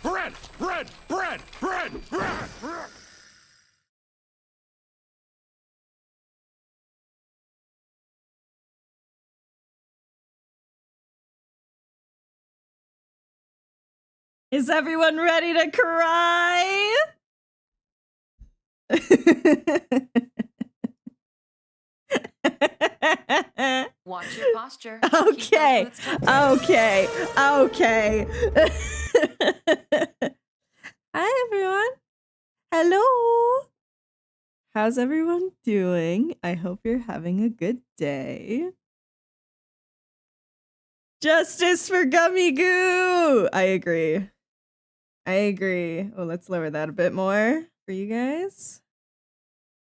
bread, bread, bread, bread, bread, bread. Is everyone ready to cry? Watch your posture. Okay. Okay. Okay. Hi, everyone. Hello. How's everyone doing? I hope you're having a good day. Justice for Gummy Goo! I agree. I agree. Oh, let's lower that a bit more for you guys.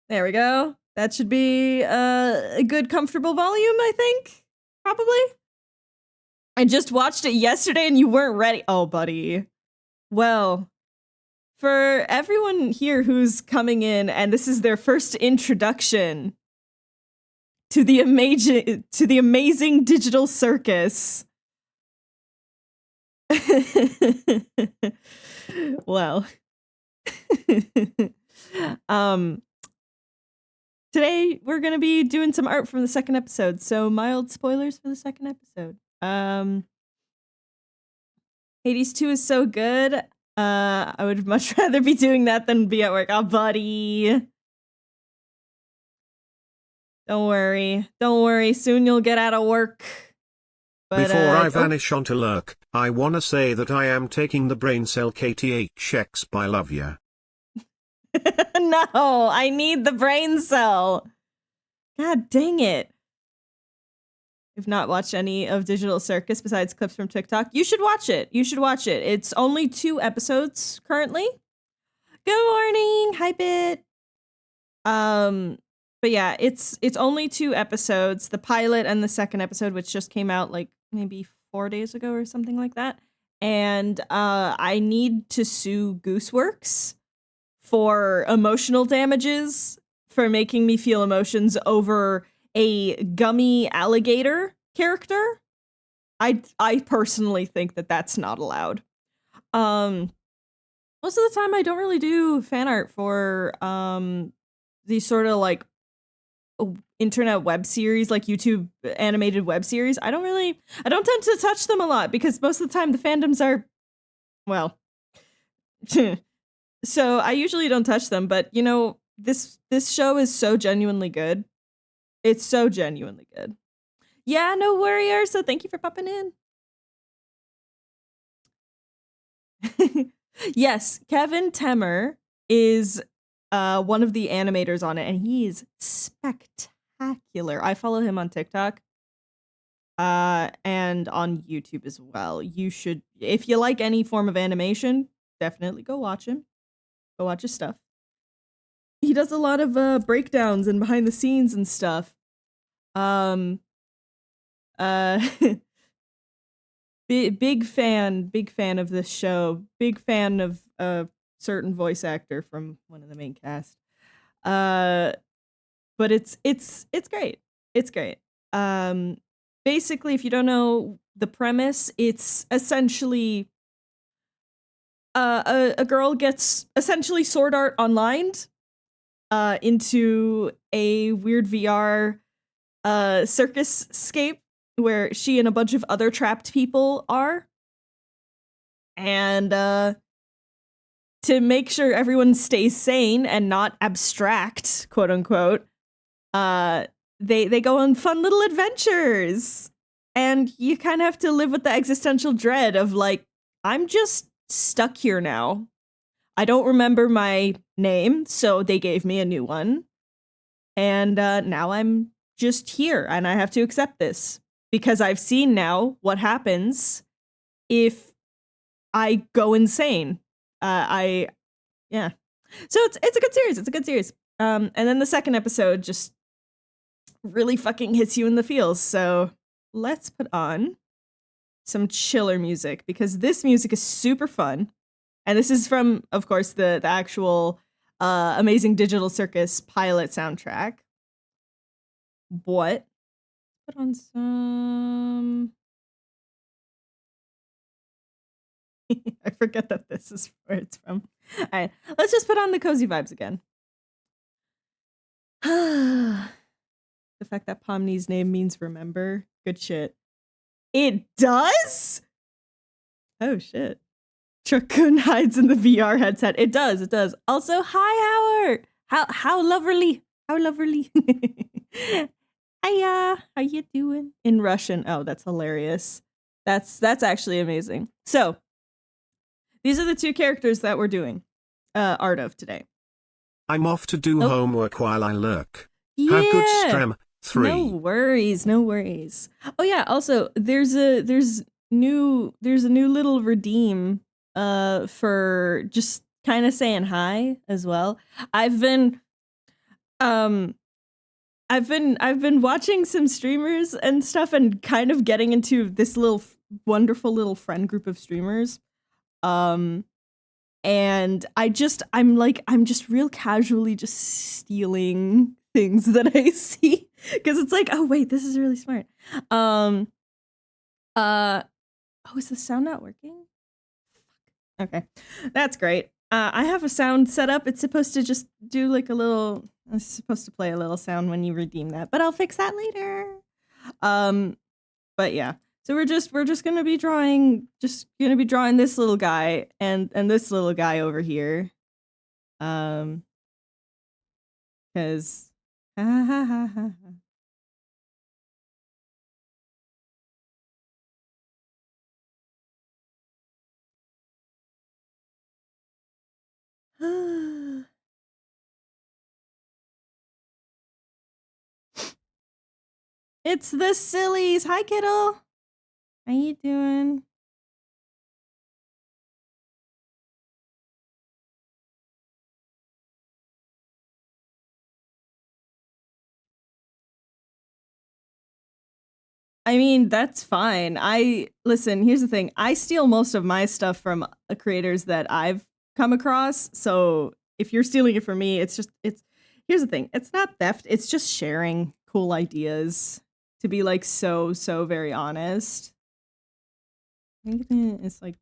There we go. That should be a good, comfortable volume, I think. Probably. I just watched it yesterday and you weren't ready. Oh, buddy. Well, for everyone here who's coming in and this is their first introduction to the amazing digital circus. Well. Today we're going to be doing some art from the second episode, so mild spoilers for the second episode. Hades 2 is so good. I would much rather be doing that than be at work. Oh, buddy. Don't worry. Don't worry. Soon you'll get out of work. But, before I vanish onto lurk, I wanna say that I am taking the brain cell KTHX by love ya. No, I need the brain cell. God dang it. If not watched any of Digital Circus besides clips from TikTok, you should watch it. You should watch it. It's only 2 episodes currently. Good morning. Hi, Bit. But yeah, it's only 2 episodes, the pilot and the second episode, which just came out like maybe 4 days ago or something like that. And I need to sue Gooseworks for emotional damages for making me feel emotions over a gummy alligator character. I personally think that that's not allowed. Most of the time I don't really do fan art for these sort of like internet web series, like YouTube animated web series. I don't tend to touch them a lot because most of the time the fandoms are, well, so I usually don't touch them, but you know, this show is so genuinely good. It's so genuinely good. Yeah, no worry, so thank you for popping in. Yes, Kevin Temer is one of the animators on it, and he is spectacular. I follow him on TikTok and on YouTube as well. You should, if you like any form of animation, definitely go watch him. Go watch his stuff. He does a lot of breakdowns and behind the scenes and stuff. Big fan of this show. Big fan of a certain voice actor from one of the main cast. But it's great. It's great. Basically, if you don't know the premise, it's essentially a girl gets essentially sword art online into a weird VR circus scape where she and a bunch of other trapped people are. And to make sure everyone stays sane and not abstract, quote unquote, they go on fun little adventures. And you kind of have to live with the existential dread of like, I'm just stuck here now. I don't remember my name, so they gave me a new one. And now I'm just here and I have to accept this because I've seen now what happens if I go insane. Yeah. So it's a good series. It's a good series. And then the second episode just really fucking hits you in the feels. So let's put on some chiller music because this music is super fun. And this is from, of course, the actual Amazing Digital Circus pilot soundtrack. But put on some I forget that this is where it's from. All right, let's just put on the cozy vibes again. The fact that Pomni's name means remember. Good shit. It does? Oh shit. Truckun hides in the VR headset. It does, it does. Also, hi Howard. How loverly. How loverly. Hiya. How you doing? In Russian. Oh, that's hilarious. That's actually amazing. So, these are the two characters that we're doing art of today. I'm off to do homework while I lurk. Yeah. Have good strem. 3. No worries, no worries. Oh yeah, also there's a new little redeem for just kind of saying hi as well. I've been watching some streamers and stuff and kind of getting into this little wonderful little friend group of streamers. And I'm just real casually just stealing things that I see because it's like, oh wait, this is really smart. Oh, is the sound not working? Okay, that's great. I have a sound set up. It's supposed to just do like a little. It's supposed to play a little sound when you redeem that, but I'll fix that later. But yeah, so we're just gonna be drawing this little guy and this little guy over here, because. It's the sillies. Hi, kiddo. How you doing? I mean, that's fine. Listen, here's the thing. I steal most of my stuff from creators that I've come across. So if you're stealing it from me, here's the thing. It's not theft. It's just sharing cool ideas, to be like so very honest. I think it's like,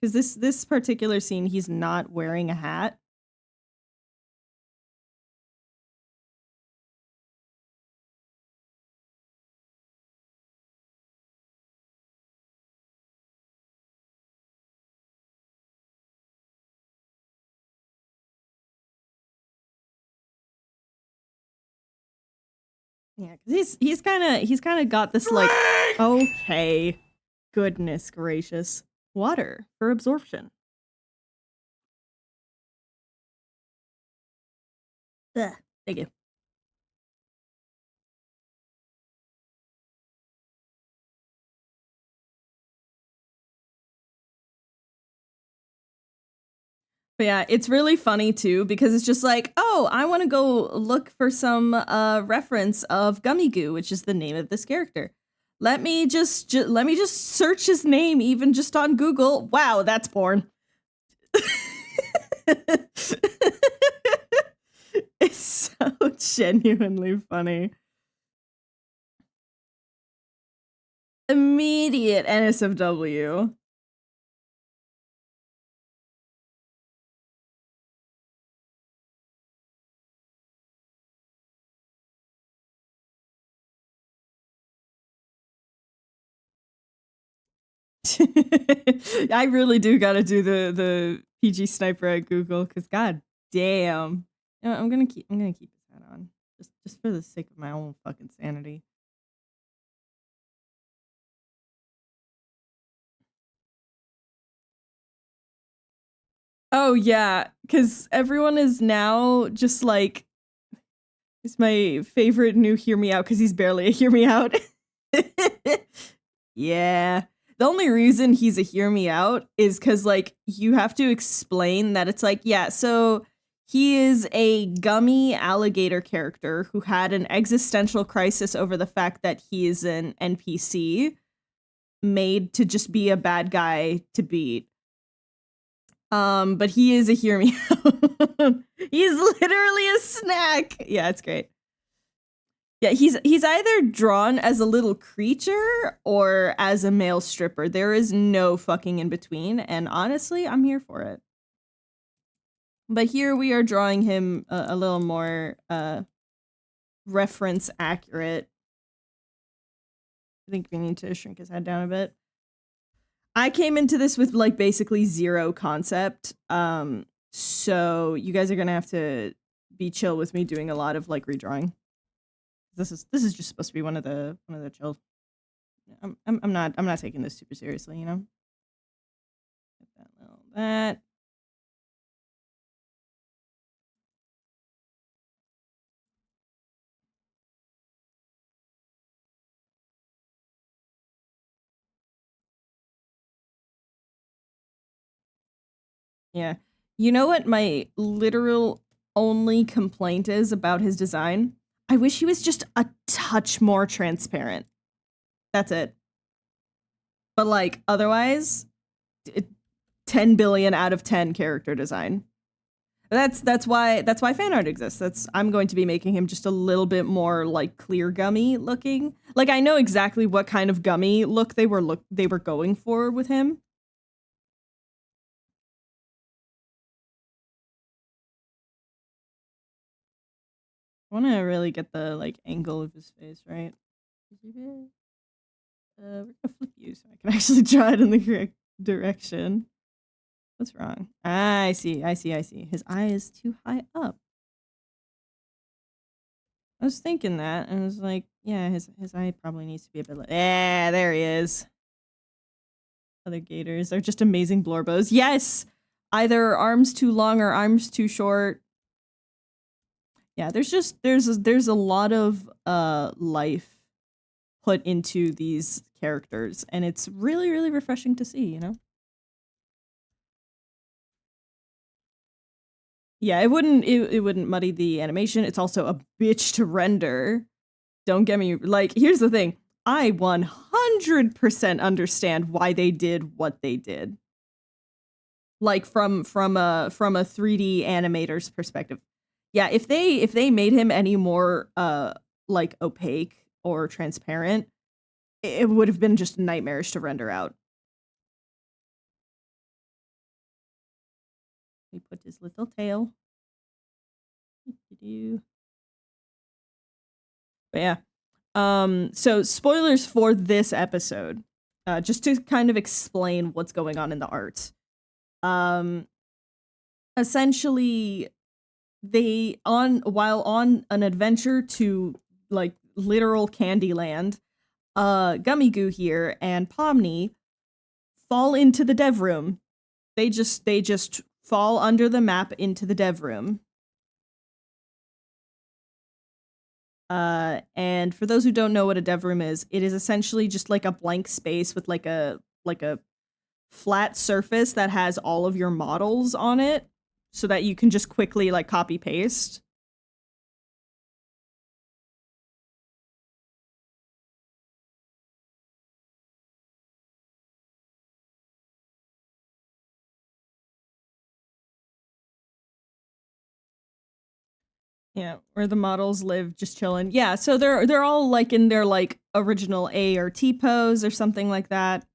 because this particular scene, he's not wearing a hat. Yeah, because he's kind of got this like, okay, goodness gracious, water for absorption. Ugh, thank you. But yeah, it's really funny too, because it's just like, oh, I want to go look for some reference of Gummy Goo, which is the name of this character. Let me just search his name even just on Google. Wow, that's porn. It's so genuinely funny. Immediate NSFW. I really do gotta do the PG sniper at Google, because god damn. You know, I'm gonna keep this hat on. Just for the sake of my own fucking sanity. Oh yeah, because everyone is now just like, it's my favorite new hear me out because he's barely a hear me out. Yeah. The only reason he's a hear me out is because like you have to explain that it's like, yeah, so he is a gummy alligator character who had an existential crisis over the fact that he is an NPC made to just be a bad guy to beat. But he is a hear me out. He's literally a snack. Yeah, it's great. Yeah, he's either drawn as a little creature or as a male stripper. There is no fucking in between, and honestly, I'm here for it. But here we are drawing him a little more reference accurate. I think we need to shrink his head down a bit. I came into this with like basically zero concept. So you guys are gonna have to be chill with me doing a lot of like redrawing. This is just supposed to be one of the chill. I'm not taking this super seriously, you know. That. Yeah. You know what my literal only complaint is about his design? I wish he was just a touch more transparent. That's it. But like otherwise, 10 billion out of 10 character design. That's why fan art exists. I'm going to be making him just a little bit more like clear gummy looking. Like I know exactly what kind of gummy look they were going for with him. I want to really get the like angle of his face right. We're gonna flip you so I can actually draw it in the correct direction. What's wrong? Ah, I see. His eye is too high up. I was thinking that, and I was like, yeah, his eye probably needs to be a bit. Yeah, there he is. Other gators are just amazing blorbos. Yes, either arms too long or arms too short. Yeah, there's a lot of life put into these characters, and it's really refreshing to see, you know. Yeah, it wouldn't muddy the animation. It's also a bitch to render. Don't get me like, here's the thing. I 100% understand why they did what they did. Like from a 3D animator's perspective. Yeah, if they made him any more like opaque or transparent, it would have been just nightmarish to render out. We put his little tail. But yeah. So spoilers for this episode. Just to kind of explain what's going on in the art. Essentially while on an adventure to like literal Candyland, Gummy Goo here and Pomni fall into the dev room. They just fall under the map into the dev room. And for those who don't know what a dev room is, it is essentially just like a blank space with like a flat surface that has all of your models on it so that you can just quickly like copy paste. Yeah, where the models live just chilling. Yeah, so they're all like in their like original A or T pose or something like that.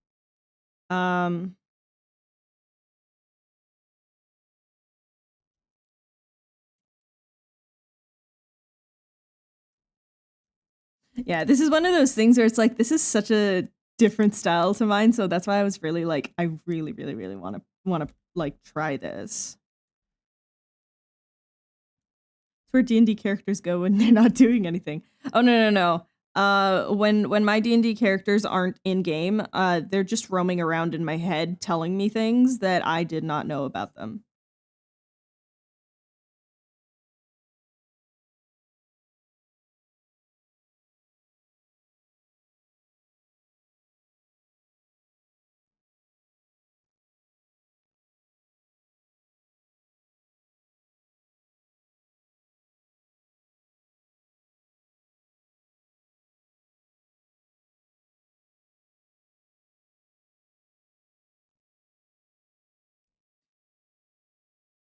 Yeah, this is one of those things where it's like this is such a different style to mine, so that's why I was really like I really want to like try this. It's where D&D characters go when they're not doing anything. Oh no. When my D&D characters aren't in game, they're just roaming around in my head telling me things that I did not know about them.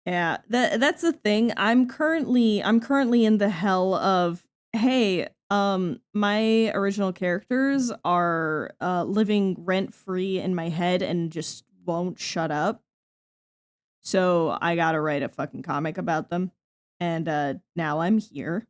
Yeah, that's the thing. I'm currently in the hell of, hey, My original characters are living rent free in my head and just won't shut up. So I gotta write a fucking comic about them. And now I'm here.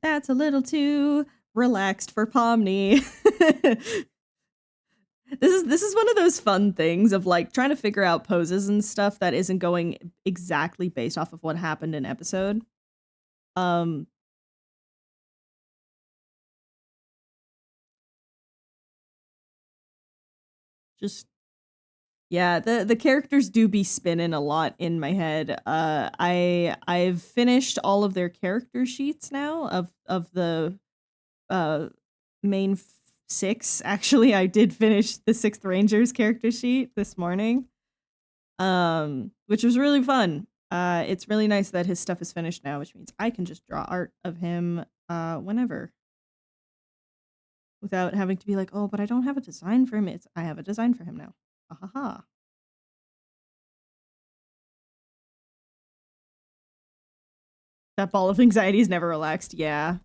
That's a little too relaxed for Pomni. This is one of those fun things of like trying to figure out poses and stuff that isn't going exactly based off of what happened in episode. Just yeah, the characters do be spinning a lot in my head. I've finished all of their character sheets now of the main 6. Actually, I did finish the 6th Ranger's character sheet this morning. Which was really fun. It's really nice that his stuff is finished now, which means I can just draw art of him whenever. Without having to be like, oh, but I don't have a design for him. I have a design for him now. Ha ha ha. That ball of anxiety is never relaxed. Yeah.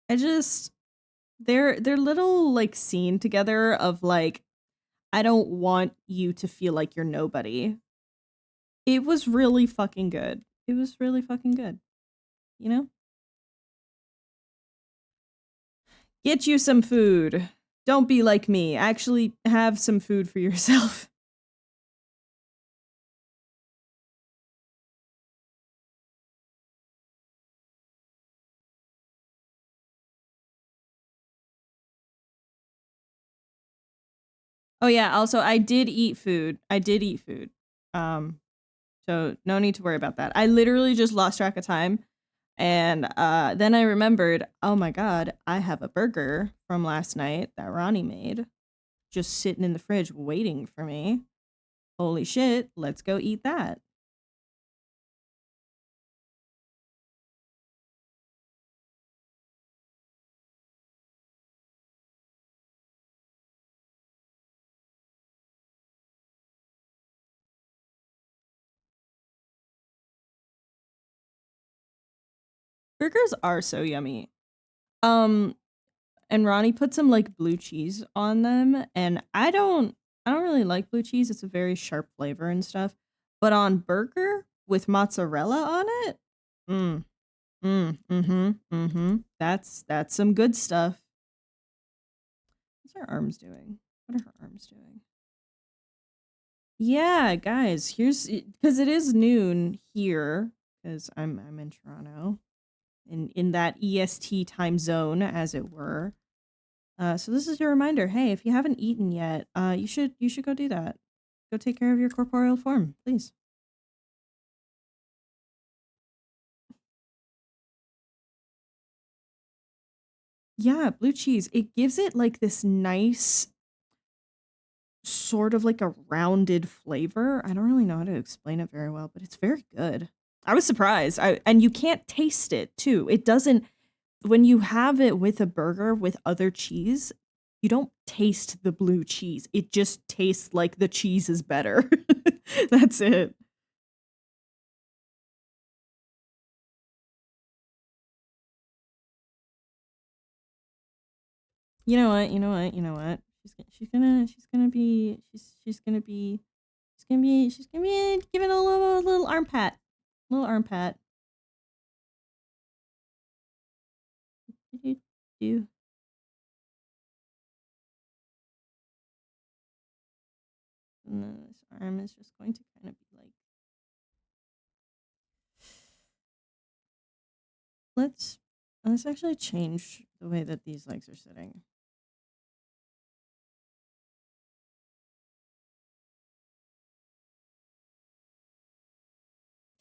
I just their little like scene together of like, I don't want you to feel like you're nobody. It was really fucking good. It was really fucking good. You know? Get you some food. Don't be like me. Actually have some food for yourself. Oh yeah, also I did eat food. So no need to worry about that. I literally just lost track of time. And then I remembered, oh my god, I have a burger from last night that Ronnie made. Just sitting in the fridge waiting for me. Holy shit, let's go eat that. Burgers are so yummy. And Ronnie put some like blue cheese on them, and I don't really like blue cheese. It's a very sharp flavor and stuff. But on burger with mozzarella on it, that's some good stuff. What's her arms doing? What are her arms doing? Yeah, guys, here's because it is noon here because I'm in Toronto, in that EST time zone, as it were. So this is your reminder. Hey, if you haven't eaten yet, you should go do that. Go take care of your corporeal form, please. Yeah, blue cheese. It gives it like this nice sort of like a rounded flavor. I don't really know how to explain it very well, but it's very good. I was surprised. And you can't taste it too. It doesn't when you have it with a burger with other cheese, you don't taste the blue cheese. It just tastes like the cheese is better. That's it. You know what? You know what? You know what? She's gonna be giving a little arm pat. Little arm pat. Do. And then this arm is just going to kind of be like, let's actually change the way that these legs are sitting.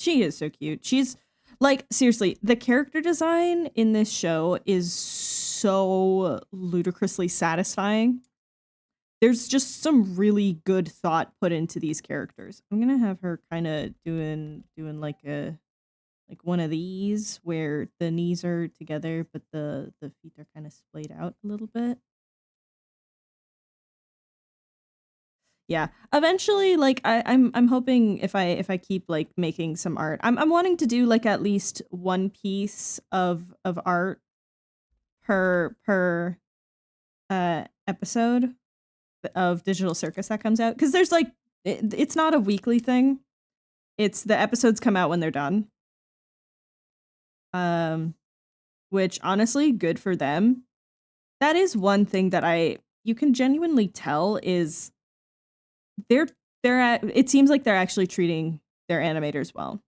She is so cute. She's like, seriously, the character design in this show is so ludicrously satisfying. There's just some really good thought put into these characters. I'm gonna have her kind of doing like one of these where the knees are together, but the feet are kind of splayed out a little bit. Yeah, eventually, like I'm hoping if I keep like making some art, I'm wanting to do like at least one piece of art per episode of Digital Circus that comes out, because there's like it's not a weekly thing. It's the episodes come out when they're done. Which honestly, good for them. That is one thing that you can genuinely tell is they're it seems like they're actually treating their animators well.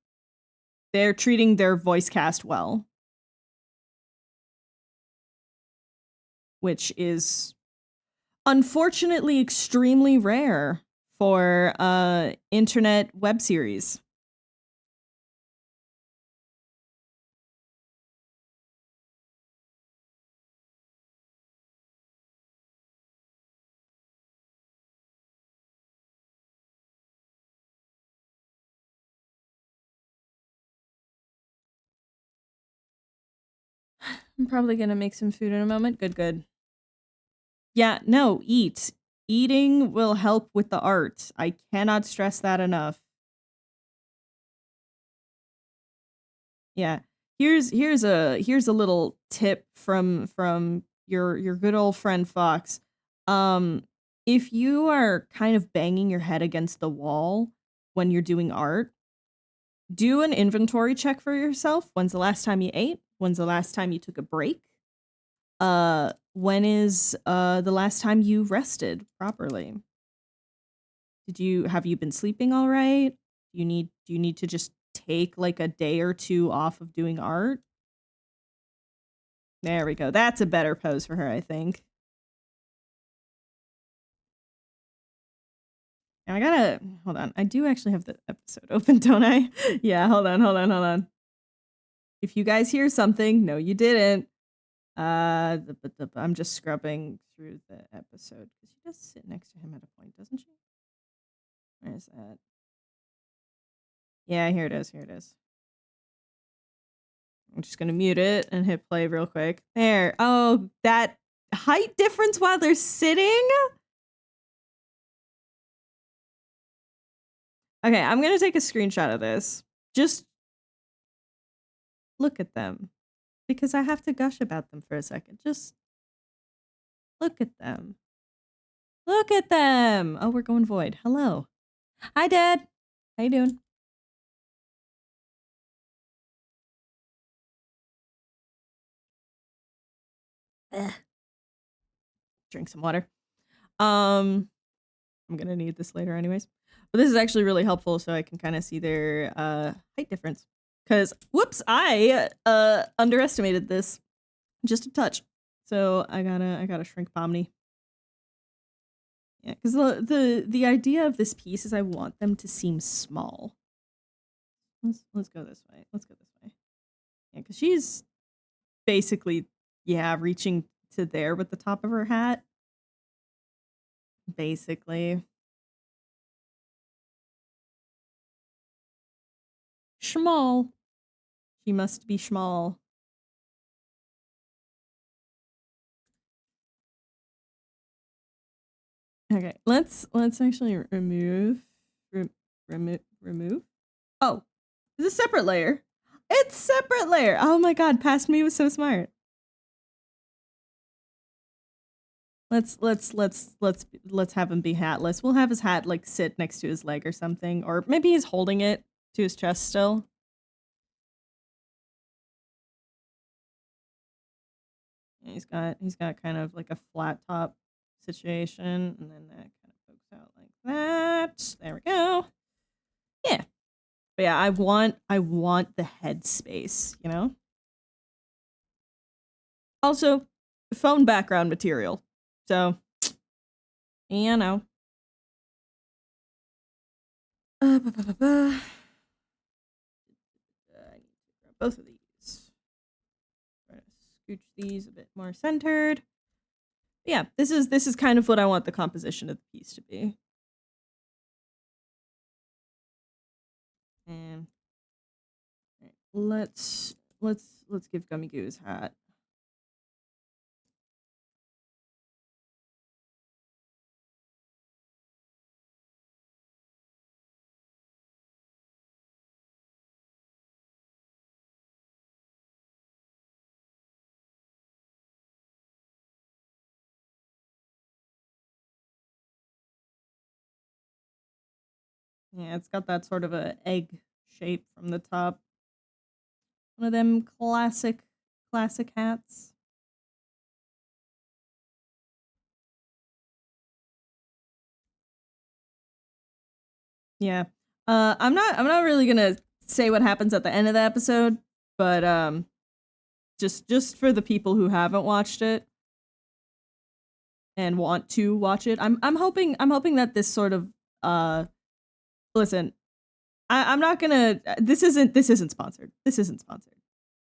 They're treating their voice cast well. Which is unfortunately extremely rare for internet web series. I'm probably gonna make some food in a moment. Good. Yeah, no, eat. Eating will help with the art. I cannot stress that enough. Yeah. Here's a little tip from your good old friend Fox. If you are kind of banging your head against the wall when you're doing art, do an inventory check for yourself. When's the last time you ate? When's the last time you took a break? When is the last time you rested properly? Have you been sleeping all right? Do you need to just take like a day or two off of doing art? There we go. That's a better pose for her, I think. And I gotta hold on. I do actually have the episode open, don't I? Yeah, hold on. If you guys hear something, no, you didn't. I'm just scrubbing through the episode because she does sit next to him at a point, doesn't she? Where is that? Yeah, here it is. I'm just gonna mute it and hit play real quick. There. Oh, that height difference while they're sitting? Okay, I'm gonna take a screenshot of this. Just look at them. Because I have to gush about them for a second. Just look at them. Look at them! Oh, we're going void. Hello. Hi, Dad. How you doing? Ugh. Drink some water. I'm gonna need this later anyways. But this is actually really helpful so I can kind of see their height difference. Because, whoops, I underestimated this just a touch. So I gotta shrink Pomni. Yeah, because the idea of this piece is I want them to seem small. Let's go this way. Yeah, because she's basically, yeah, reaching to there with the top of her hat. Basically. Schmall. She must be schmall. Okay, let's actually remove. Oh, it's a separate layer. It's separate layer. Oh my god, past me was so smart. Let's have him be hatless. We'll have his hat like sit next to his leg or something, or maybe he's holding it to his chest still. He's got kind of like a flat top situation, and then that kind of pokes out like that. There we go. Yeah. But yeah, I want the head space, you know? Also, phone background material. So, you know. both of these. Try to scooch these a bit more centered. Yeah, this is kind of what I want the composition of the piece to be. And let's give Gummy Goo his hat. Yeah, it's got that sort of a egg shape from the top. One of them classic hats. Yeah. I'm not really gonna say what happens at the end of the episode, but just for the people who haven't watched it and want to watch it, I'm hoping that this sort of listen, I'm not gonna this isn't sponsored. This isn't sponsored.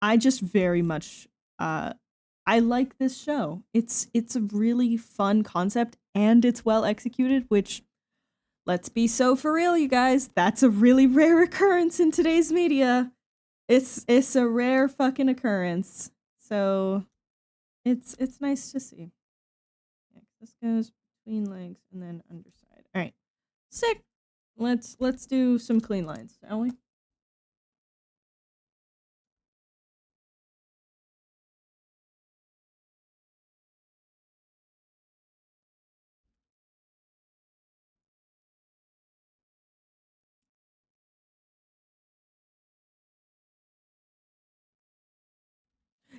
I just very much I like this show. It's a really fun concept and it's well executed, which, let's be so for real, you guys, that's a really rare occurrence in today's media. It's a rare fucking occurrence. So it's nice to see. Yeah, this goes between legs and then underside. All right. Sick. Let's do some clean lines, shall we?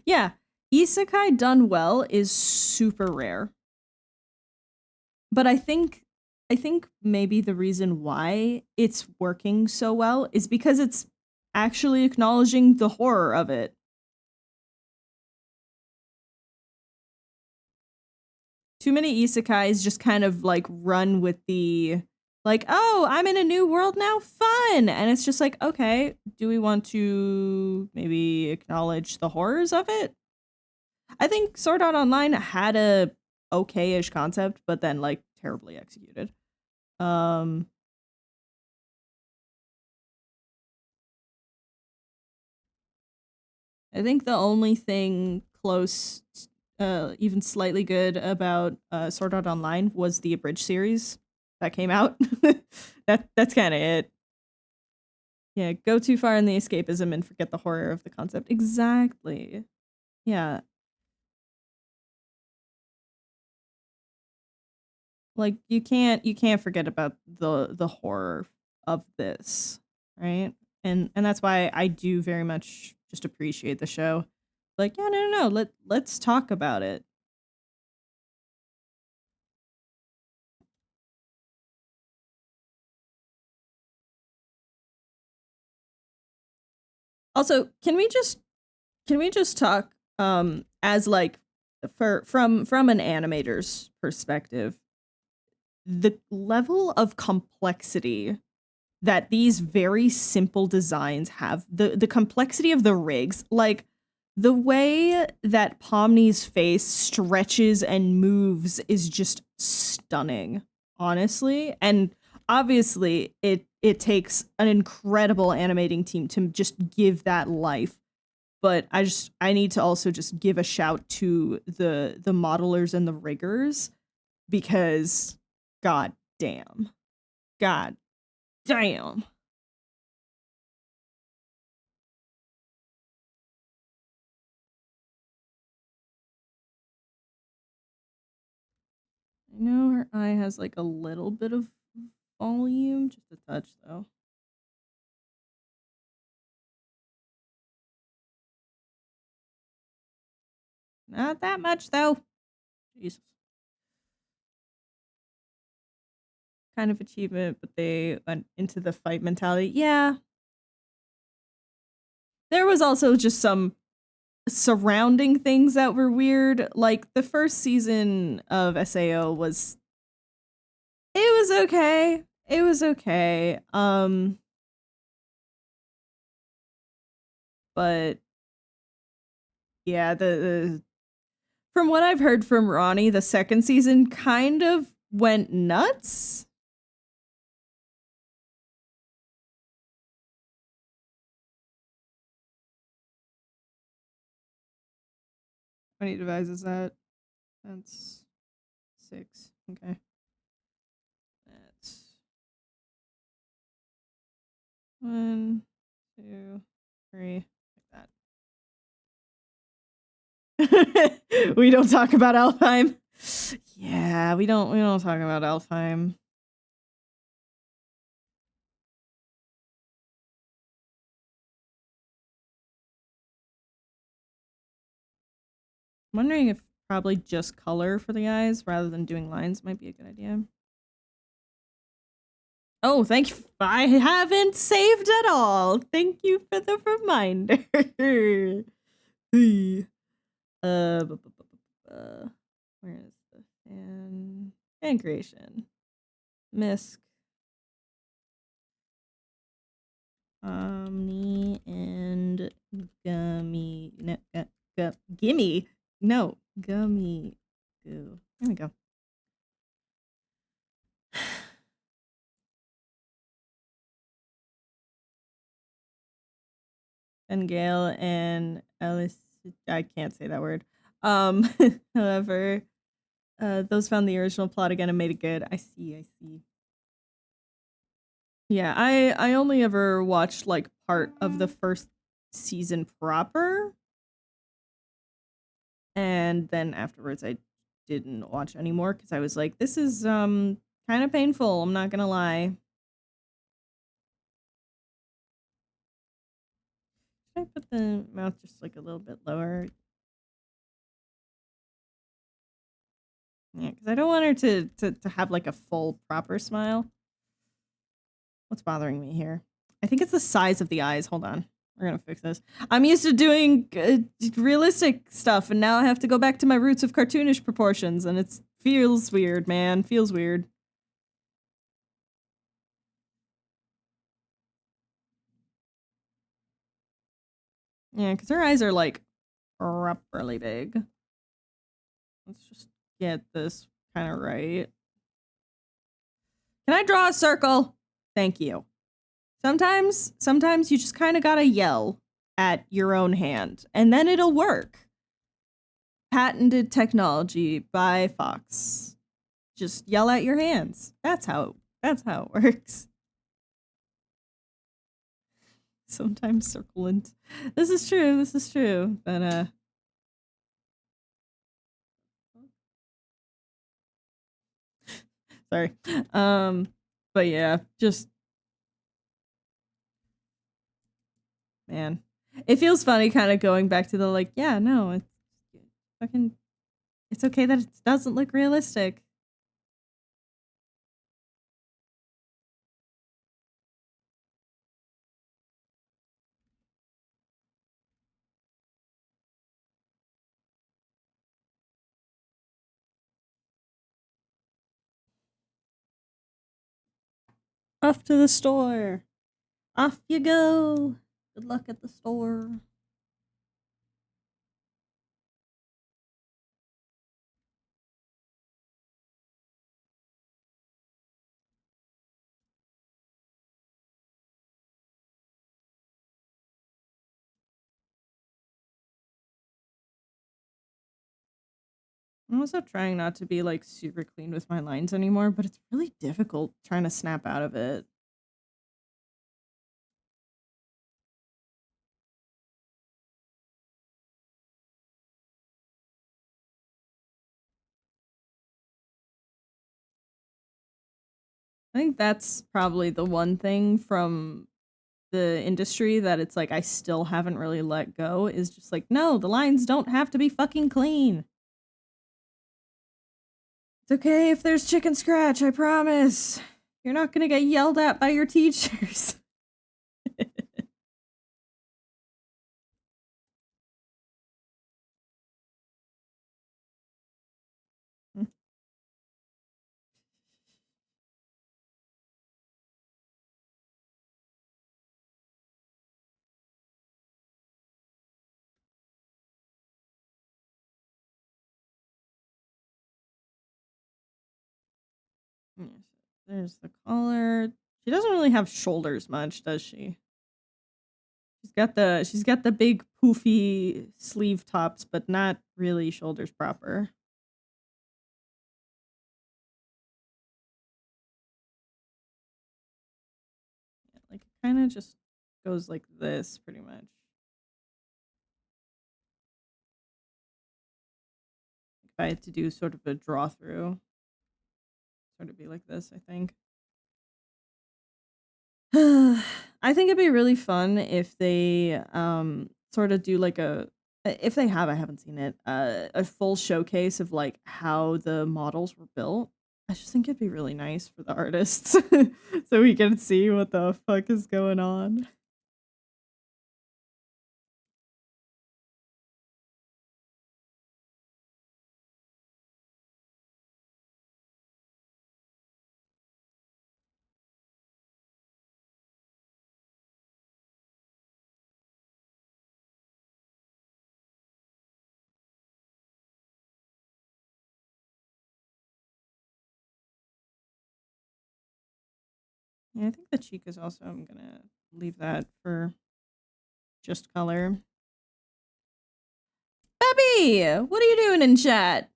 Yeah, isekai done well is super rare. But I think maybe the reason why it's working so well is because it's actually acknowledging the horror of it. Too many isekais just kind of like run with the like, oh, I'm in a new world now, fun. And it's just like, okay, do we want to maybe acknowledge the horrors of it? I think Sword Art Online had a okay-ish concept, but then like terribly executed. I think the only thing close, even slightly good about Sword Art Online was the Abridged series that came out. That's kind of it. Yeah, go too far in the escapism and forget the horror of the concept. Exactly. Yeah. Like you can't forget about the horror of this, right? And that's why I do very much just appreciate the show. Like, yeah, no, let's talk about it. Also, can we just talk as like from an animator's perspective, the level of complexity that these very simple designs have, the complexity of the rigs, like the way that Pomni's face stretches and moves is just stunning, honestly. And obviously it takes an incredible animating team to just give that life. But I need to also just give a shout to the modelers and the riggers, because god damn. God damn. I know her eye has like a little bit of volume, just a touch though. Not that much though. Jesus. Kind of achievement, but they went into the fight mentality. Yeah. There was also just some surrounding things that were weird. Like the first season of SAO was, it was okay. It was okay. But yeah, the from what I've heard from Ronnie, the second season kind of went nuts. How many divides is that? That's 6. Okay. That's 1, 2, 3, like that. We don't talk about Alfheim. Yeah, we don't talk about Alfheim. I'm wondering if probably just color for the eyes rather than doing lines might be a good idea. Oh, thank you. I haven't saved at all. Thank you for the reminder. Where is the fan creation? Misc. Omni and gummy. No, gimme. No, gummy goo. There we go. And Gail and Alice. I can't say that word. However, those found the original plot again and made it good. I see. Yeah, I only ever watched like part of the first season proper. And then afterwards I didn't watch anymore because I was like, this is kind of painful, I'm not gonna lie. Should I put the mouth just like a little bit lower? Yeah, because I don't want her to have like a full proper smile. What's bothering me here? I think it's the size of the eyes. Hold on. We're gonna fix this. I'm used to doing realistic stuff, and now I have to go back to my roots of cartoonish proportions, and it feels weird, man. Feels weird. Yeah, because her eyes are like properly big. Let's just get this kind of right. Can I draw a circle? Thank you. Sometimes you just kind of gotta yell at your own hand, and then it'll work. Patented technology by Fox. Just yell at your hands. That's how it works. Sometimes circlant. This is true. But sorry. But yeah, just man. It feels funny kind of going back to the like, yeah, no, it's fucking it's okay that it doesn't look realistic. Off to the store. Off you go. Good luck at the store. I'm also trying not to be like super clean with my lines anymore, but it's really difficult trying to snap out of it. I think that's probably the one thing from the industry that it's like I still haven't really let go is just like, no, the lines don't have to be fucking clean. It's okay if there's chicken scratch, I promise. You're not gonna get yelled at by your teachers. Yeah, there's the collar. She doesn't really have shoulders much, does she? She's got the big poofy sleeve tops, but not really shoulders proper. Yeah, like it kind of just goes like this pretty much. If I had to do sort of a draw through, sort of be like this, I think. I think it'd be really fun if they sort of do like if they have, I haven't seen it, a full showcase of like how the models were built. I just think it'd be really nice for the artists so we can see what the fuck is going on. Yeah, I think the cheek is also, I'm gonna leave that for just color. Bebby, what are you doing in chat?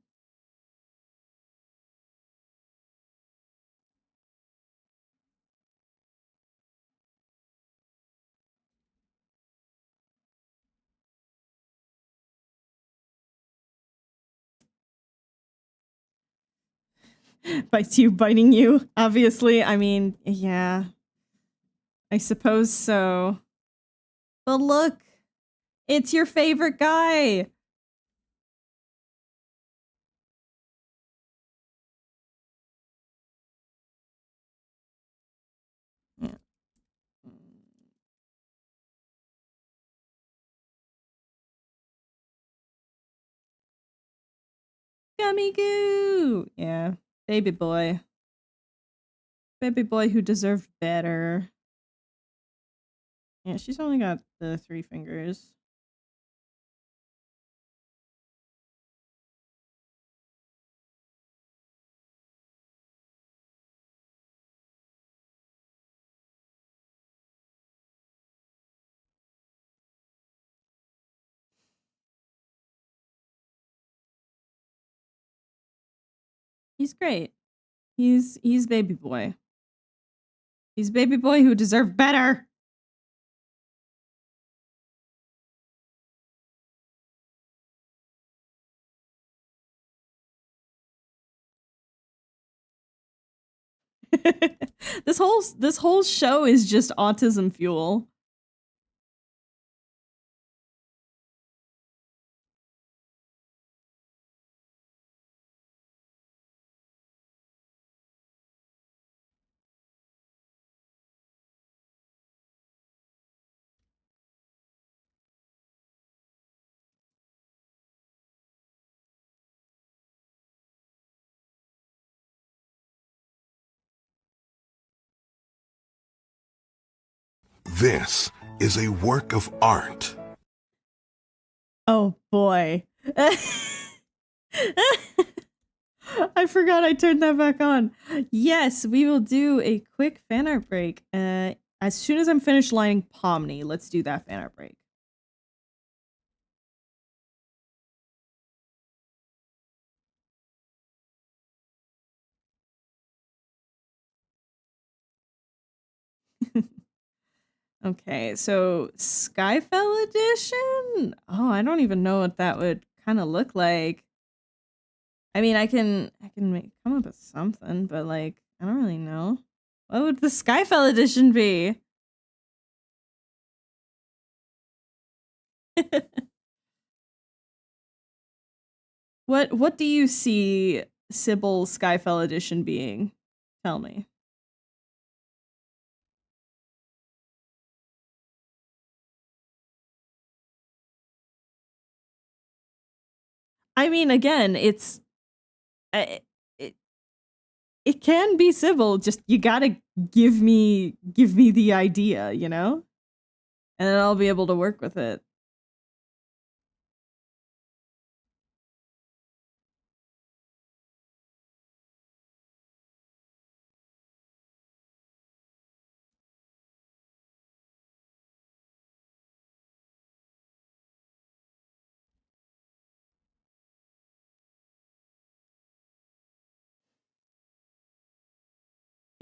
Bites you, biting you, obviously. I mean, yeah, I suppose so. But look, it's your favorite guy. Yeah. Gummy goo. Yeah. Baby boy. Baby boy who deserved better. Yeah, she's only got the 3 fingers. He's great. He's baby boy. He's baby boy who deserved better. This whole show is just autism fuel. This is a work of art. Oh boy. I forgot I turned that back on. Yes, we will do a quick fan art break. As soon as I'm finished lining Pomni, let's do that fan art break. Okay, so Skyfell edition? Oh, I don't even know what that would kind of look like. I mean, I can come up with something, but like, I don't really know. What would the Skyfell edition be? What do you see Sybil Skyfell edition being? Tell me. I mean, again, it's uh, it, it can be Sybil. Just you gotta give me the idea, you know, and then I'll be able to work with it.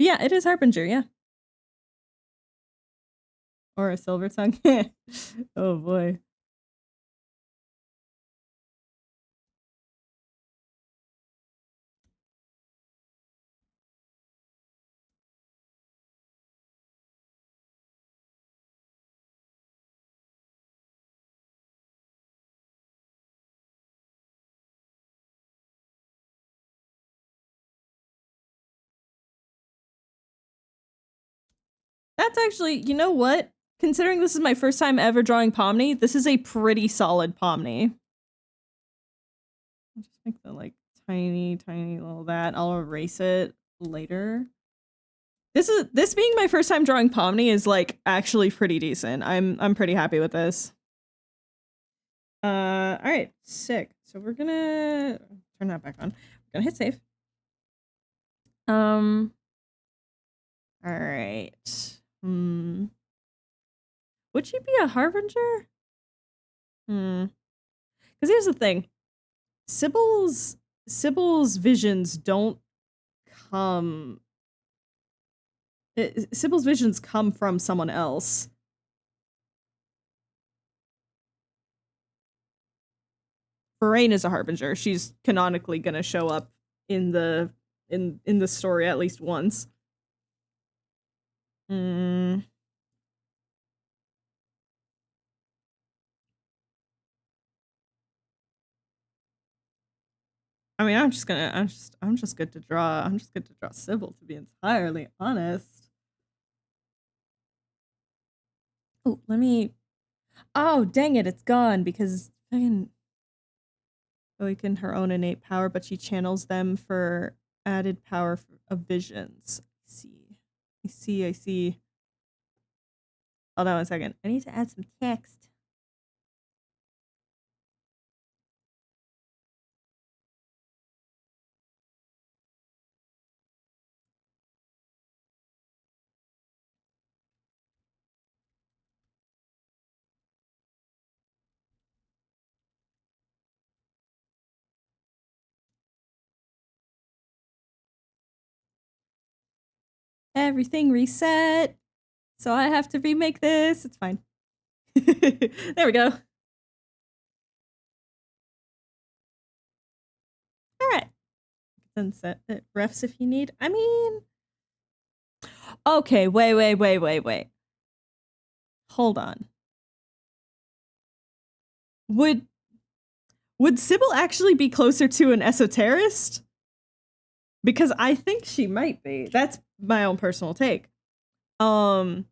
Yeah, it is Harbinger, yeah. Or a silver tongue. Oh boy. That's actually, you know what? Considering this is my first time ever drawing Pomni, this is a pretty solid Pomni. I'll just make the like tiny little that. I'll erase it later. This being my first time drawing Pomni is like actually pretty decent. I'm pretty happy with this. All right, sick. So we're gonna turn that back on. We're gonna hit save. All right. Would she be a harbinger? Because here's the thing. Sybil's visions don't come. Sybil's visions come from someone else. Lorraine is a harbinger. She's canonically gonna show up in the story at least once. I mean, I'm just good to draw. I'm just good to draw Sybil, to be entirely honest. Oh, let me. Oh, dang it! It's gone because fucking awaken her own innate power, but she channels them for added power of visions. I see. Hold on one second. I need to add some text. Everything reset. So I have to remake this. It's fine. There we go. All right. Then set refs if you need. I mean, okay. Wait. Hold on. Would Sybil actually be closer to an esoterist? Because I think she might be. That's my own personal take. Cause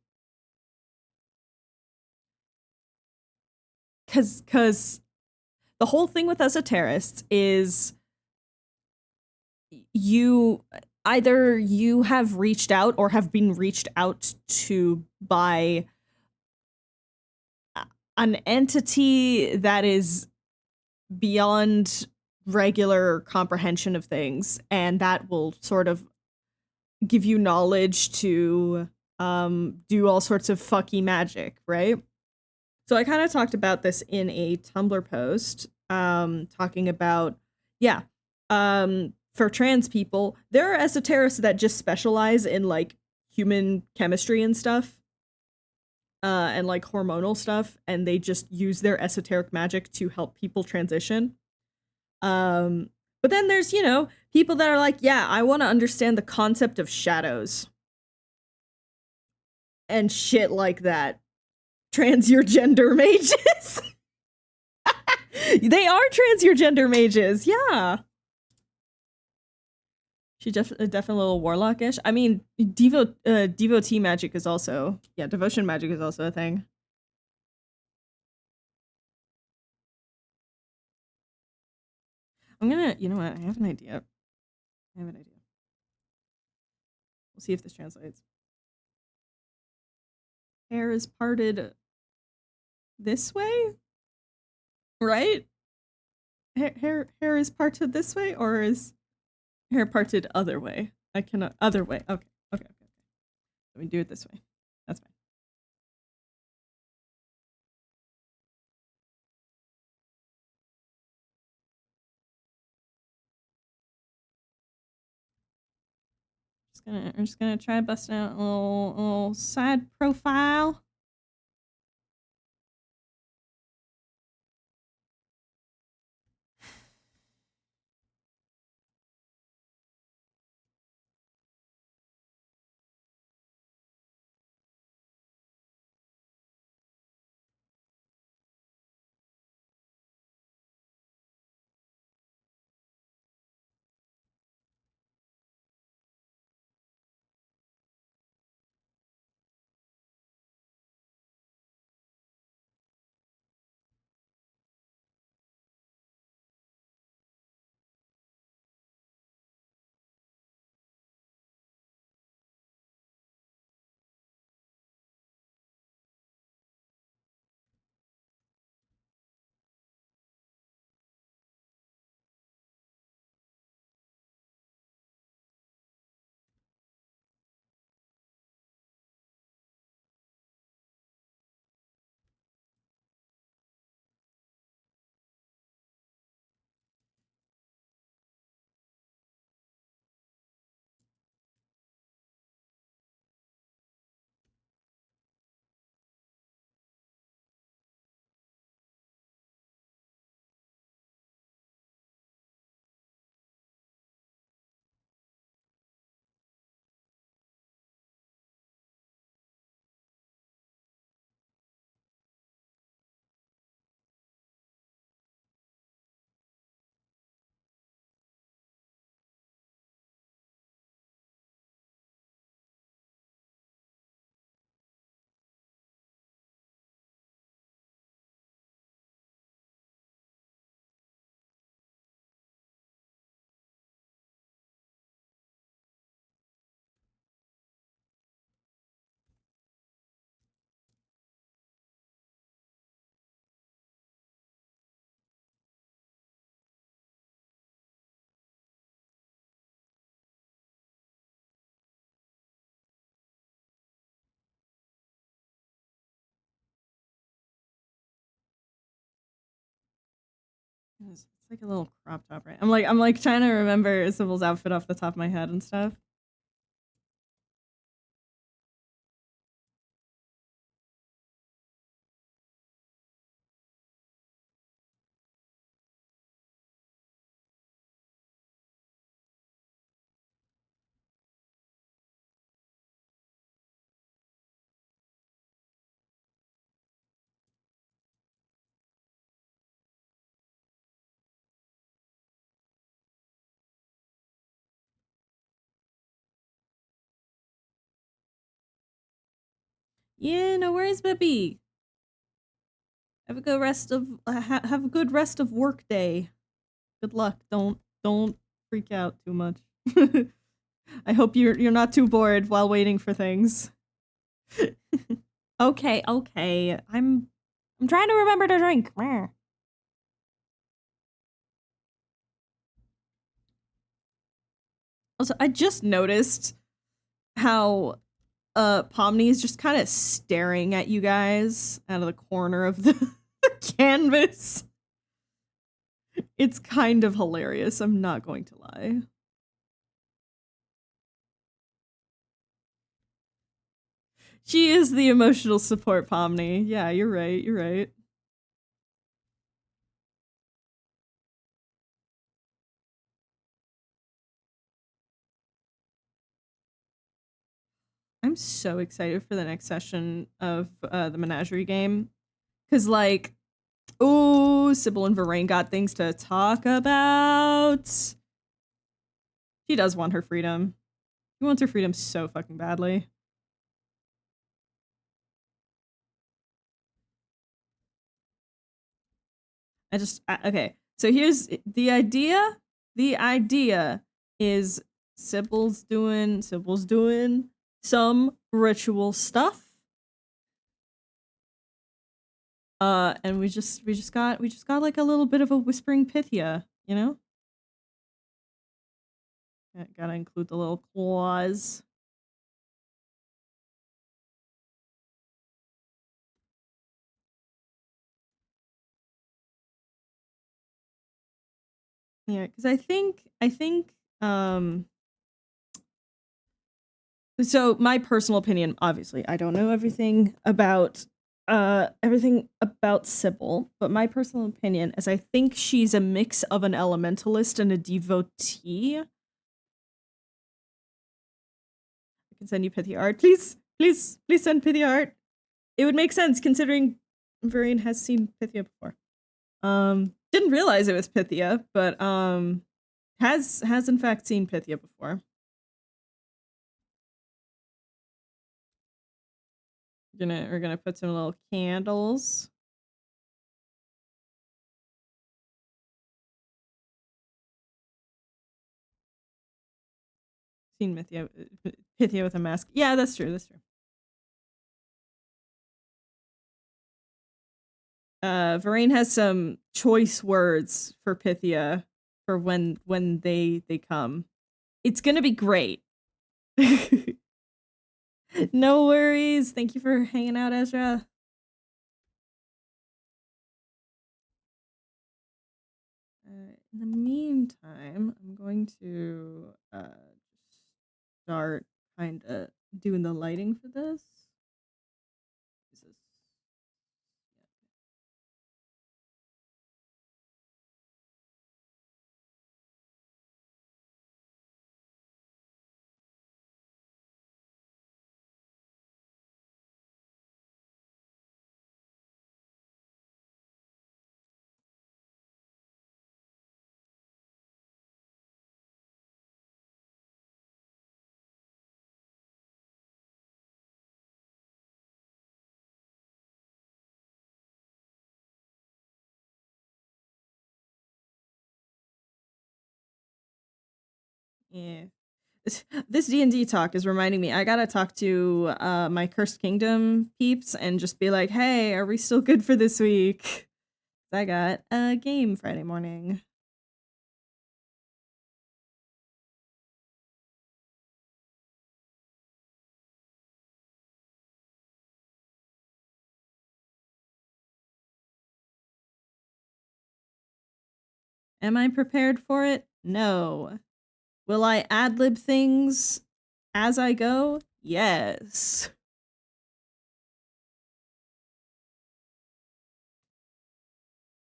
the whole thing with esoterists is either you have reached out or have been reached out to by an entity that is beyond regular comprehension of things, and that will sort of give you knowledge to do all sorts of fucky magic, right? So I kind of talked about this in a Tumblr post, talking about, for trans people, there are esoterics that just specialize in like human chemistry and stuff, and like hormonal stuff, and they just use their esoteric magic to help people transition. But then there's, people that are like, yeah, I want to understand the concept of shadows and shit like that. Transgender mages. They are transgender mages, yeah. She's definitely a little warlockish. I mean, devotee magic is also, devotion magic is also a thing. I'm gonna, you know what? I have an idea. We'll see if this translates. Hair is parted this way, right? Hair is parted this way, or is hair parted other way? I cannot. Other way. Okay. Let me do it this way. That's fine. We're just gonna try busting out a little side profile. It's like a little crop top, right? I'm like trying to remember Sybil's outfit off the top of my head and stuff. Yeah, no worries, baby. Have a good rest of have a good rest of work day. Good luck. Don't freak out too much. I hope you're not too bored while waiting for things. Okay, okay. I'm trying to remember to drink. Also, I just noticed how Pomni is just kind of staring at you guys out of the corner of the canvas. It's kind of hilarious, I'm not going to lie. She is the emotional support Pomni. Yeah, you're right, you're right. I'm so excited for the next session of the Menagerie game. Cause like, ooh, Sybil and Varaine got things to talk about. She does want her freedom. She wants her freedom so fucking badly. Okay. So here's the idea. The idea is Sybil's doing some ritual stuff. And we just got like a little bit of a whispering Pythia, you know? Gotta include the little claws. Yeah, because I think So my personal opinion, obviously, I don't know everything about Sybil, but my personal opinion is I think she's a mix of an elementalist and a devotee. I can send you Pythia art. Please, please, please send Pythia art. It would make sense considering Varian has seen Pythia before. Didn't realize it was Pythia, but has in fact seen Pythia before. We're gonna put some little candles. Seen Pythia with a mask. Yeah, that's true. That's true. Varane has some choice words for Pythia for when they come. It's gonna be great. No worries. Thank you for hanging out, Ezra. In the meantime, I'm going to start kind of doing the lighting for this. Yeah. This D&D talk is reminding me I gotta talk to my Cursed Kingdom peeps and just be like, hey, are we still good for this week? I got a game Friday morning. Am I prepared for it? No. Will I ad-lib things as I go? Yes.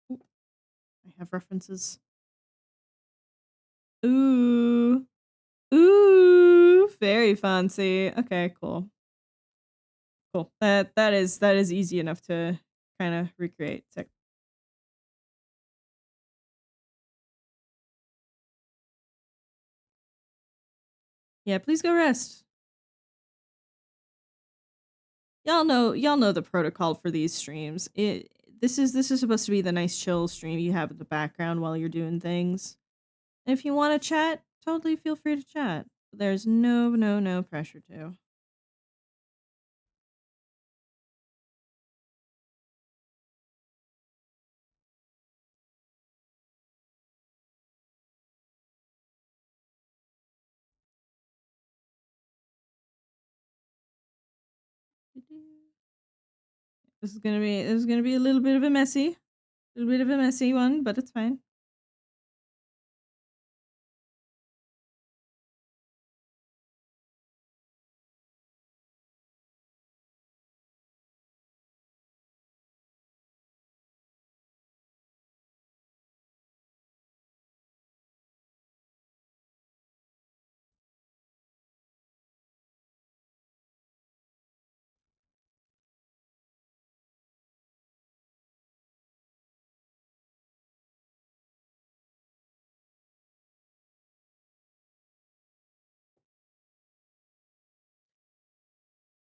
Ooh, I have references. Ooh. Ooh. Very fancy. Okay, cool. Cool. That is easy enough to kind of recreate. Sick. Yeah, please go rest. Y'all know the protocol for these streams. This is supposed to be the nice chill stream you have in the background while you're doing things. And if you want to chat, totally feel free to chat. There's no pressure to. This is gonna be a little bit of a messy one, but it's fine.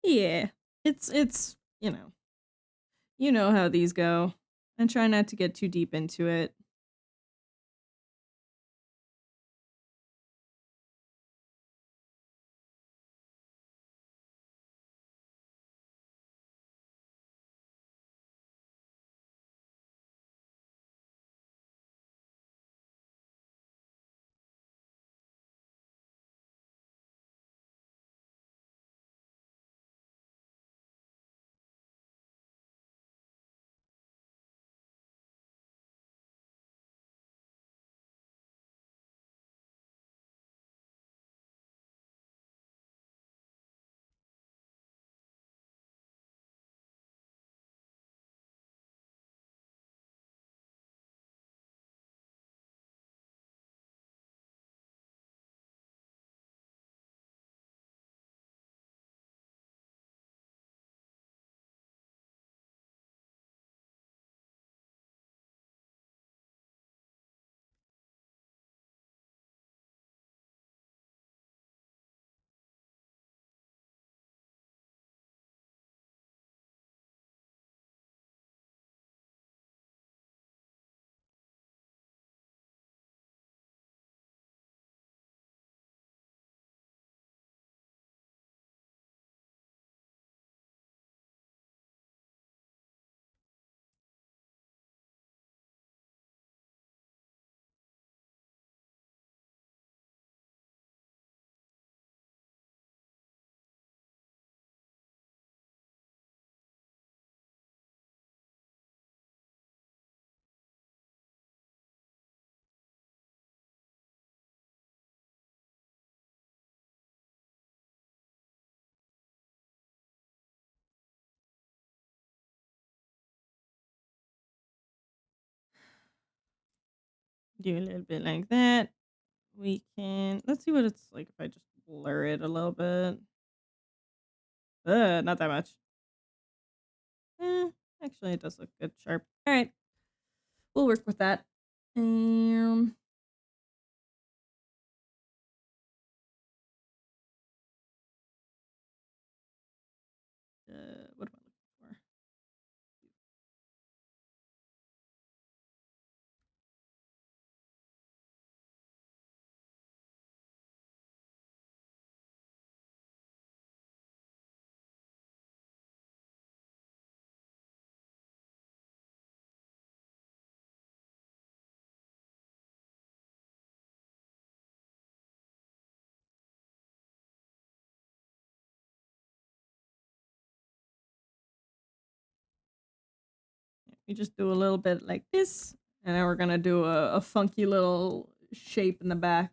Yeah, it's you know how these go. And try not to get too deep into it. do a little bit like that. We can, let's see what it's like if I just blur it a little bit. Not that much. Eh, actually, it does look good sharp. All right, we'll work with that. What am I looking for? We just do a little bit like this, and then we're gonna do a funky little shape in the back.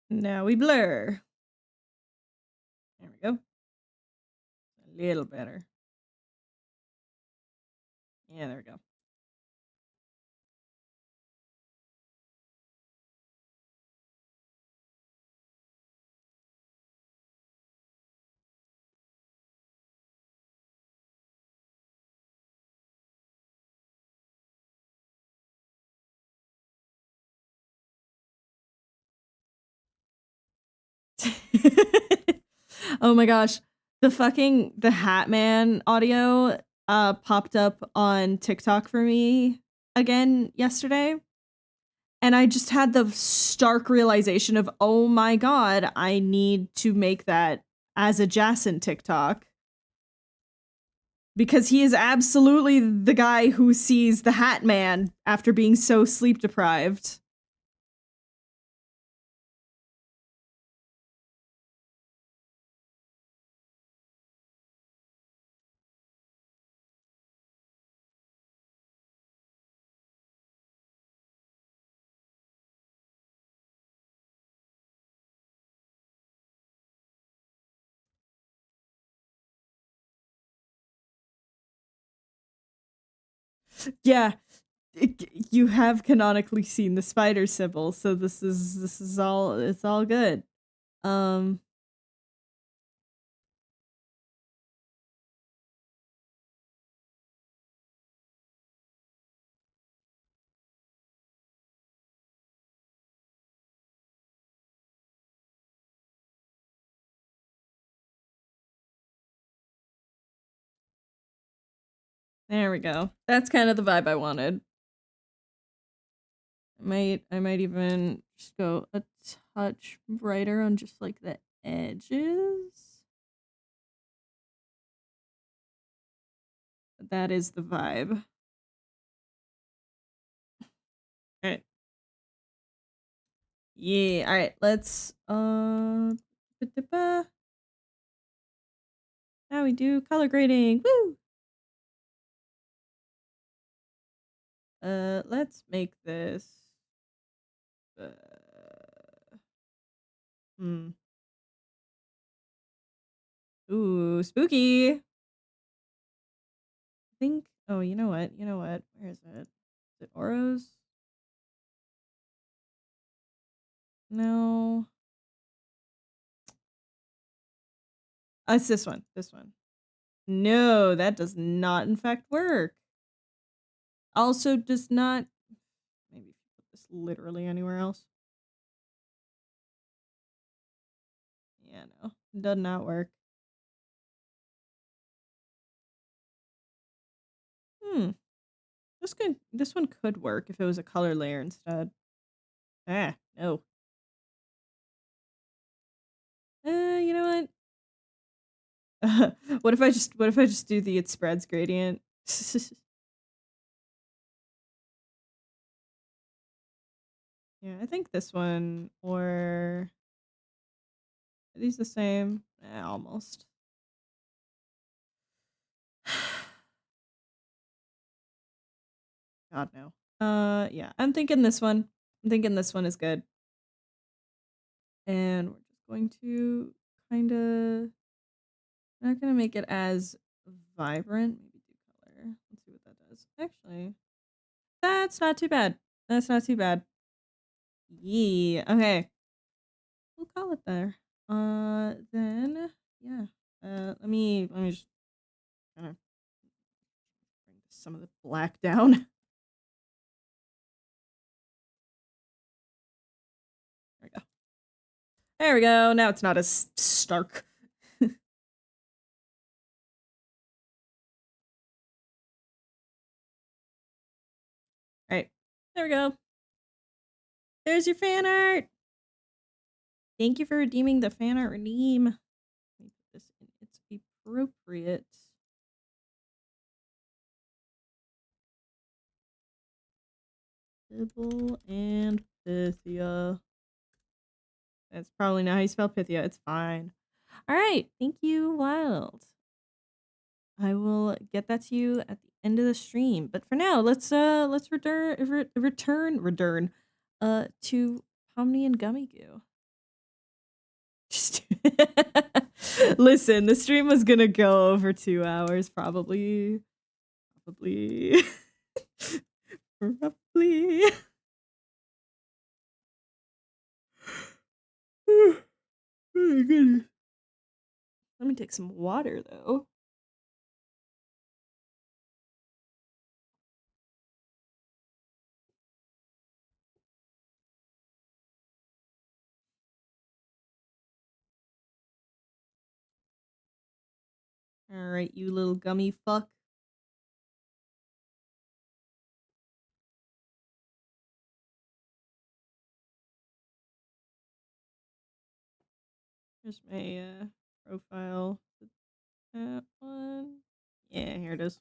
Now we blur. There we go. A little better. Yeah, there we go. Oh my gosh. The Hat Man audio popped up on TikTok for me again yesterday. And I just had the stark realization of, oh my god, I need to make that as a Jason TikTok. Because he is absolutely the guy who sees the Hat Man after being so sleep deprived. Yeah, you have canonically seen the spider symbol, so this is all, it's all good. Um There we go. That's kind of the vibe I wanted. I might even just go a touch brighter on just like the edges. That is the vibe. All right. Yeah, all right. Let's now we do color grading. Woo! Let's make this uh hmm. Ooh, spooky. I think oh, you know what? You know what? Where is it? Is it Oros? No. It's this one. This one. No, that does not in fact work. Also does not maybe if you put this literally anywhere else. Yeah, no. Does not work. Hmm. This one could work if it was a color layer instead. Ah, no. You know what? What if I just do the it spreads gradient? Yeah, I think this one or are these the same? Almost. God no. Yeah, I'm thinking this one. I'm thinking this one is good. And we're just going to kind of not gonna make it as vibrant. Maybe do color. Let's see what that does. Actually, that's not too bad. That's not too bad. Yeah. Okay. We'll call it there. Then yeah. Let me just kind of bring some of the black down. There we go. There we go. Now it's not as stark. All right. There we go. There's your fan art. Thank you for redeeming the fan art redeem. Let me put this in its appropriate. Sybil and Pythia. That's probably not how you spell Pythia. It's fine. All right. Thank you, Wild. I will get that to you at the end of the stream. But for now, let's return to Pomni and Gummy Goo. Just listen, the stream was gonna go over 2 hours, probably. Probably. Oh my goodness. Let me take some water though. All right, you little gummy fuck. Here's my profile. That one. Yeah, here it is.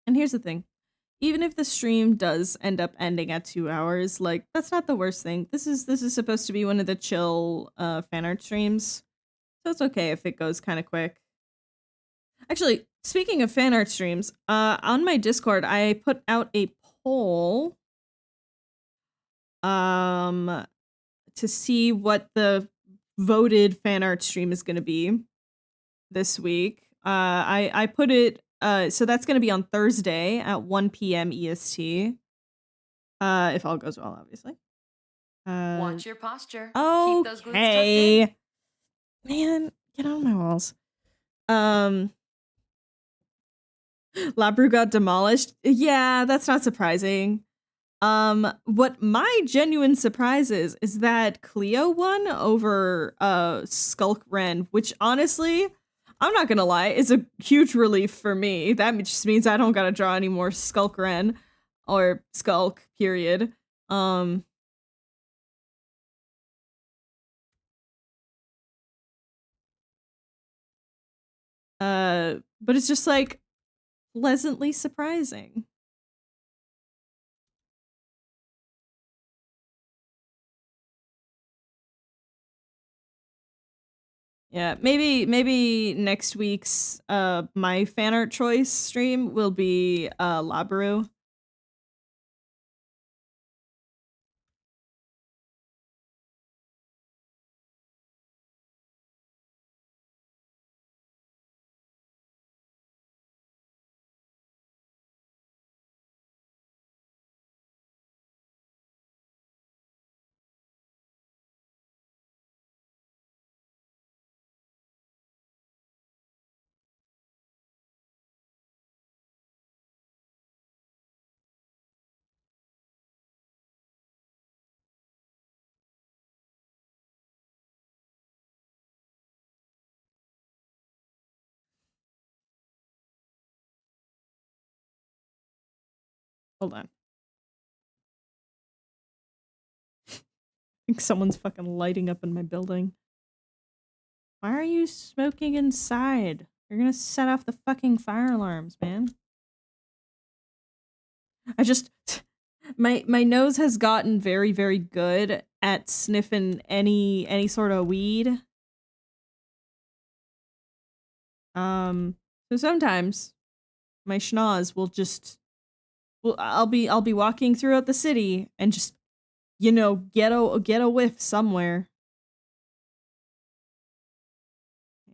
And here's the thing. Even if the stream does end up ending at 2 hours, like that's not the worst thing. This is supposed to be one of the chill fan art streams. So it's okay if it goes kind of quick. Actually, speaking of fan art streams, on my Discord I put out a poll to see what the voted fan art stream is going to be this week. I put it So that's going to be on Thursday at 1 p.m. EST. If all goes well, obviously. Watch your posture. Keep those glutes tucked in. Okay. Man, get on my walls. Labru got demolished. Yeah, that's not surprising. What my genuine surprise is that Cleo won over Skulk Ren, which honestly, I'm not gonna lie, is a huge relief for me. That just means I don't gotta draw any more Skulk Ren or Skulk, period. But it's just like pleasantly surprising. Yeah, maybe next week's my fan art choice stream will be Labru. Hold on. I think someone's fucking lighting up in my building. Why are you smoking inside? You're gonna set off the fucking fire alarms, man. I just my nose has gotten very, very good at sniffing any sort of weed. So sometimes my schnoz will just I'll be walking throughout the city and just, you know, get a whiff somewhere.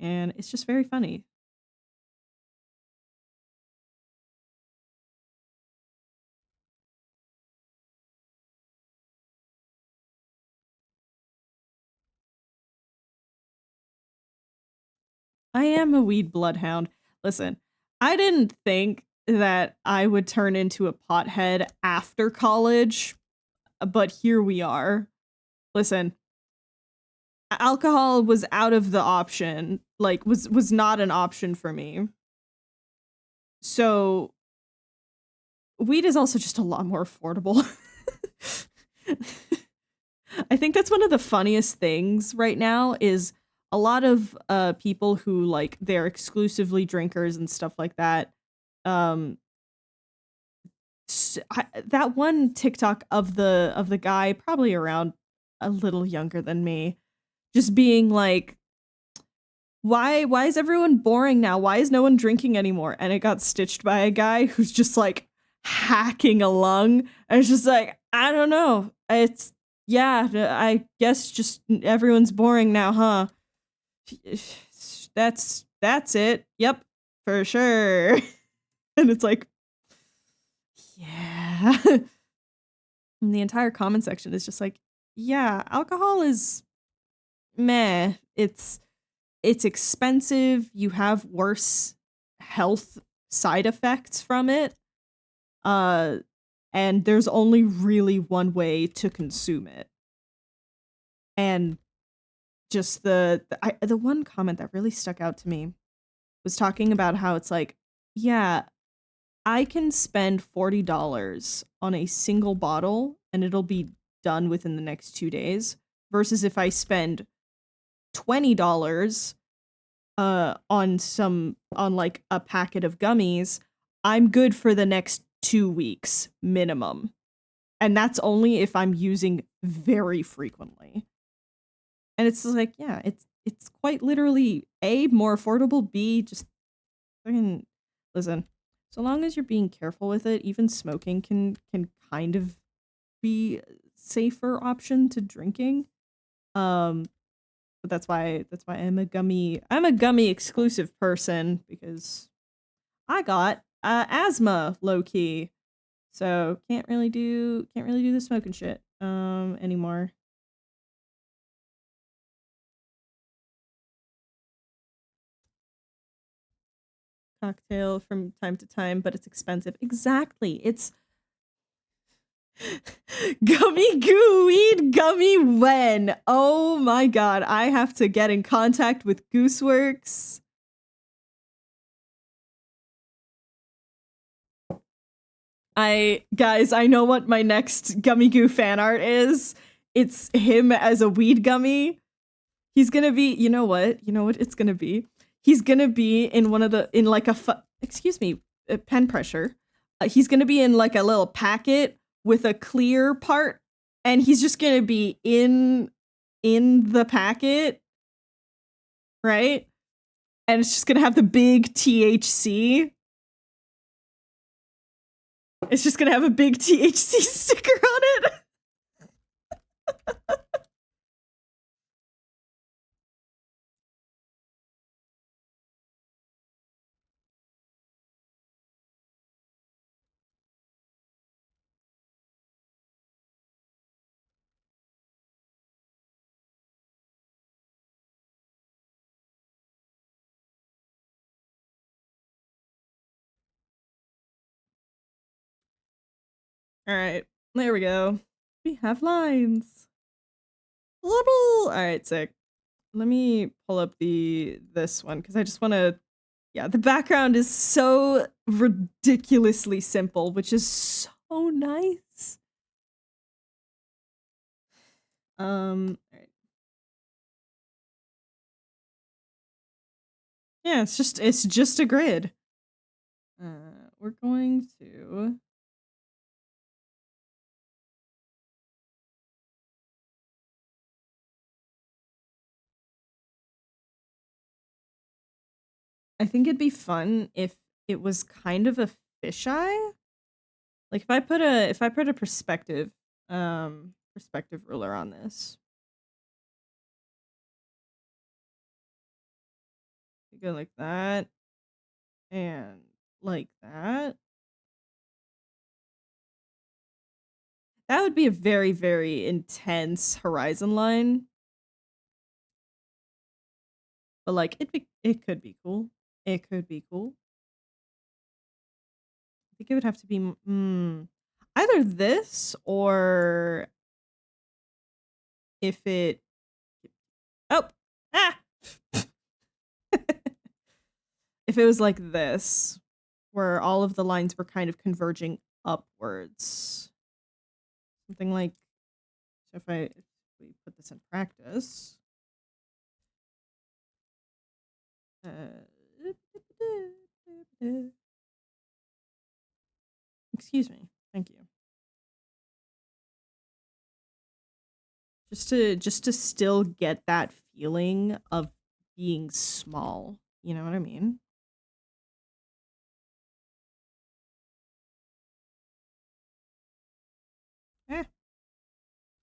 And it's just very funny. I am a weed bloodhound. Listen, I didn't think that I would turn into a pothead after college, but here we are. Listen, alcohol was out of the option, like was not an option for me. So weed is also just a lot more affordable. I think that's one of the funniest things right now is a lot of people who like they're exclusively drinkers and stuff like that. That one TikTok of the guy probably around a little younger than me just being like, why is everyone boring now? Why is no one drinking anymore? And it got stitched by a guy who's just like hacking a lung. And it's just like, I don't know. It's yeah, I guess just everyone's boring now, huh? That's it. Yep, for sure. And it's like, yeah. And the entire comment section is just like, yeah, alcohol is meh. It's expensive. You have worse health side effects from it. And there's only really one way to consume it. And just the one comment that really stuck out to me was talking about how it's like, yeah, I can spend $40 on a single bottle and it'll be done within the next 2 days versus if I spend $20 on like a packet of gummies, I'm good for the next 2 weeks minimum. And that's only if I'm using very frequently. And it's like, yeah, it's quite literally A, more affordable, B, just fucking listen. So long as you're being careful with it, even smoking can kind of be a safer option to drinking. But that's why I'm a gummy exclusive person because I got asthma low key. So can't really do the smoking shit anymore. Cocktail from time to time, but it's expensive. Exactly. It's gummy goo weed gummy when. Oh my god, I have to get in contact with Gooseworks. Guys, I know what my next gummy goo fan art is. It's him as a weed gummy. He's gonna be, you know what it's gonna be? He's gonna be in one of the, in like a, excuse me, pen pressure. He's gonna be in like a little packet with a clear part, and he's just gonna be in the packet, right? And it's just gonna have the big THC. It's just gonna have a big THC sticker on it. All right, there we go. We have lines. All right, sick. Let me pull up this one because I just want to. Yeah, the background is so ridiculously simple, which is so nice. All right. Yeah, it's just a grid. We're going to. I think it'd be fun if it was kind of a fisheye. Like if I put a perspective ruler on this. You go like that and like that. That would be a very, very intense horizon line. But like it could be cool. It could be cool. I think it would have to be either this or if it if it was like this, where all of the lines were kind of converging upwards. Something like, so if we put this in practice. Excuse me. Thank you. Just to still get that feeling of being small. You know what I mean?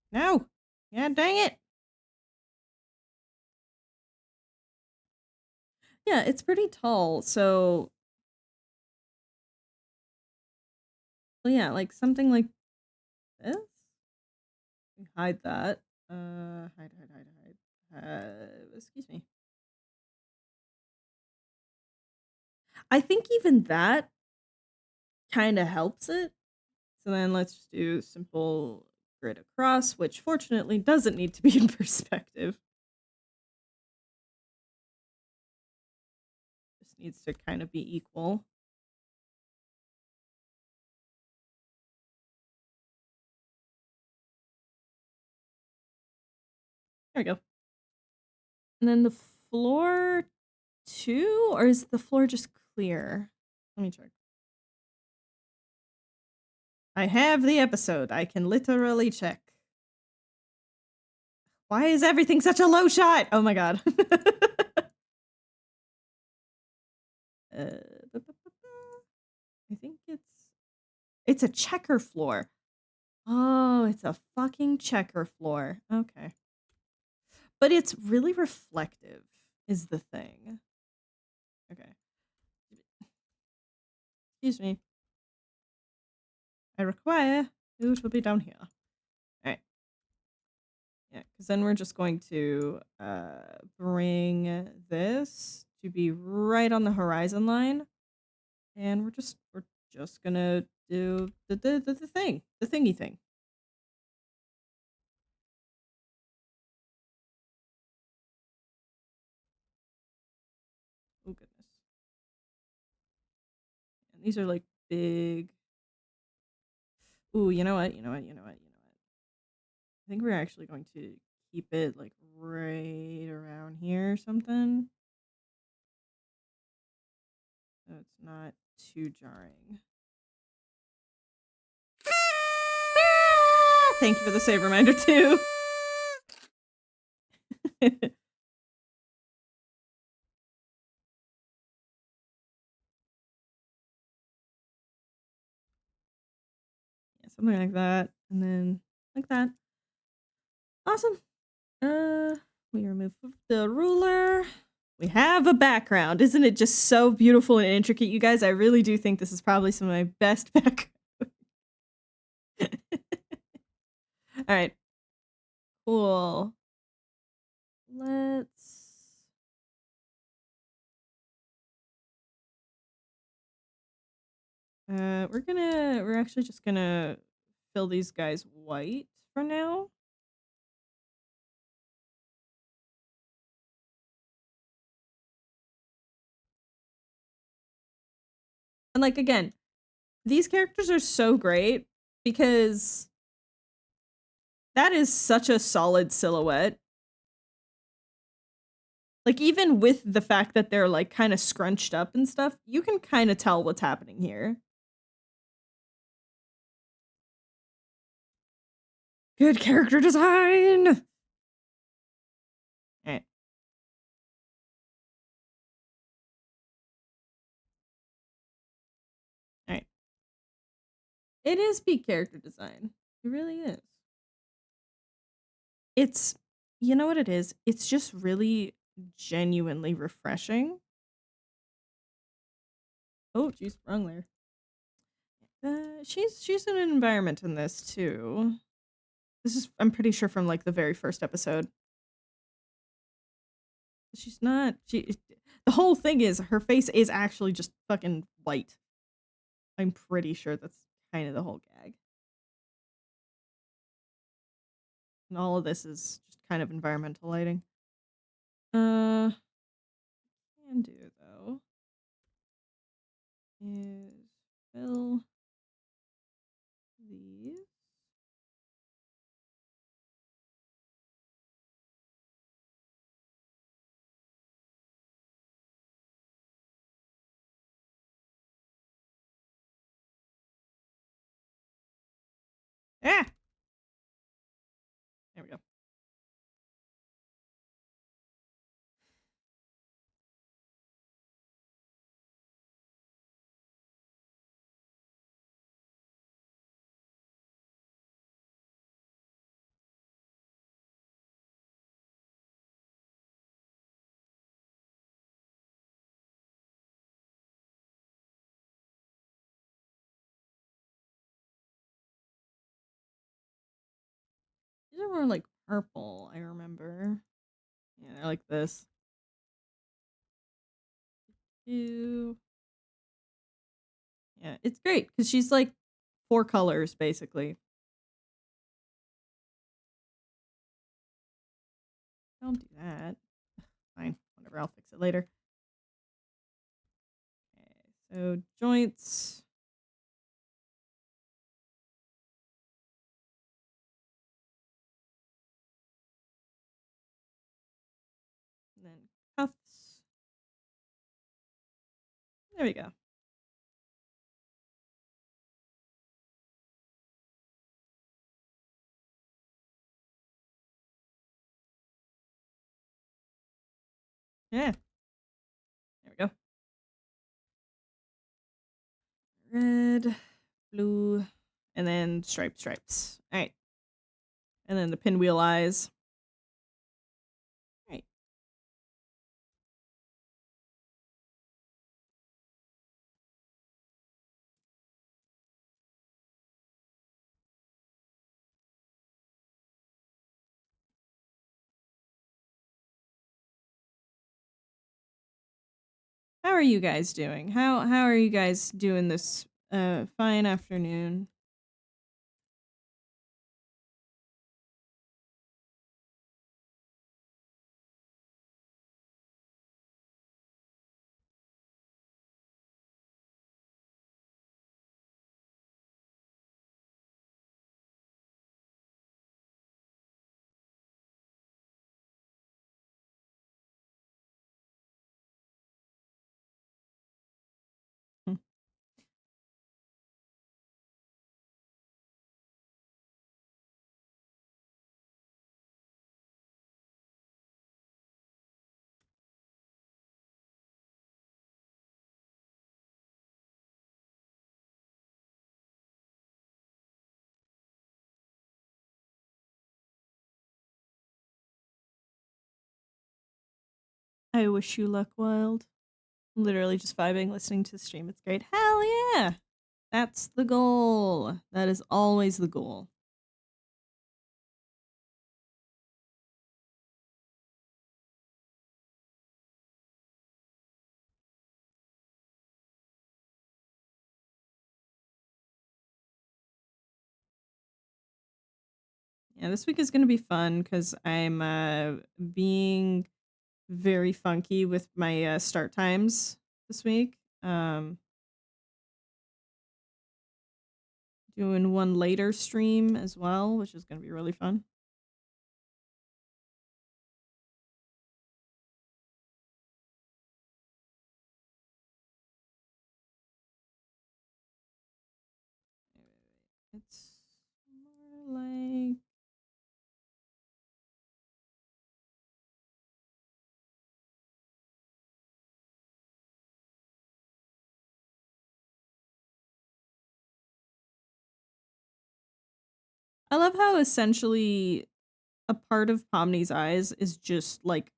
No. Yeah, dang it. Yeah, it's pretty tall, so well, yeah, like something like this. Hide that. Hide. Excuse me. I think even that kind of helps it. So then let's just do simple grid across, which fortunately doesn't need to be in perspective. Just needs to kind of be equal. There we go. And then the floor too, or is the floor just clear? Let me check. I have the episode. I can literally check. Why is everything such a low shot? Oh my god. I think it's a checker floor. Oh, it's a fucking checker floor. Okay. But it's really reflective is the thing. Okay. excuse me. I require you to be down here. All right. Yeah, because then we're just going to bring this to be right on the horizon line, and we're just gonna do the thing, the thingy thing. Oh goodness. And these are like big. Ooh, you know what? I think we're actually going to keep it like right around here or something. So it's not too jarring. Thank you for the save reminder too. Yeah, something like that. And then like that. Awesome. We remove the ruler. We have a background. Isn't it just so beautiful and intricate, you guys? I really do think this is probably some of my best background. All right. Cool. We're actually just gonna fill these guys white for now. And like, again, these characters are so great because that is such a solid silhouette. Like, even with the fact that they're like kind of scrunched up and stuff, you can kind of tell what's happening here. Good character design. All right. All right. It is peak character design. It really is. It's, you know what it is? It's just really genuinely refreshing. Oh, geez, wrong layer. She's in an environment in this too. This is, I'm pretty sure, from like the very first episode. She's not. The whole thing is her face is actually just fucking white. I'm pretty sure that's kind of the whole gag. And all of this is just kind of environmental lighting. Can do though is fill these. Ah! There we go. These are more like purple, I remember. Yeah, they're like this. Ew. Yeah, it's great because she's like 4 colors basically. Don't do that. Fine, whatever, I'll fix it later. Okay, so joints. And then cuffs. There we go. Yeah. There we go. Red, blue, and then stripes. All right. And then the pinwheel eyes. All right. How are you guys doing? How are you guys doing this fine afternoon? Hmm. I wish you luck, Wild. Literally just vibing, listening to the stream. It's great. Hell yeah! That's the goal. That is always the goal. Yeah, this week is going to be fun because I'm being very funky with my start times this week. Doing one later stream as well, which is going to be really fun. It's more like I love how essentially a part of Pomni's eyes is just like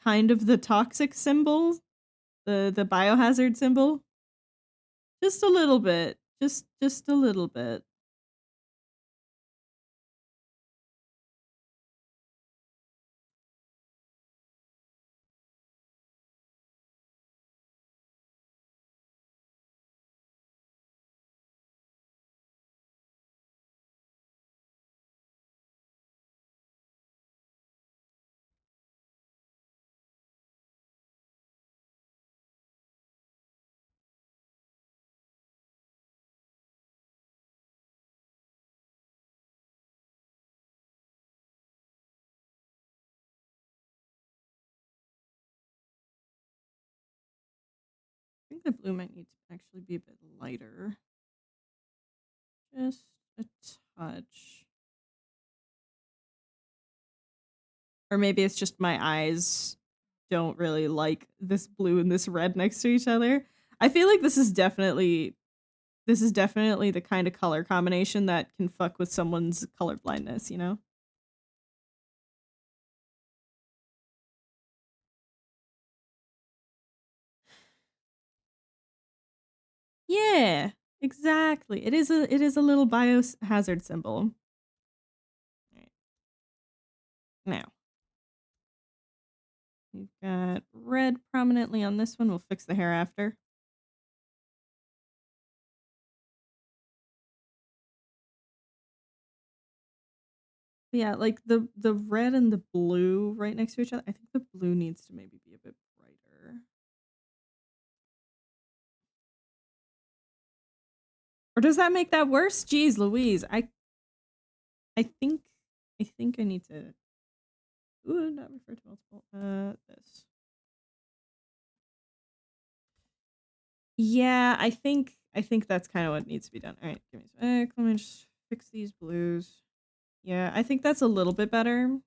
kind of the toxic symbol, the biohazard symbol. Just a little bit. Just a little bit. I think the blue might need to actually be a bit lighter. Just a touch. Or maybe it's just my eyes don't really like this blue and this red next to each other. I feel like this is definitely the kind of color combination that can fuck with someone's color blindness, you know? Yeah, exactly. It is a little biohazard symbol. Right. Now, we've got red prominently on this one. We'll fix the hair after. Yeah, like the red and the blue right next to each other. I think the blue needs to maybe be a bit brighter. Or does that make that worse? Jeez Louise. I think I need to not refer to multiple. This. Yeah, I think that's kind of what needs to be done. All right, give me a sec. Let me just fix these blues. Yeah, I think that's a little bit better.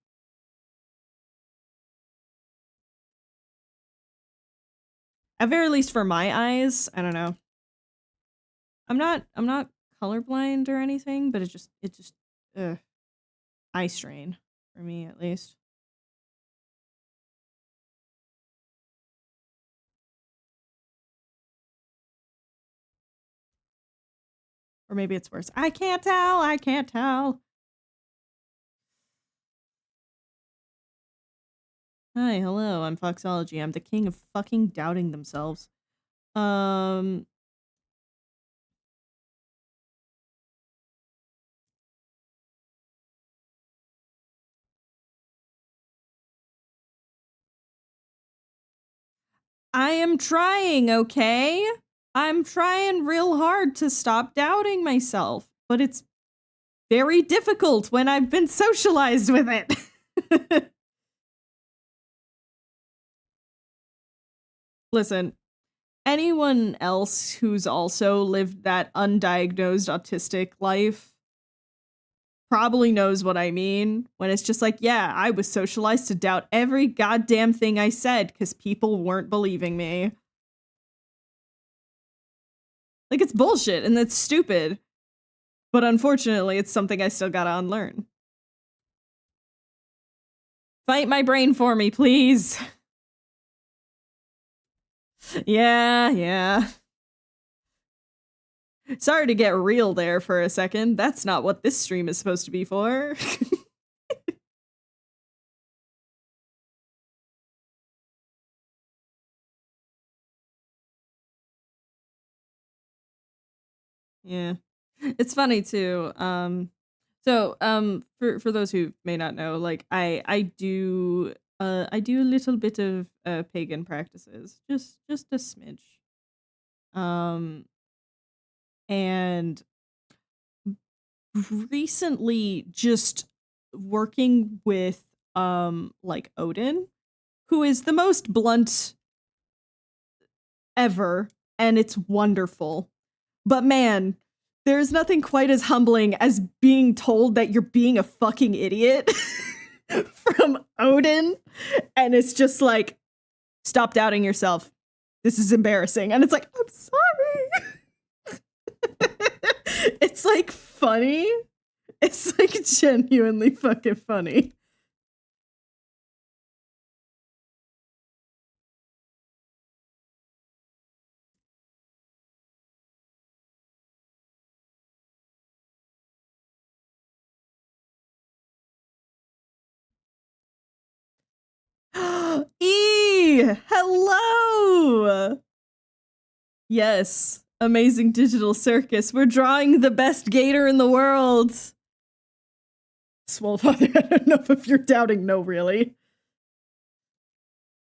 At very least for my eyes, I don't know. I'm not colorblind or anything, but it just eye strain for me at least. Or maybe it's worse. I can't tell. I can't tell. Hi, hello, I'm Foxology. I'm the king of fucking doubting themselves. I am trying, okay? I'm trying real hard to stop doubting myself, but it's very difficult when I've been socialized with it. Listen, anyone else who's also lived that undiagnosed autistic life probably knows what I mean when it's just like, yeah, I was socialized to doubt every goddamn thing I said because people weren't believing me. Like, it's bullshit and that's stupid. But unfortunately, it's something I still gotta unlearn. Fight my brain for me, please. Yeah. Sorry to get real there for a second. That's not what this stream is supposed to be for. Yeah. It's funny too. For those who may not know, like I do a little bit of pagan practices. Just a smidge. And recently just working with like Odin, who is the most blunt ever, and it's wonderful. But man, there's nothing quite as humbling as being told that you're being a fucking idiot from Odin, and it's just like, stop doubting yourself. This is embarrassing. And it's like, I'm sorry. It's like funny. It's like genuinely fucking funny. Hello! Yes, Amazing Digital Circus. We're drawing the best gator in the world. Swolefather, I don't know if you're doubting, no, really.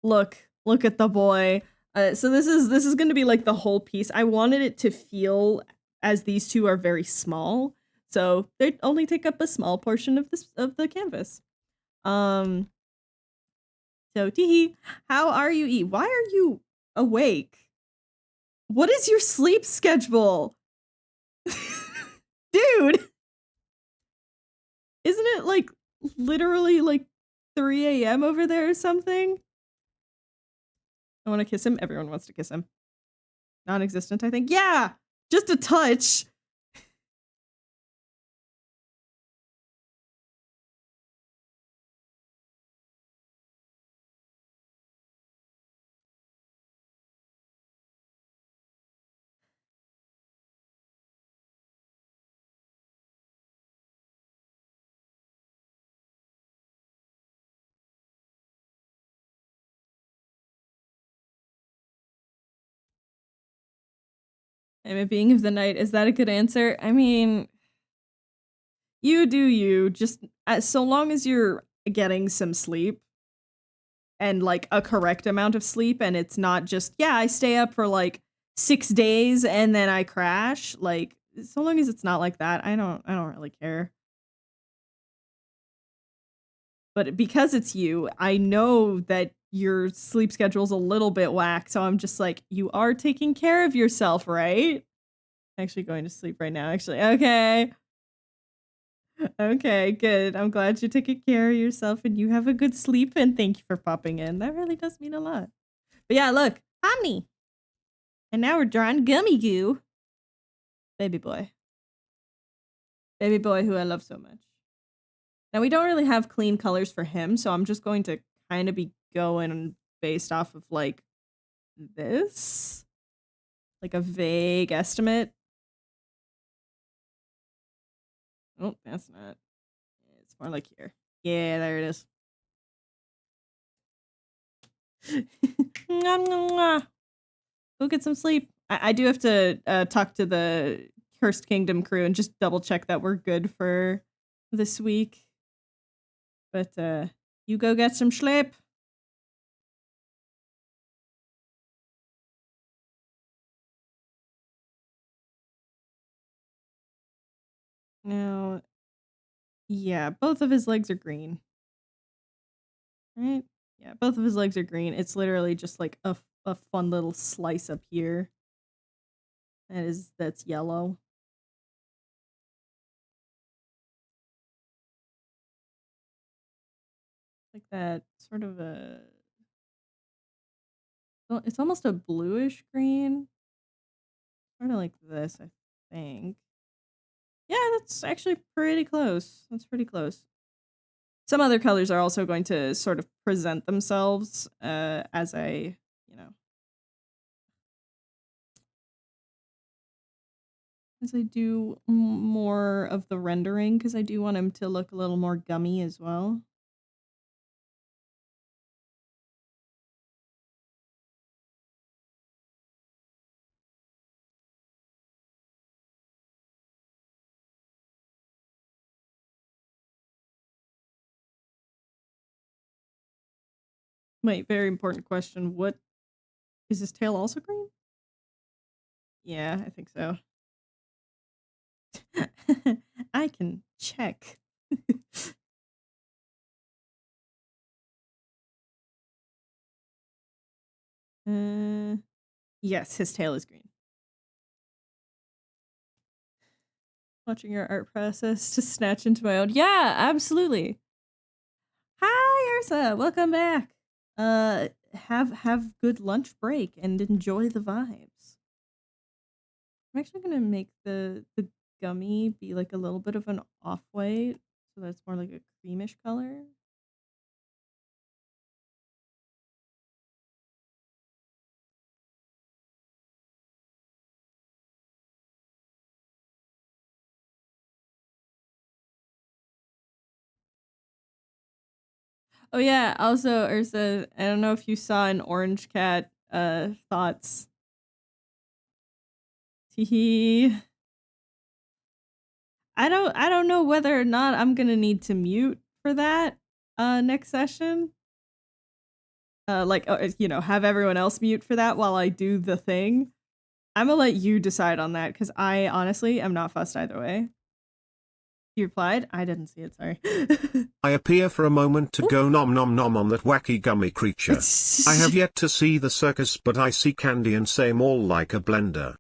Look at the boy. So this is going to be like the whole piece. I wanted it to feel as these two are very small, so they only take up a small portion of the canvas. So Teehee, how are you? Why are you awake? What is your sleep schedule? Dude! Isn't it like literally like 3 a.m. over there or something? I want to kiss him. Everyone wants to kiss him. Non-existent, I think. Yeah! Just a touch. I'm a being of the night. Is that a good answer? I mean, you do you. Just so long as you're getting some sleep and like a correct amount of sleep, and it's not just, yeah, I stay up for like 6 days and then I crash. Like, so long as it's not like that, I don't really care. But because it's you, I know that your sleep schedule's a little bit whack, so I'm just like, you are taking care of yourself, right? Actually going to sleep right now, actually. Okay. Okay, good. I'm glad you're taking care of yourself and you have a good sleep, and thank you for popping in. That really does mean a lot. But yeah, look, Omni. And now we're drawing Gummy Goo. Baby boy. Baby boy who I love so much. Now, we don't really have clean colors for him, so I'm just going to kind of be going based off of, like, this. Like a vague estimate. Oh, that's not. It's more like here. Yeah, there it is. Mwah, mwah, mwah. Go get some sleep. I do have to talk to the Cursed Kingdom crew and just double check that we're good for this week. But you go get some sleep. Now, yeah, both of his legs are green. Right? Yeah, both of his legs are green. It's literally just like a fun little slice up here. That's yellow. Like that sort of a well, it's almost a bluish green. Sort of like this, I think. Yeah, that's actually pretty close. That's pretty close. Some other colors are also going to sort of present themselves as I, as I do more of the rendering, because I do want him to look a little more gummy as well. Wait, very important question. What is his tail also green? Yeah, I think so. I can check. Yes, his tail is green. Watching your art process to snatch into my own. Yeah, absolutely. Hi, Ursa. Welcome back. Have good lunch break and enjoy the vibes. I'm actually gonna make the gummy be like a little bit of an off-white, so that's more like a creamish color. Oh yeah, also Ursa, I don't know if you saw an orange cat thoughts. Teehee. I don't know whether or not I'm gonna need to mute for that next session. Have everyone else mute for that while I do the thing. I'm gonna let you decide on that because I honestly am not fussed either way. You replied? I didn't see it, sorry. I appear for a moment to go nom nom nom on that wacky gummy creature. I have yet to see the circus, but I see candy and say all like a blender.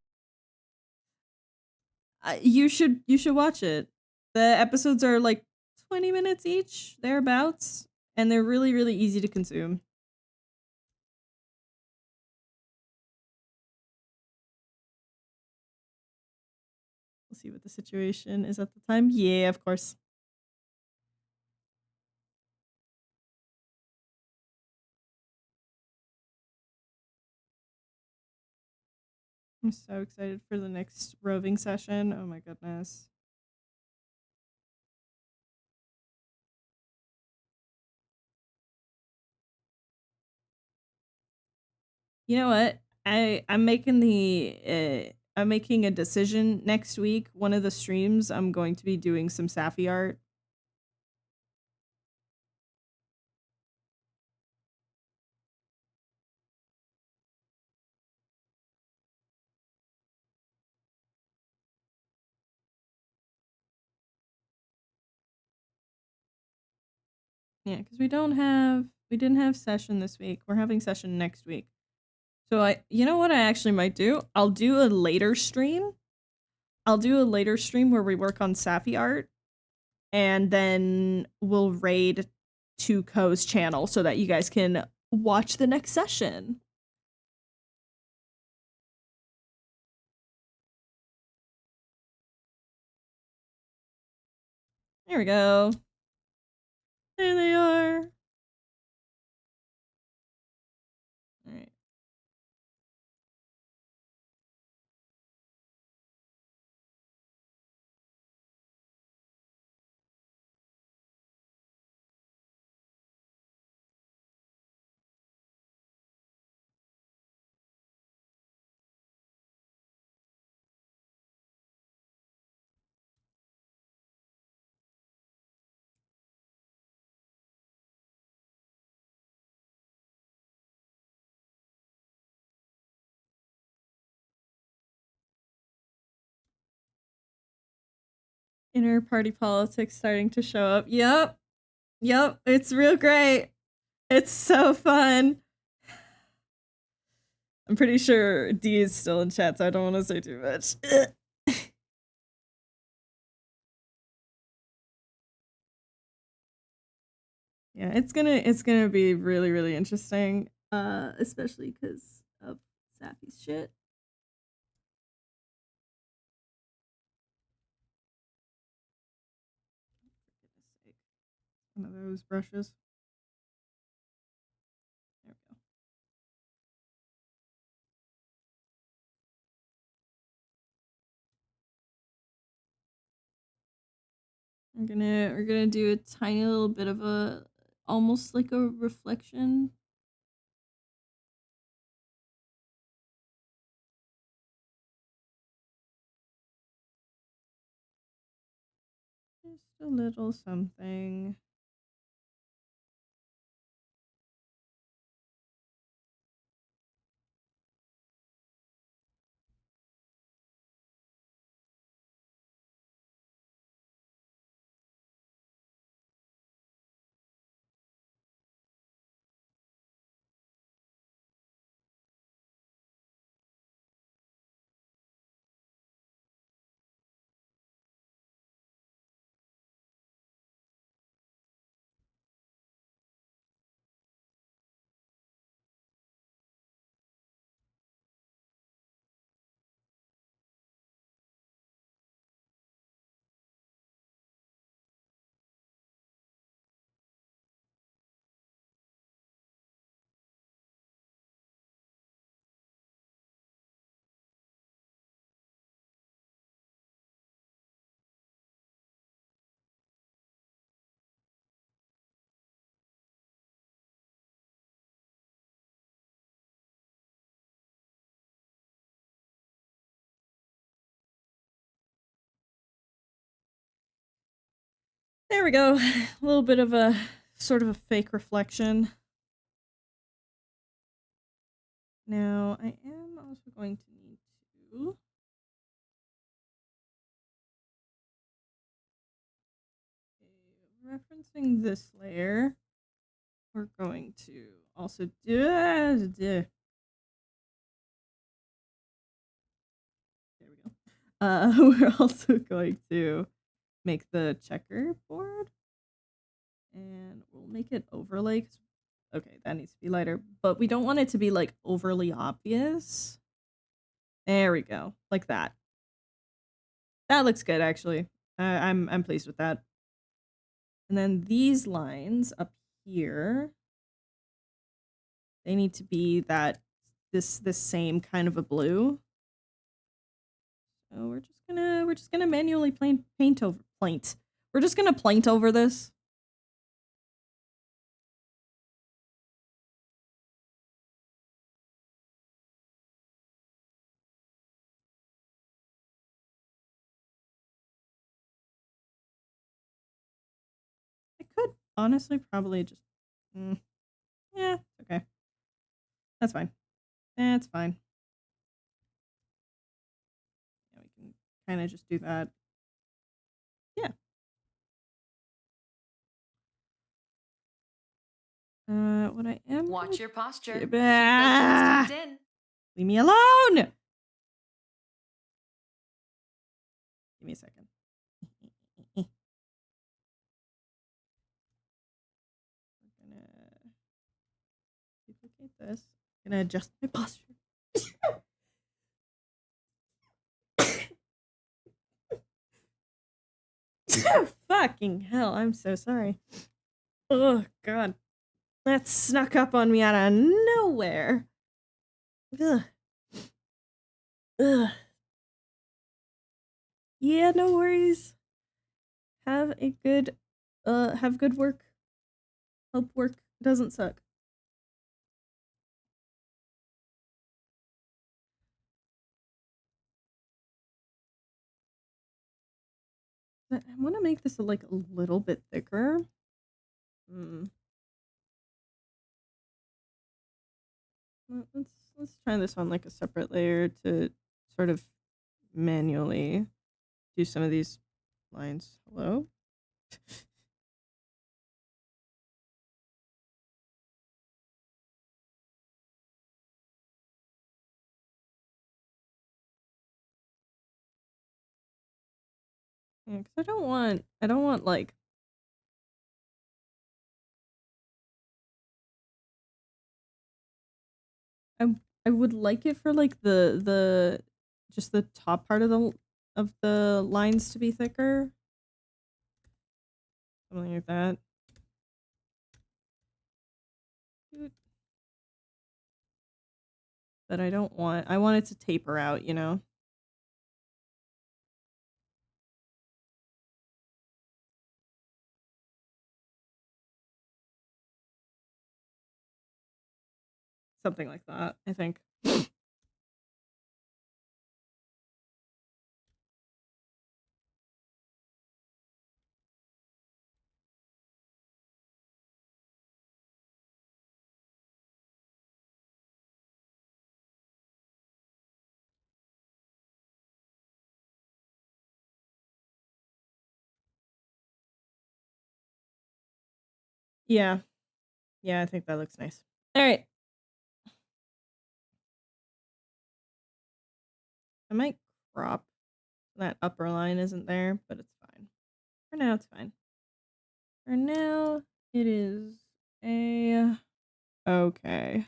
You should watch it. The episodes are like 20 minutes each, thereabouts, and they're really, really easy to consume. We'll see what the situation is at the time. Yeah, of course. I'm so excited for the next roving session. Oh my goodness. You know what? I'm making a decision next week. One of the streams I'm going to be doing some Safi art. Yeah, because we didn't have session this week. We're having session next week. So you know what I actually might do? I'll do a later stream. I'll do a later stream where we work on Safi art, and then we'll raid 2Co's channel so that you guys can watch the next session. There we go. There they are. All right. Inner party politics starting to show up. Yep. It's real great. It's so fun. I'm pretty sure D is still in chat, so I don't want to say too much. Yeah, it's gonna be really, really interesting. Especially because of Sappy's shit. One of those brushes. There we go. We're gonna do a tiny little bit of a, almost like a reflection. Just a little something. There we go. A little bit of a sort of a fake reflection. Now, I am also going to need to referencing this layer. We're going to also do there we go. We're also going to make the checkerboard, and we'll make it overlay. Okay, that needs to be lighter, but we don't want it to be like overly obvious. There we go, like that. That looks good, actually. I'm pleased with that. And then these lines up here, they need to be that this same kind of a blue. So we're just gonna manually paint over. We're just gonna paint over this. I could honestly probably just, yeah, okay. That's fine. That's fine. Yeah, we can kind of just do that. Yeah. What I am. Watch your posture. Keep those Ah! glutes tucked in. Leave me alone. Give me a second. We're gonna duplicate this. I'm gonna adjust my posture. Fucking hell, I'm so sorry. Oh, God. That snuck up on me out of nowhere. Ugh. Ugh. Yeah, no worries. Have good work. Hope work doesn't suck. But I want to make this like a little bit thicker. Let's try this on like a separate layer to sort of manually do some of these lines. Hello? Yeah, 'cause I don't want like I I would like it for like the just the top part of the lines to be thicker. Something like that. But I don't want I want it to taper out, you know? Something like that, I think. Yeah. Yeah, I think that looks nice. All right. I might crop that upper line isn't there, but it's fine. For now, it's fine. For now, it is a okay.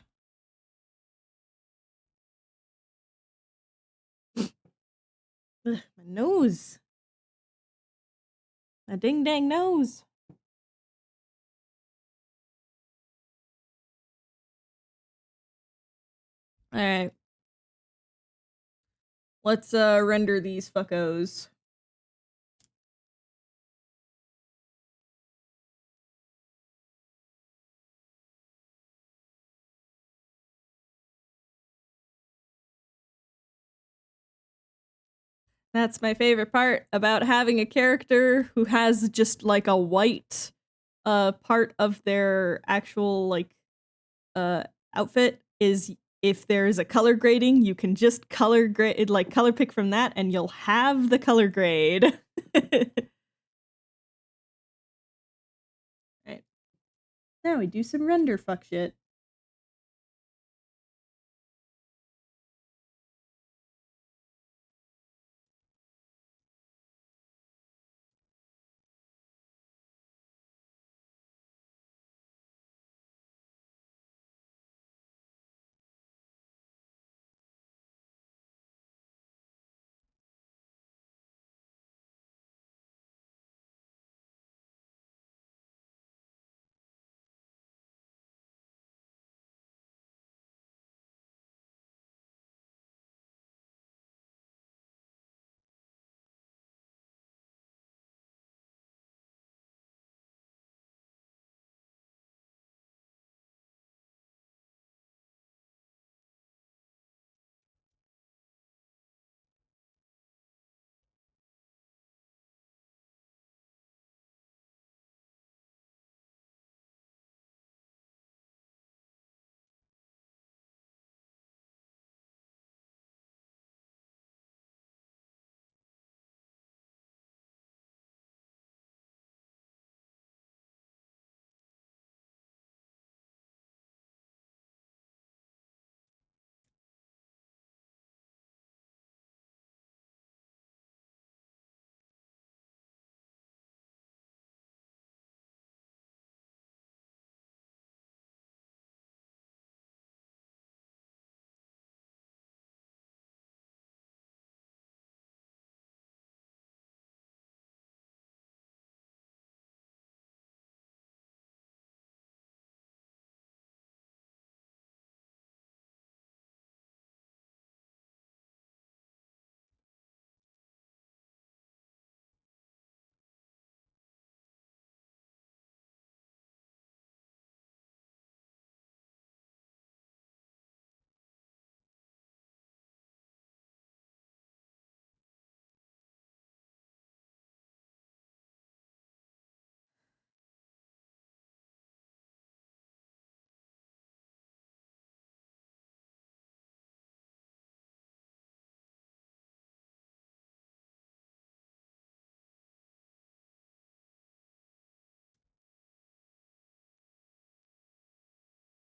Ugh, my nose. A ding dang nose. All right. Let's render these fuckos. That's my favorite part about having a character who has just like a white part of their actual like outfit is if there's a color grading, you can just color grade like color pick from that and you'll have the color grade. Right. Now we do some render fuck shit.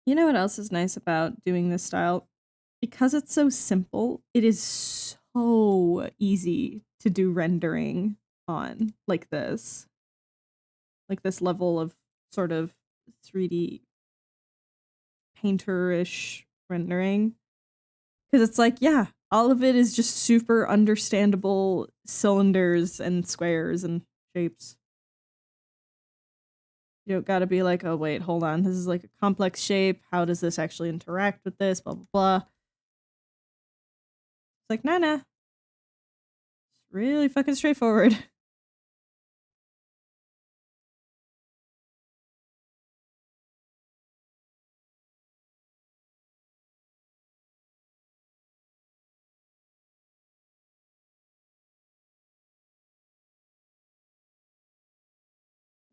You know what else is nice about doing this style? Because it's so simple, it is so easy to do rendering on like this. Like this level of sort of 3D painter-ish rendering. Because it's like, yeah, all of it is just super understandable cylinders and squares and shapes. You don't gotta be like, oh wait, hold on, this is like a complex shape. How does this actually interact with this? Blah, blah, blah. It's like, nah. It's really fucking straightforward.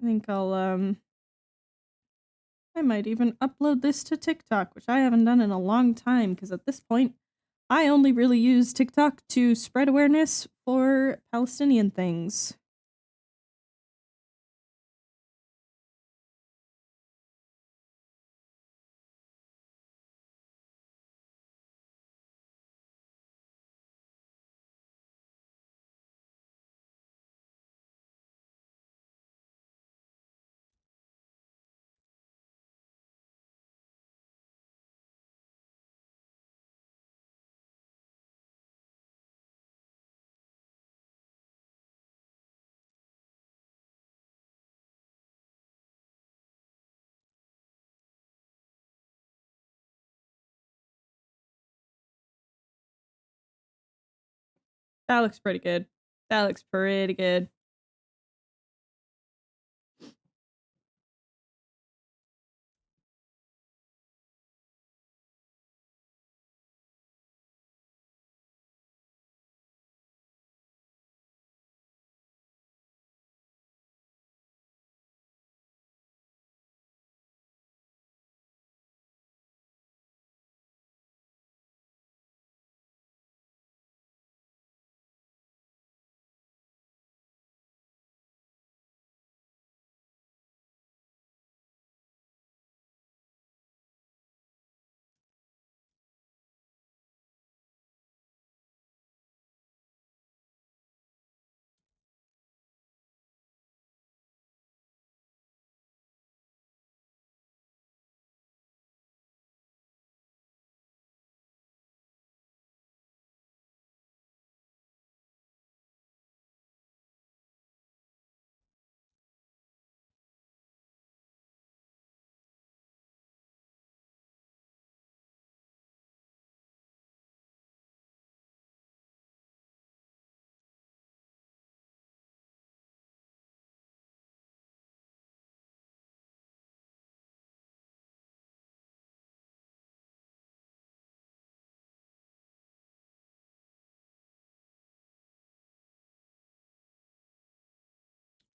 I think I might even upload this to TikTok, which I haven't done in a long time, because at this point, I only really use TikTok to spread awareness for Palestinian things. That looks pretty good. That looks pretty good.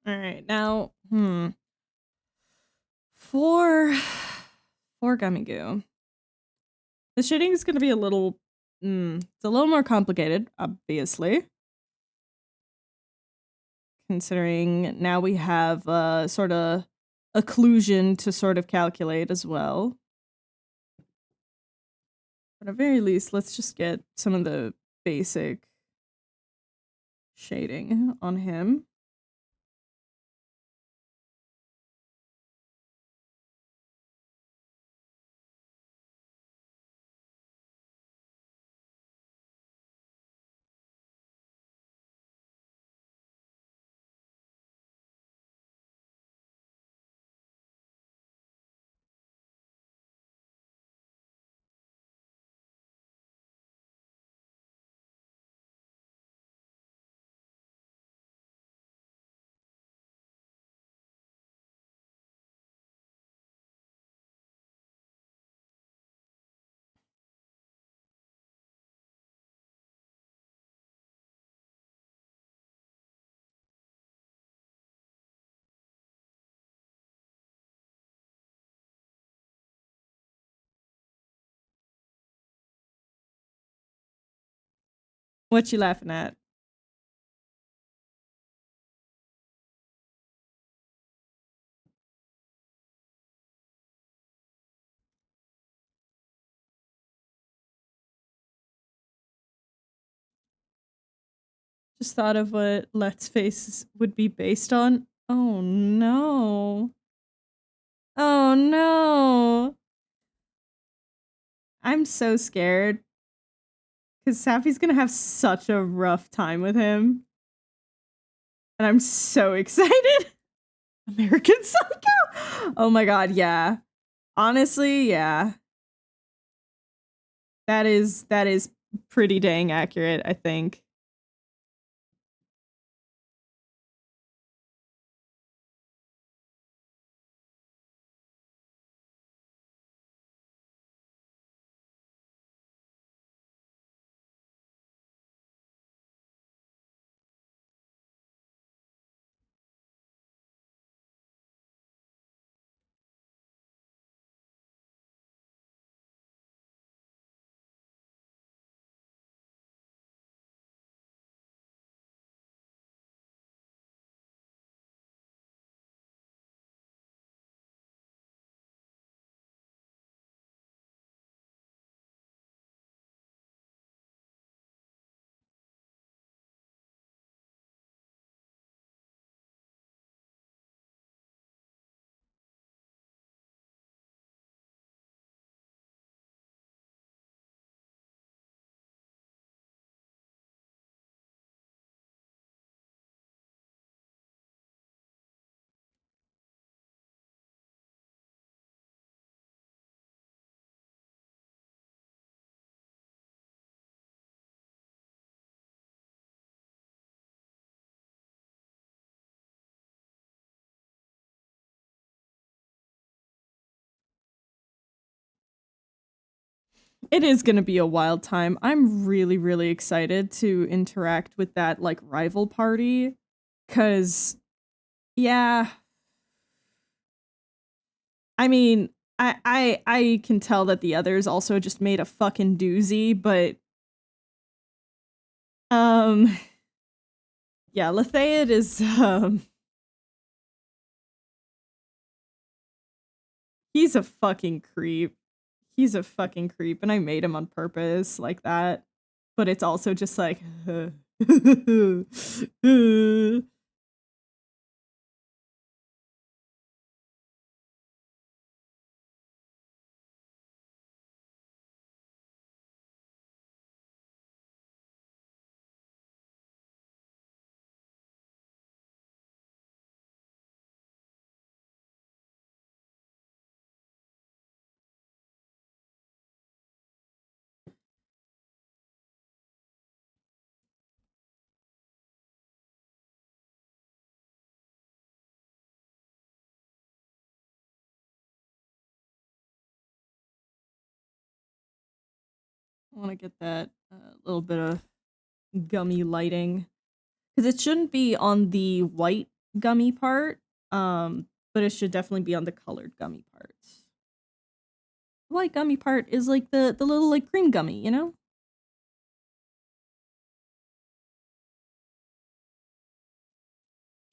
All right, now, for gummy goo, the shading is going to be a little, it's a little more complicated, obviously. Considering now we have sort of occlusion to sort of calculate as well. But at very least, let's just get some of the basic shading on him. What you laughing at? just thought of what Let's Face would be based on. Oh no. Oh no. I'm so scared. Because Sappy's gonna have such a rough time with him. And I'm so excited. American Psycho! Oh my god, yeah. Honestly, yeah. That is pretty dang accurate, I think. It is gonna be a wild time. I'm really, really excited to interact with that, like, rival party. 'Cause, yeah. I mean, I can tell that the others also just made a fucking doozy, but yeah, Lethead is he's a fucking creep. He's a fucking creep, and I made him on purpose like that. But it's also just like I want to get that little bit of gummy lighting because it shouldn't be on the white gummy part, but it should definitely be on the colored gummy parts. The white gummy part is like the little like cream gummy, you know?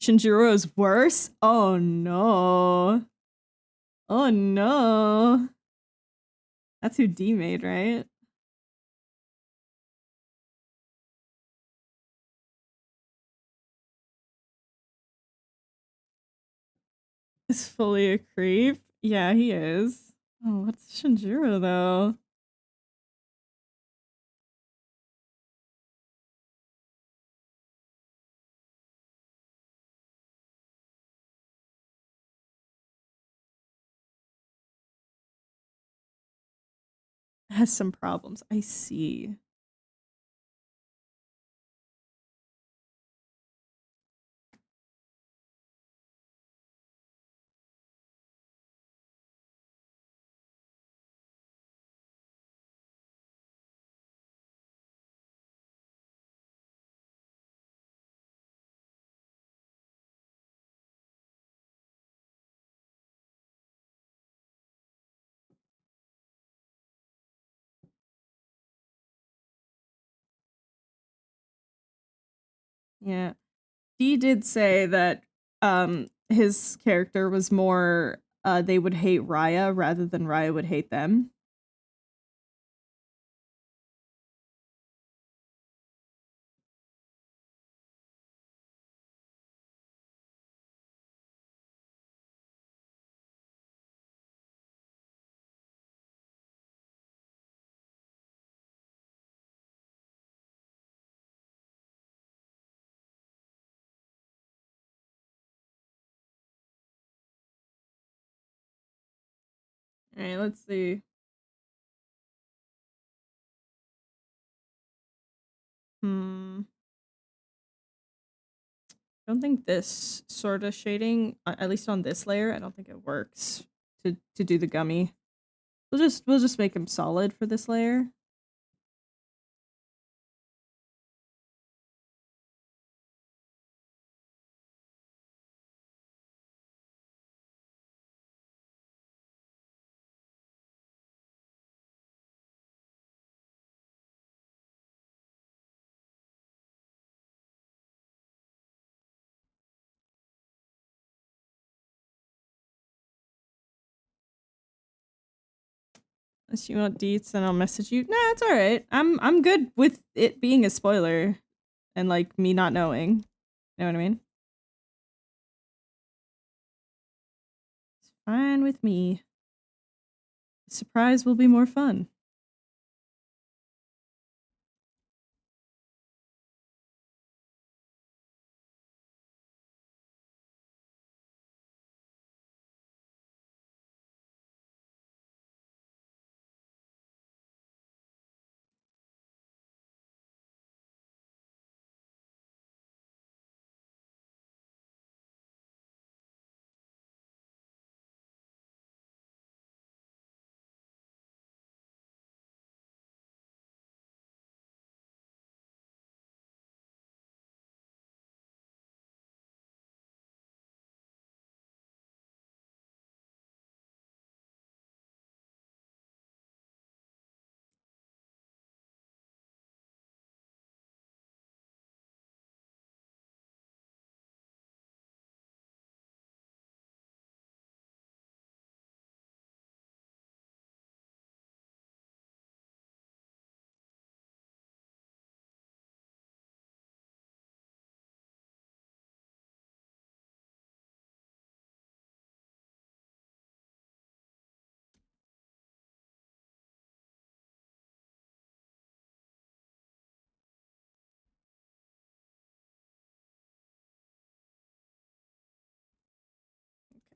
Shinjiro is worse? Oh no. Oh no. That's who D made, right? Is fully a creep? Yeah, he is. Oh, what's Shinjiro though? Has some problems. I see. Yeah. D did say that his character was more they would hate Raya rather than Raya would hate them. All right, let's see. I don't think this sort of shading, at least on this layer, I don't think it works to do the gummy. We'll just make him solid for this layer. Unless you want deets, then I'll message you. Nah, it's all right. I'm good with it being a spoiler, and like me not knowing. You know what I mean? It's fine with me. The surprise will be more fun.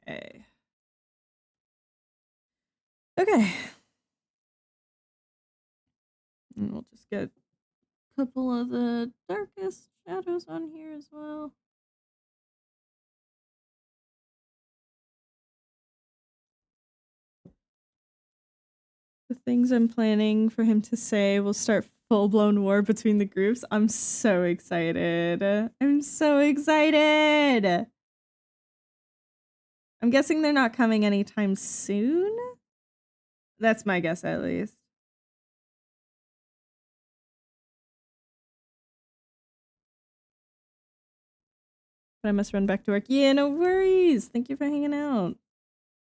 Okay. Okay. And we'll just get a couple of the darkest shadows on here as well. The things I'm planning for him to say will start full-blown war between the groups. I'm so excited. I'm so excited. I'm guessing they're not coming anytime soon. That's my guess, at least. But I must run back to work. Yeah, no worries. Thank you for hanging out.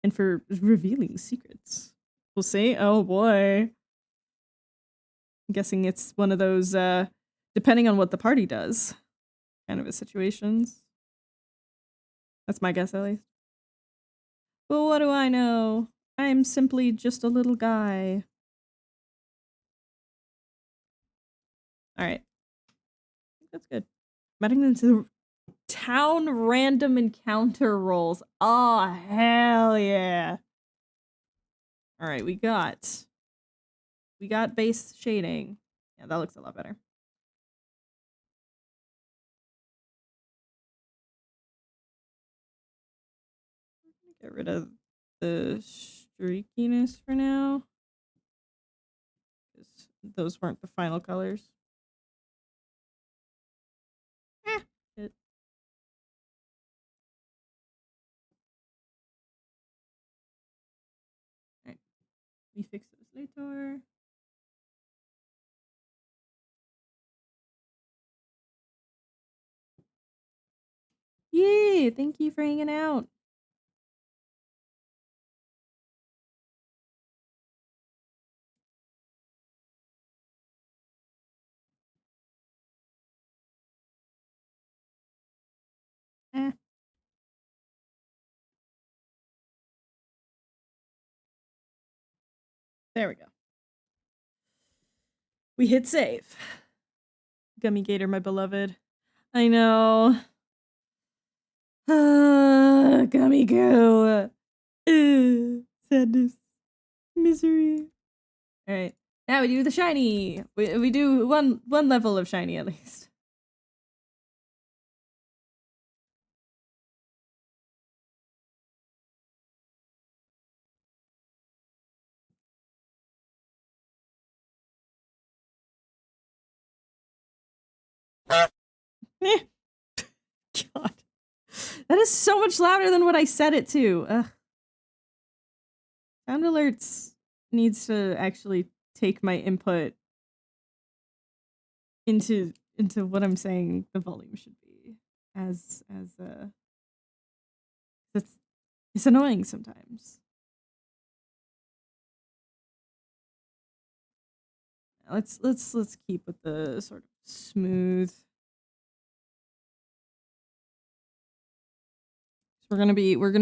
And for revealing secrets. We'll see. Oh boy. I'm guessing it's one of those, depending on what the party does, kind of a situations. That's my guess, at least. But what do I know? I'm simply just a little guy. Alright. I think that's good. I'm adding them to the town random encounter rolls. Oh, hell yeah. Alright, we got base shading. Yeah, that looks a lot better. Get rid of the streakiness for now. Because those weren't the final colors. It. Alright. We fix those later. Yay! Thank you for hanging out. There we go. We hit save. Gummy Gator, my beloved. I know. Gummy goo. Sadness. Misery. All right. Now we do the shiny. We do one level of shiny at least. God. That is so much louder than what I set it to. Ugh. Sound alerts needs to actually take my input into what I'm saying the volume should be. As it's annoying sometimes. Let's keep with the sort of smooth. So we're gonna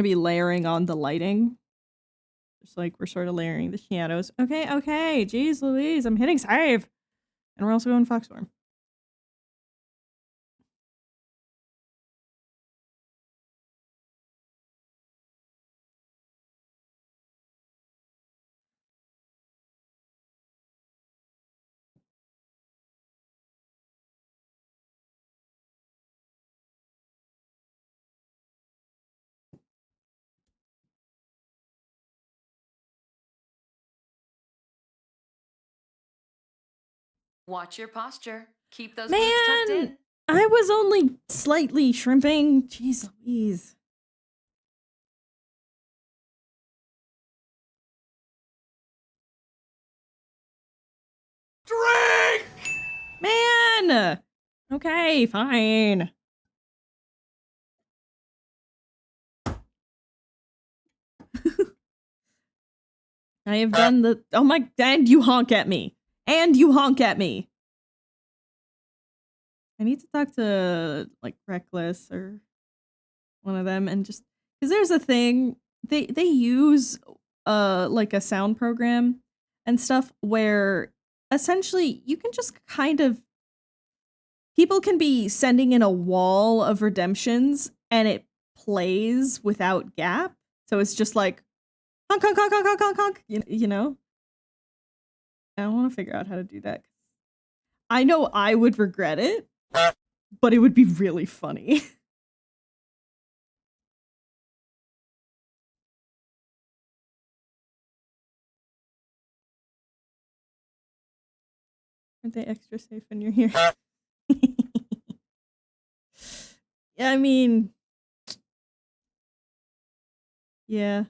be layering on the lighting. Just like we're sort of layering the shadows. Okay, jeez Louise, I'm hitting save. And we're also going Foxworm. Watch your posture. Keep those glutes tucked in. I was only slightly shrimping. Jeez Louise. Drink! Man! Okay, fine. I have done the- oh my- and you honk at me. And you honk at me. I need to talk to, like, Reckless or one of them and just- because there's a thing, they use, like a sound program and stuff where essentially you can just kind of- people can be sending in a wall of redemptions and it plays without gap. So it's just like, honk, honk, honk, honk, honk, honk, honk, you know? I want to figure out how to do that. I know I would regret it, but it would be really funny. Aren't they extra safe when you're here? Yeah, I mean, yeah.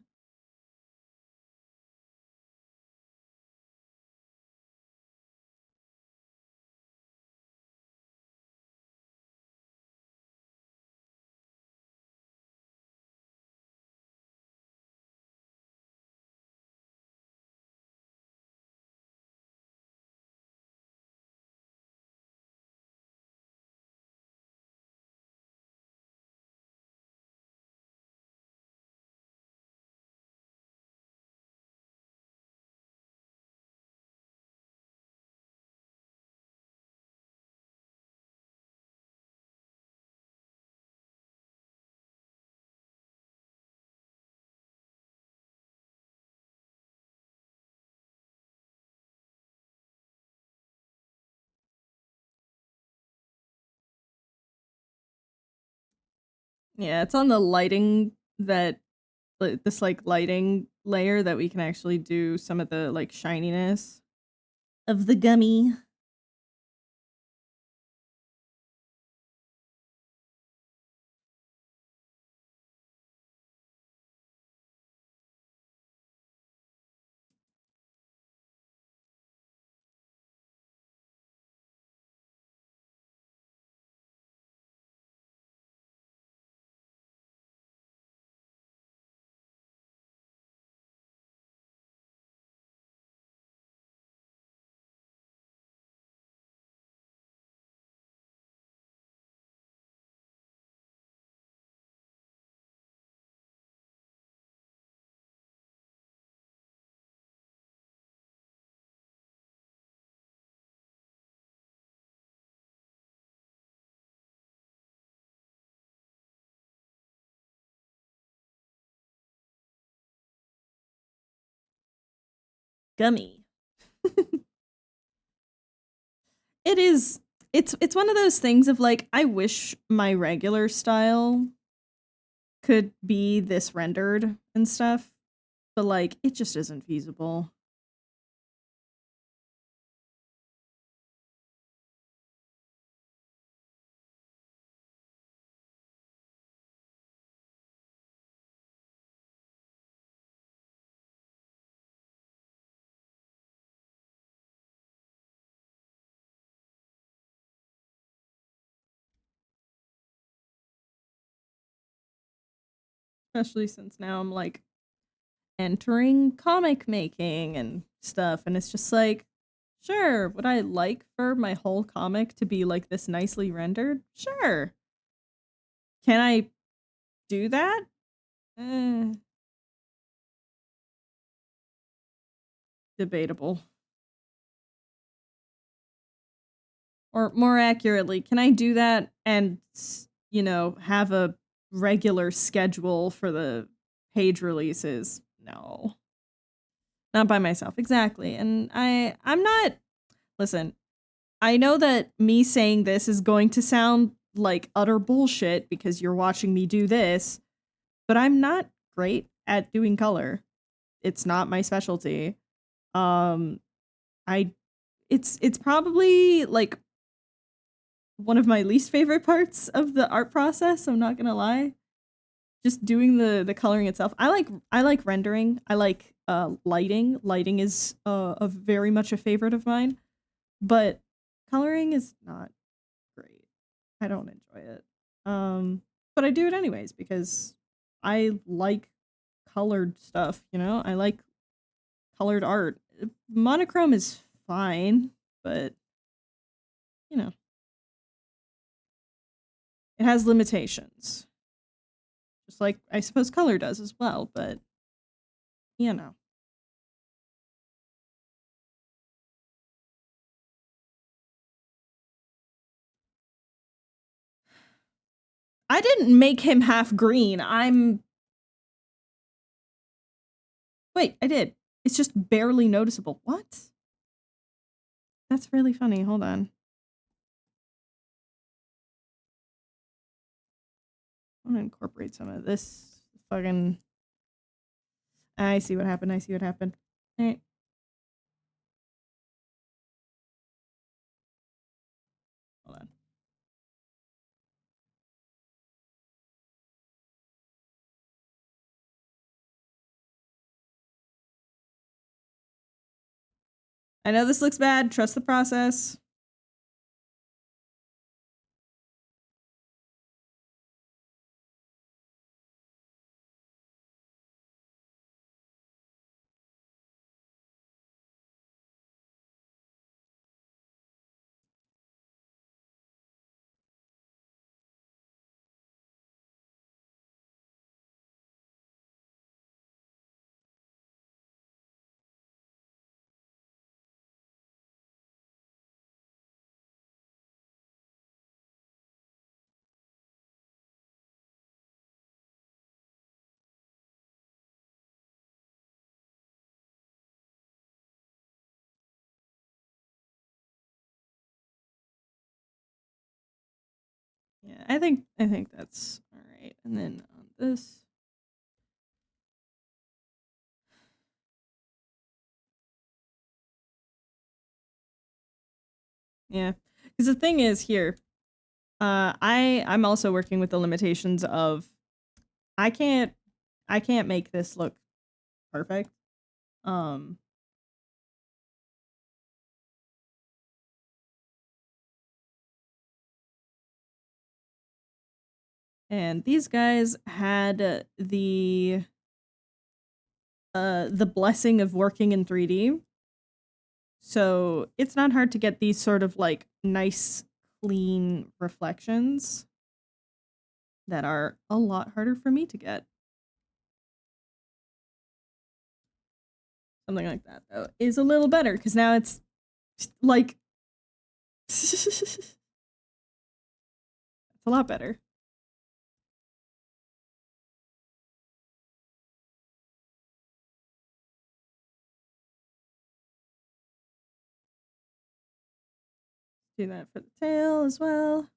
Yeah, it's on the lighting that this like lighting layer that we can actually do some of the like shininess of the gummy. Gummy. It's one of those things of like, I wish my regular style could be this rendered and stuff, but like it just isn't feasible. Especially since now I'm like entering comic making and stuff, and it's just like, sure, would I like for my whole comic to be like this nicely rendered? Sure. Can I do that? Debatable. Or more accurately, can I do that and, you know, have a regular schedule for the page releases? No. Not by myself. Exactly. And I'm not, listen, I know that me saying this is going to sound like utter bullshit because you're watching me do this, but I'm not great at doing color. It's not my specialty. I it's probably like one of my least favorite parts of the art process, I'm not gonna lie. Just doing the coloring itself. I like rendering. I like lighting. Lighting is a very much a favorite of mine. But coloring is not great. I don't enjoy it. But I do it anyways because I like colored stuff, you know? I like colored art. Monochrome is fine, but you know, it has limitations. Just like I suppose color does as well, but you know. I didn't make him half green. Wait, I did. It's just barely noticeable. What? That's really funny. Hold on. I'm gonna incorporate some of this fucking... I see what happened. I see what happened. All right. Hold on. I know this looks bad. Trust the process. Yeah, I think that's all right. And then on this. Yeah. Because the thing is here, I'm also working with the limitations of I can't make this look perfect. And these guys had the blessing of working in 3D. So it's not hard to get these sort of like nice, clean reflections that are a lot harder for me to get. Something like that, though, is a little better because now it's like it's a lot better. Do that for the tail as well.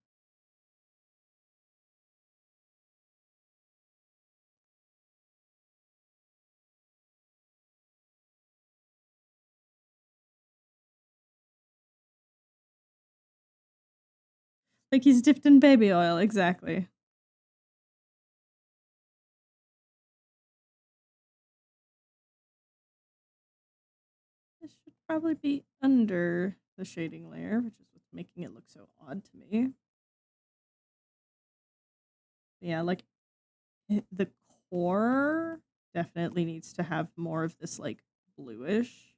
Like he's dipped in baby oil, exactly. This should probably be under the shading layer, which is what's making it look so odd to me. Yeah, like the core definitely needs to have more of this like bluish.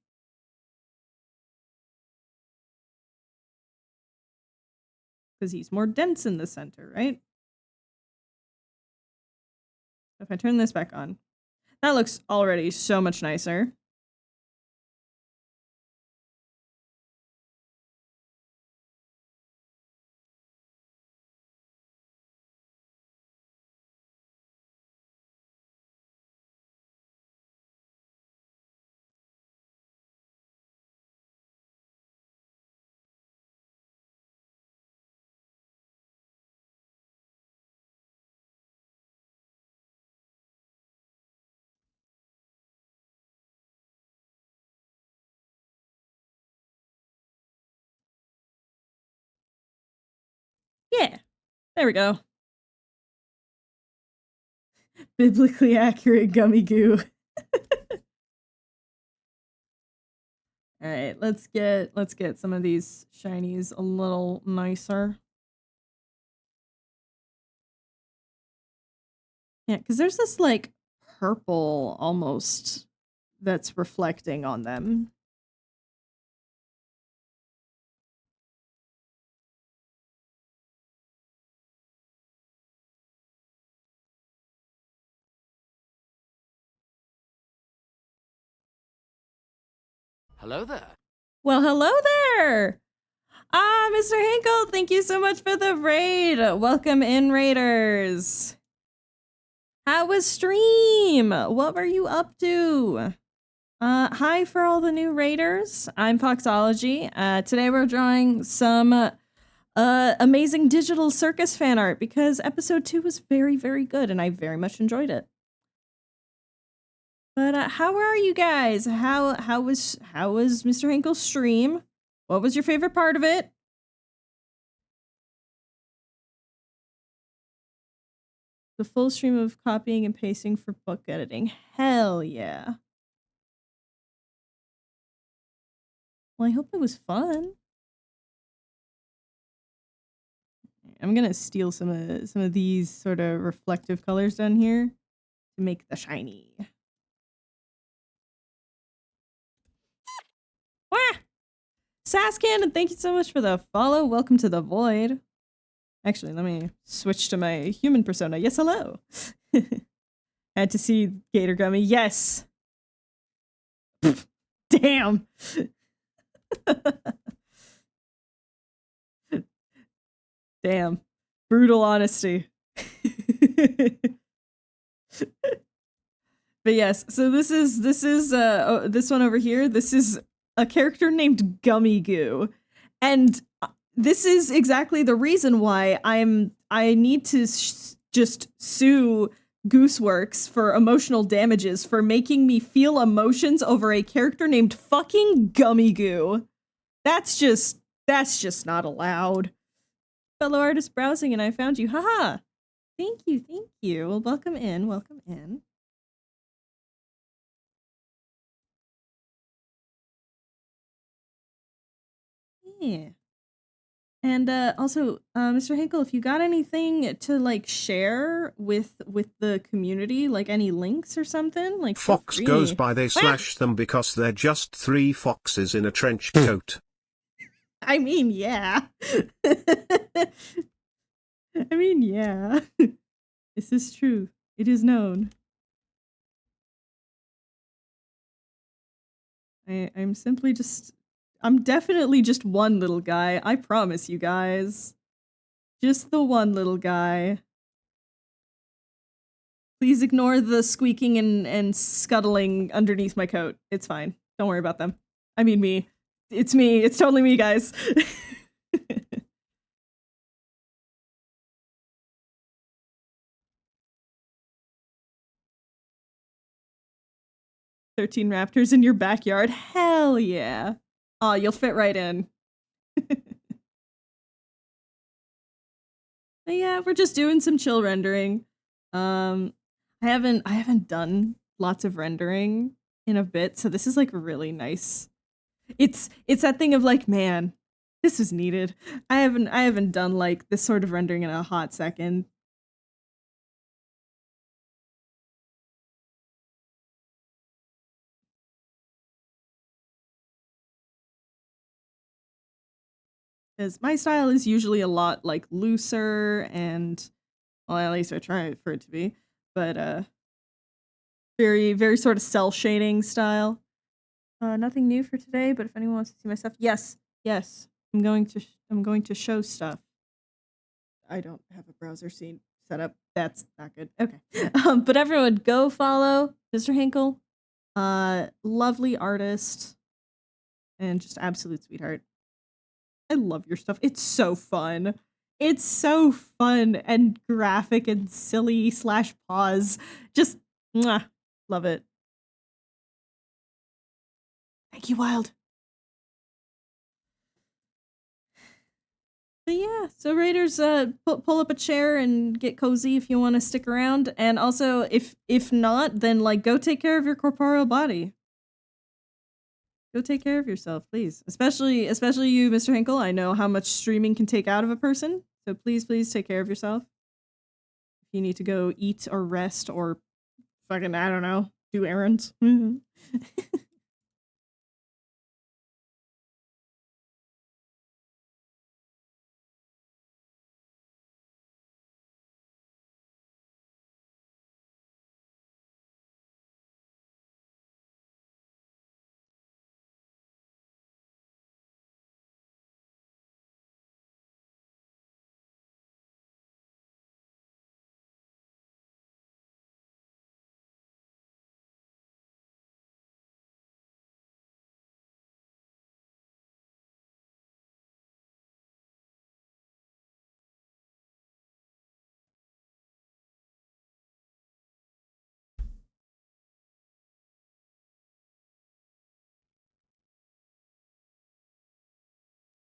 Because he's more dense in the center, right? If I turn this back on, that looks already so much nicer. Yeah, there we go. Biblically accurate gummy goo. All right, let's get some of these shinies a little nicer. Yeah, because there's this like purple almost that's reflecting on them. Hello there. Well, hello there! Ah, Mr. Hinkle, thank you so much for the raid. Welcome in, raiders. How was stream? What were you up to? Hi for all the new raiders. I'm Foxology. Today we're drawing some Amazing Digital Circus fan art because episode 2 was very, very good and I very much enjoyed it. But how are you guys? How was Mr. Hinkle's stream? What was your favorite part of it? The full stream of copying and pasting for book editing. Hell yeah. Well, I hope it was fun. I'm gonna steal some of these sort of reflective colors down here to make the shiny. Wah! Saskin, thank you so much for the follow. Welcome to the void. Actually, let me switch to my human persona. Yes, hello. Had to see Gator Gummy. Yes. Damn. Damn. Brutal honesty. But yes, so this is this one over here. This is a character named Gummy Goo. And this is exactly the reason why I need to just sue Gooseworks for emotional damages for making me feel emotions over a character named fucking Gummy Goo. That's just not allowed. Fellow artist browsing and I found you. Haha. Thank you, thank you. Well, welcome in, welcome in. Yeah. And also, Mr. Hinkle, if you got anything to like share with the community, like any links or something, like Fox goes by they slash them because they're just 3 foxes in a trench coat. I mean, yeah. I mean, yeah. This is true. It is known. I'm simply just... I'm definitely just one little guy. I promise you guys. Just the one little guy. Please ignore the squeaking and scuttling underneath my coat. It's fine. Don't worry about them. I mean me. It's me. It's totally me, guys. 13 raptors in your backyard. Hell yeah. Oh, you'll fit right in. But yeah, we're just doing some chill rendering. I haven't done lots of rendering in a bit, so this is like really nice. It's that thing of like, man, this is needed. I haven't done like this sort of rendering in a hot second. Because my style is usually a lot like looser and, well, at least I try for it to be, but very, very sort of cell shading style. Nothing new for today, but if anyone wants to see my stuff, yes, I'm going to show stuff. I don't have a browser scene set up. That's not good. Okay. But everyone go follow Mr. Hinkle. Lovely artist and just absolute sweetheart. I love your stuff. It's so fun. It's so fun and graphic and silly / pause. Just mwah, love it. Thank you, Wild. But yeah, so Raiders, pull up a chair and get cozy if you want to stick around. And also, if not, then like go take care of your corporeal body. Go take care of yourself, please. Especially you, Mr. Hinkle. I know how much streaming can take out of a person. So please take care of yourself. If you need to go eat or rest or fucking, I don't know, do errands.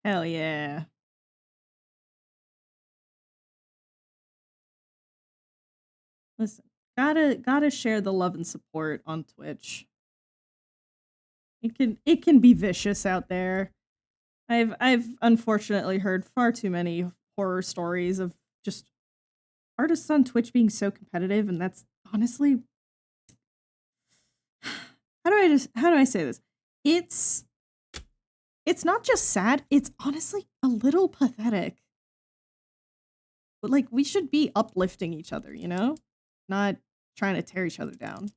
Hell yeah. Listen, gotta share the love and support on Twitch. It can be vicious out there. I've unfortunately heard far too many horror stories of just artists on Twitch being so competitive, and that's honestly, how do I say this? It's not just sad, it's honestly a little pathetic. But like, we should be uplifting each other, you know? Not trying to tear each other down.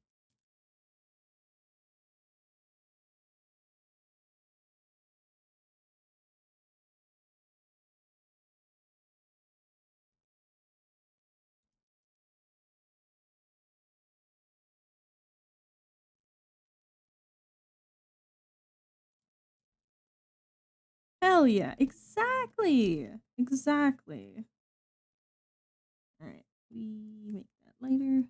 Hell yeah, exactly. Exactly. Alright, we make that lighter.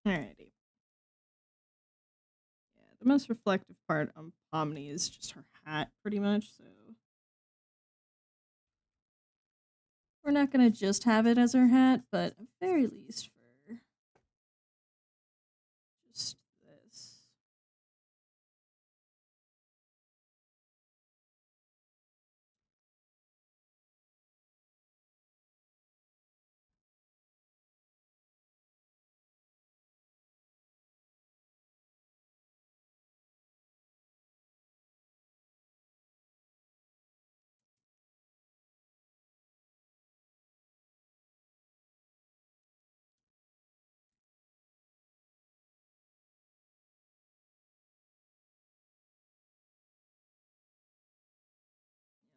Alrighty. Yeah, the most reflective part on Pomni is just her hat, pretty much, so we're not gonna just have it as her hat, but at very least for just this.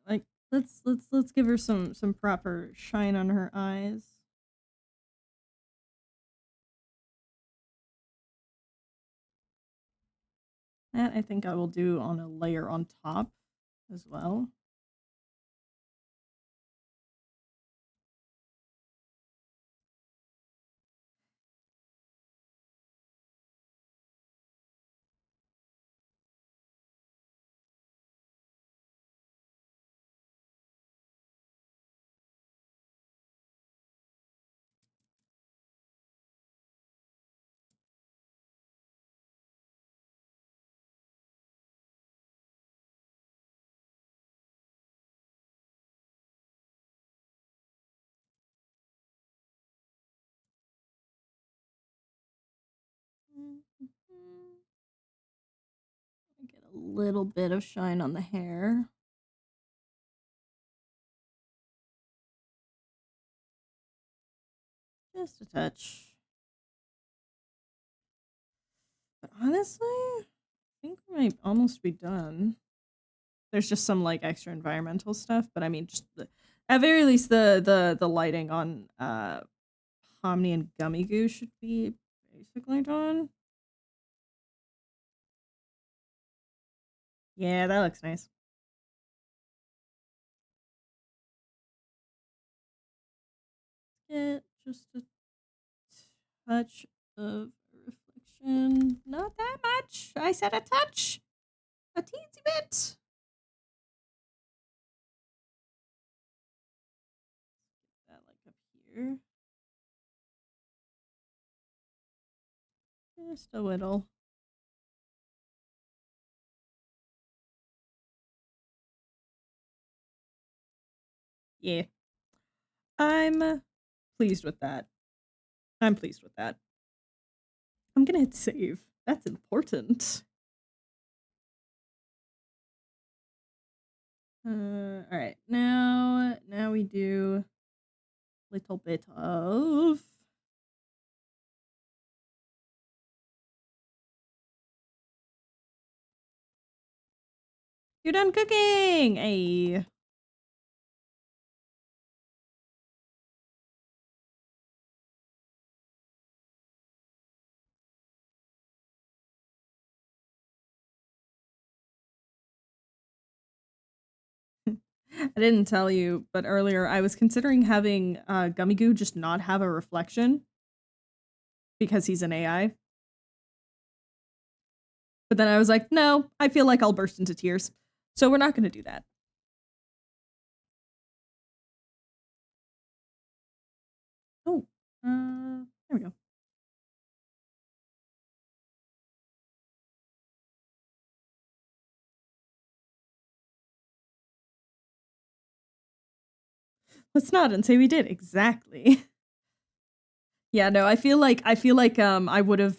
Like, let's give her some proper shine on her eyes. That I think I will do on a layer on top as well. Get a little bit of shine on the hair. Just a touch. But honestly, I think we might almost be done. There's just some like extra environmental stuff, but I mean, just at very least the lighting on Hominy and Gummy Goo should be basically done. Yeah, that looks nice. Get just a touch of reflection. Not that much. I said a touch. A teensy bit. That like up here. Just a little. Yeah. I'm pleased with that. I'm pleased with that. I'm gonna hit save. That's important. Alright. Now we do little bit of You're done cooking! Hey. I didn't tell you, but earlier I was considering having Gummy Goo just not have a reflection because he's an AI. But then I was like, no, I feel like I'll burst into tears. So we're not going to do that. Oh, there we go. Let's not and say we did. Exactly. Yeah, no, I feel like I would have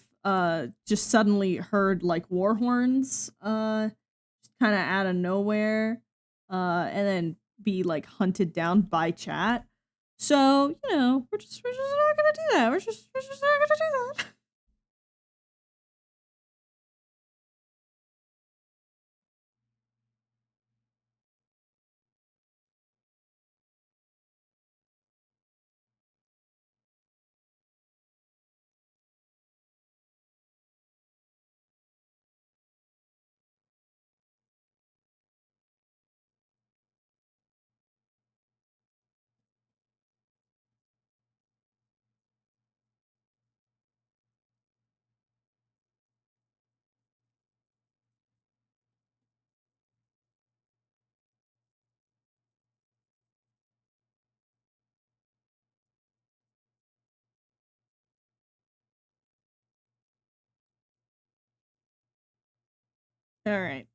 just suddenly heard like war horns just kind of out of nowhere and then be like hunted down by chat. So, you know, we're just not going to do that. We're just not going to do that. All right.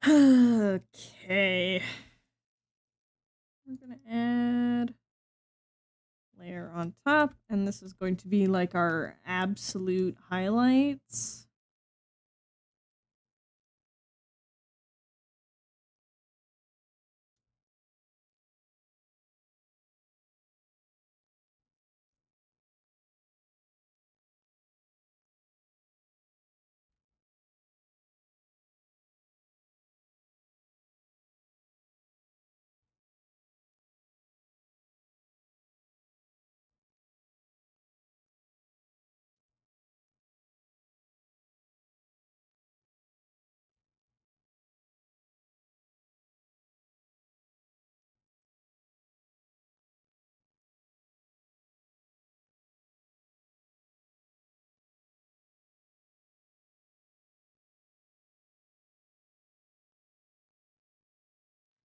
Okay. We're going to add layer on top, and this is going to be like our absolute highlights.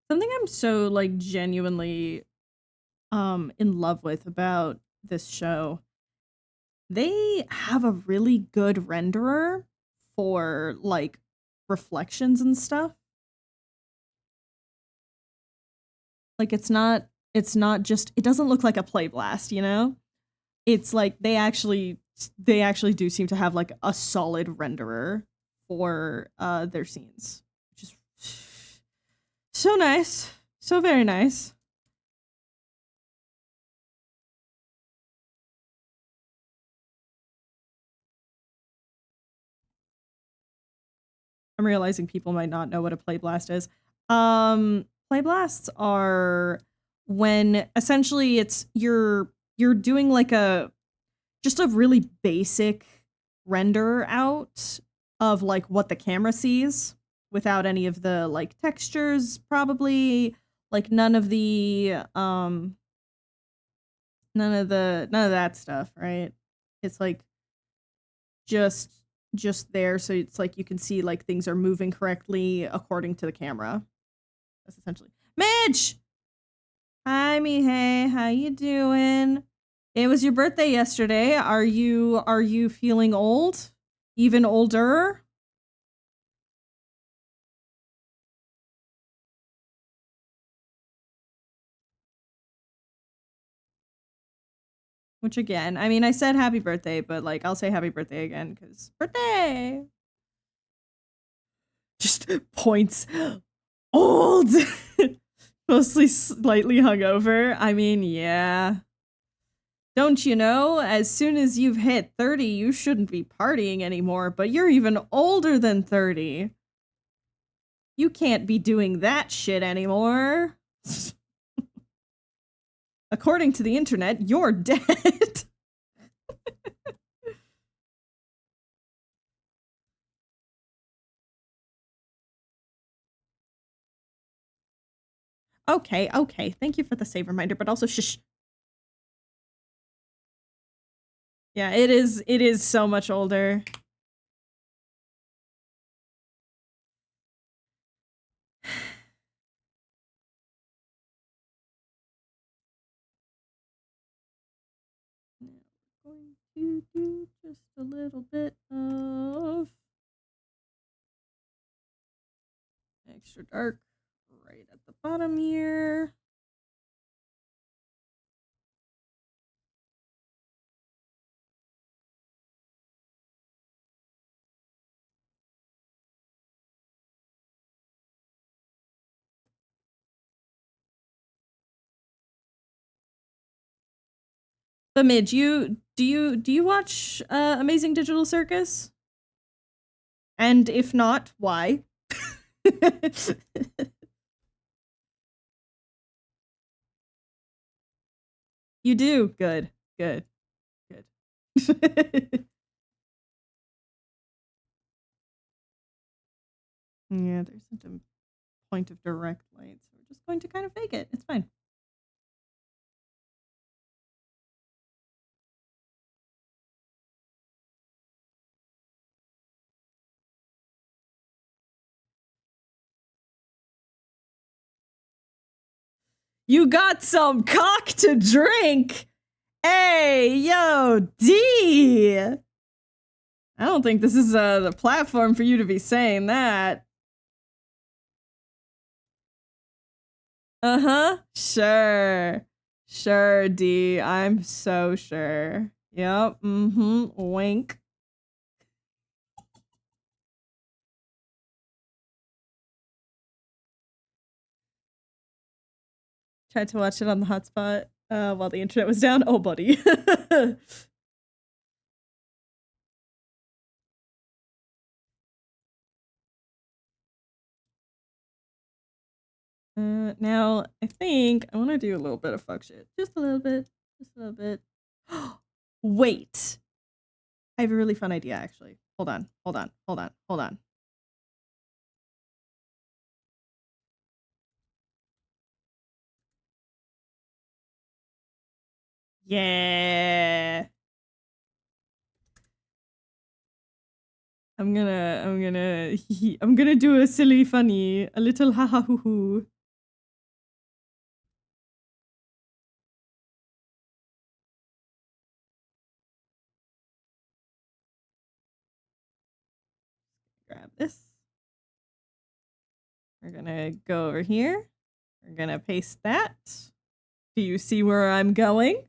Something I'm so like genuinely in love with about this show. They have a really good renderer for like reflections and stuff. Like it's not just, it doesn't look like a play blast, you know? It's like they actually do seem to have like a solid renderer for their scenes, which is so nice. So very nice. I'm realizing people might not know what a play blast is. Play blasts are when essentially it's you're doing like just a really basic render out of like what the camera sees without any of the like textures, probably like none of that stuff, right? It's like just there, so it's like you can see like things are moving correctly according to the camera. That's essentially. Midge! Hi, Mihei. How you doing? It was your birthday yesterday. Are you feeling old? Even older? Which again, I mean, I said happy birthday, but like I'll say happy birthday again because birthday. Just points. Old. Mostly slightly hungover. I mean, yeah. Don't you know, as soon as you've hit 30, you shouldn't be partying anymore, but you're even older than 30. You can't be doing that shit anymore. According to the internet, you're dead. Okay. Thank you for the save reminder, but also shush. Yeah, it is so much older. Now we're going to do just a little bit of extra dark right at the bottom here. But Midge, do you watch Amazing Digital Circus? And if not, why? You do? Good. Yeah, there isn't a point of direct light, so we're just going to kind of fake it. It's fine. You got some cock to drink? Hey, yo, D! I don't think this is the platform for you to be saying that. Uh-huh. Sure, D. I'm so sure. Yep. Mm-hmm. Wink. Tried to watch it on the hotspot while the internet was down. Oh, buddy. Now, I think I want to do a little bit of fuck shit. Just a little bit. Wait. I have a really fun idea, actually. Hold on. Yeah. I'm gonna do a silly funny, a little ha ha hoo hoo. Grab this. We're gonna go over here. We're gonna paste that. Do you see where I'm going?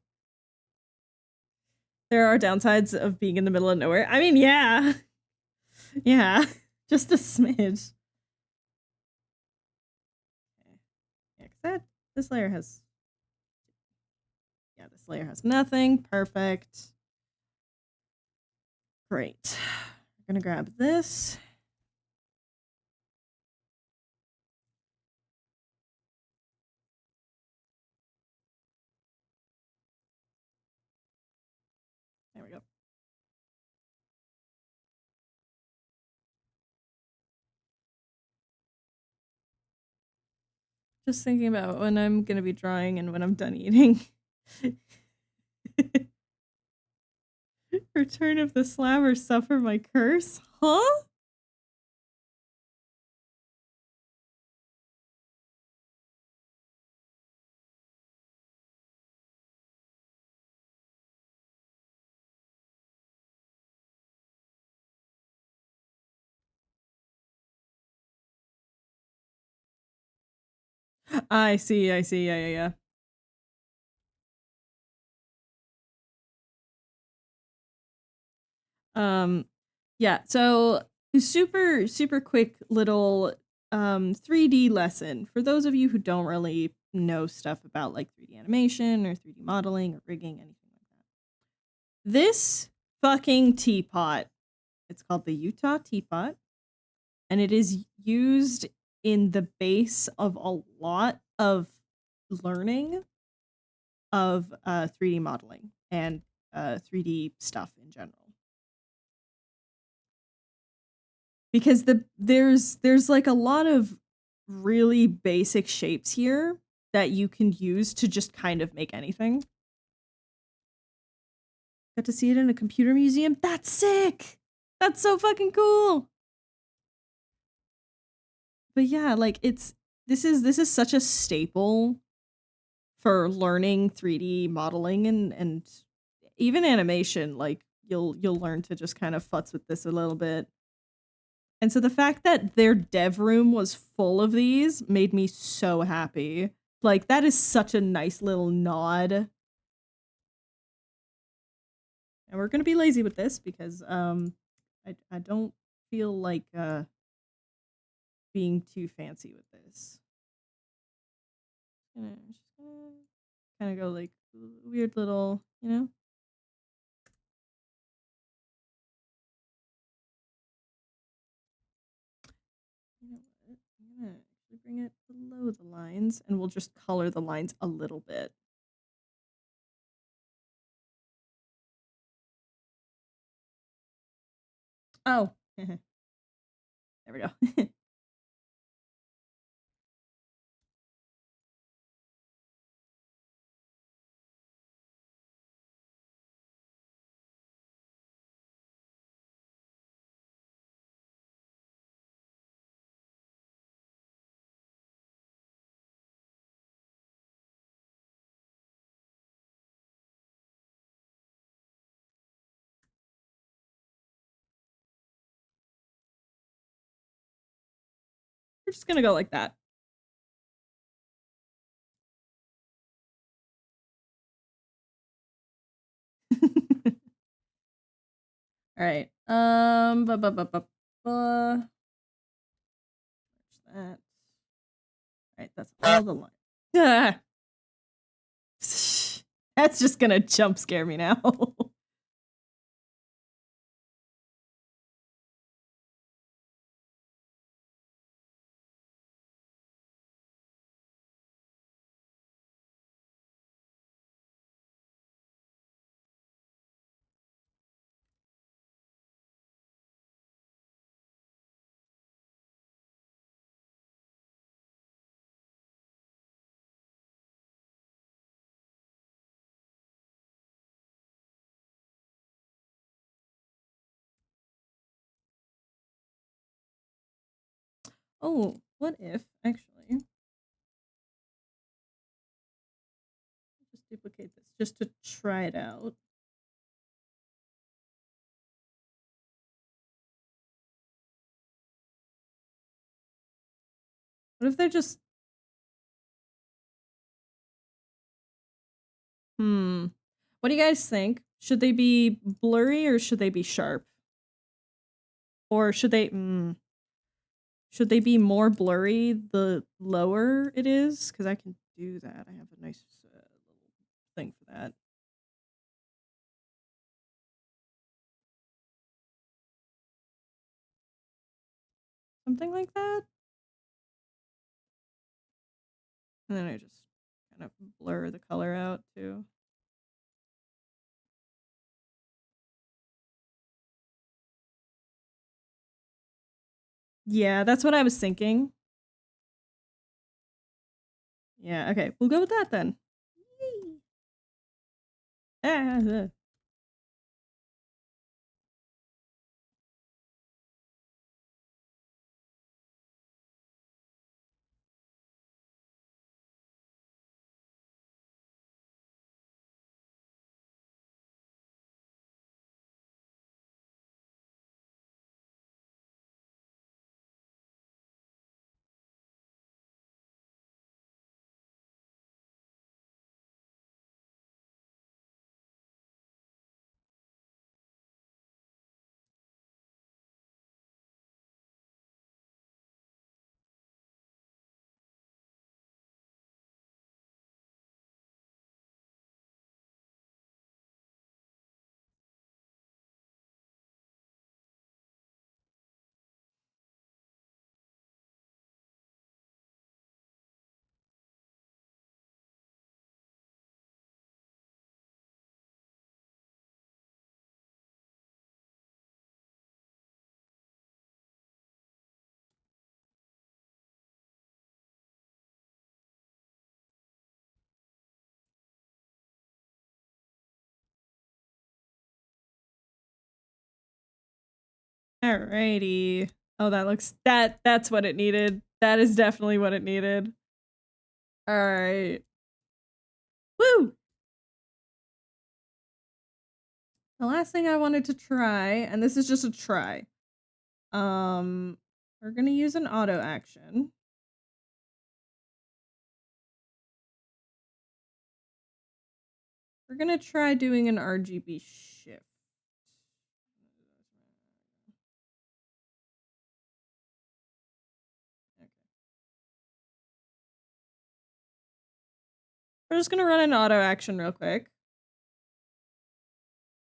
There are downsides of being in the middle of nowhere. I mean, yeah. Yeah, just a smidge. Yeah, 'cause this layer has... Yeah, this layer has nothing. Perfect. Great. I'm gonna grab this. There we go. Just thinking about when I'm gonna be drawing and when I'm done eating. Return of the Slammer, suffer my curse? Huh? I see, yeah. Yeah, so super quick little 3D lesson for those of you who don't really know stuff about like 3D animation or 3D modeling or rigging, anything like that. This fucking teapot, it's called the Utah teapot, and it is used in the base of a lot of learning of 3D modeling and 3D stuff in general. Because there's like a lot of really basic shapes here that you can use to just kind of make anything. Got to see it in a computer museum. That's sick. That's so fucking cool. But yeah, like this is such a staple for learning 3D modeling and even animation. Like you'll learn to just kind of futz with this a little bit. And so the fact that their dev room was full of these made me so happy. Like, that is such a nice little nod. And we're gonna be lazy with this because I don't feel like being too fancy with this. Just gonna kind of go like weird little, you know? You know what? I'm gonna actually bring it below the lines and we'll just color the lines a little bit. Oh, there we go. We're just gonna go like that. All right. That. All right, that's all the lines. Ah. That's just gonna jump scare me now. Oh, what if actually just duplicate this just to try it out. What if they're just... What do you guys think? Should they be blurry or should they be sharp? Or should they be more blurry the lower it is? Because I can do that. I have a nice little thing for that. Something like that. And then I just kind of blur the color out too. Yeah, that's what I was thinking. Yeah, okay. We'll go with that then. Alrighty. Oh, that looks... That's what it needed. That is definitely what it needed. Alright. Woo! The last thing I wanted to try, and this is just a try. We're gonna use an auto action. We're gonna try doing an RGB shift. Okay. We're just gonna run an auto action real quick.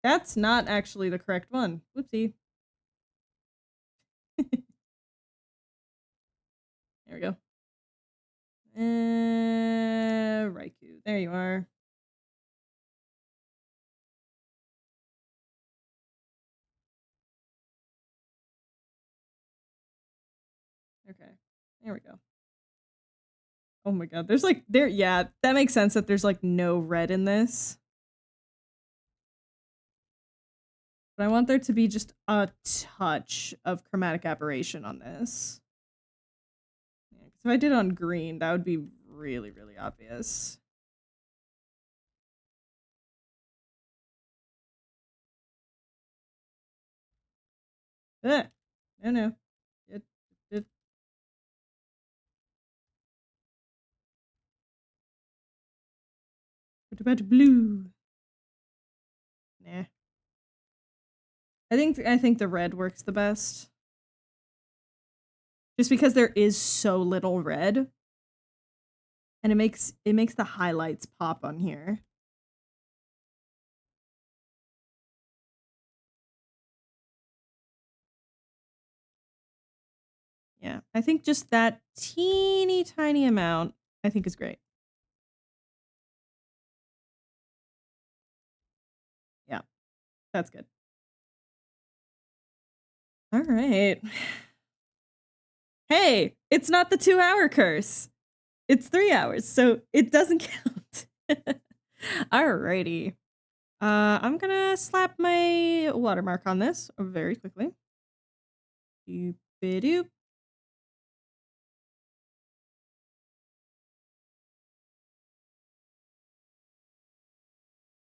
That's not actually the correct one. Whoopsie. There we go. Raikou. There you are. Okay. There we go. Oh my god. There's like... Yeah, that makes sense that there's like no red in this. But I want there to be just a touch of chromatic aberration on this. Yeah, 'cause if I did it on green, that would be really, really obvious. No, no. What about blue? Nah. I think the red works the best. Just because there is so little red. And it makes the highlights pop on here. Yeah, I think just that teeny tiny amount I think is great. Yeah, that's good. All right. Hey, it's not the 2-hour curse. It's 3 hours, so it doesn't count. Alrighty. I'm gonna slap my watermark on this very quickly. Doop-a-doop.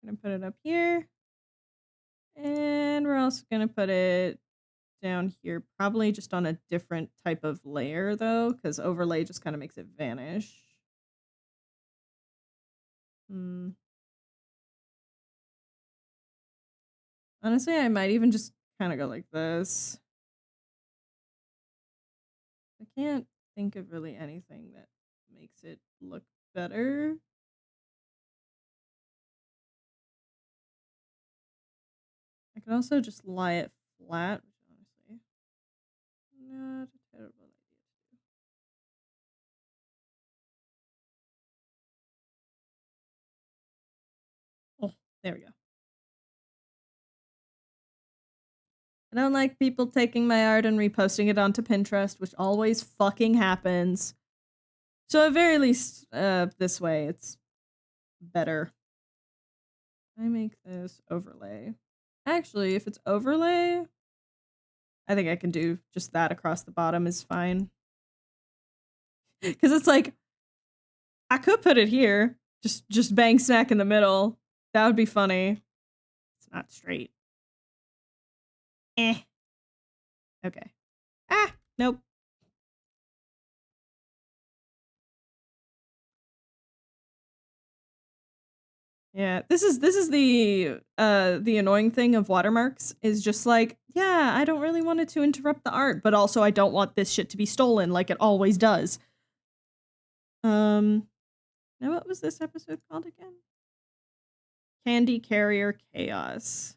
Gonna put it up here. And we're also gonna put it down here, probably just on a different type of layer though, because overlay just kind of makes it vanish. Honestly, I might even just kind of go like this. I can't think of really anything that makes it look better. I can also just lie it flat, which honestly not a terrible idea to do. Oh, there we go. I don't like people taking my art and reposting it onto Pinterest, which always fucking happens. So at very least, this way, it's better. I make this overlay. Actually, if it's overlay, I think I can do just that across the bottom is fine. Because it's like, I could put it here, just bang smack in the middle. That would be funny. It's not straight. Okay. Nope. Yeah, this is the annoying thing of watermarks is just like, yeah, I don't really want it to interrupt the art, but also I don't want this shit to be stolen like it always does. Now what was this episode called again? Candy Carrier Chaos.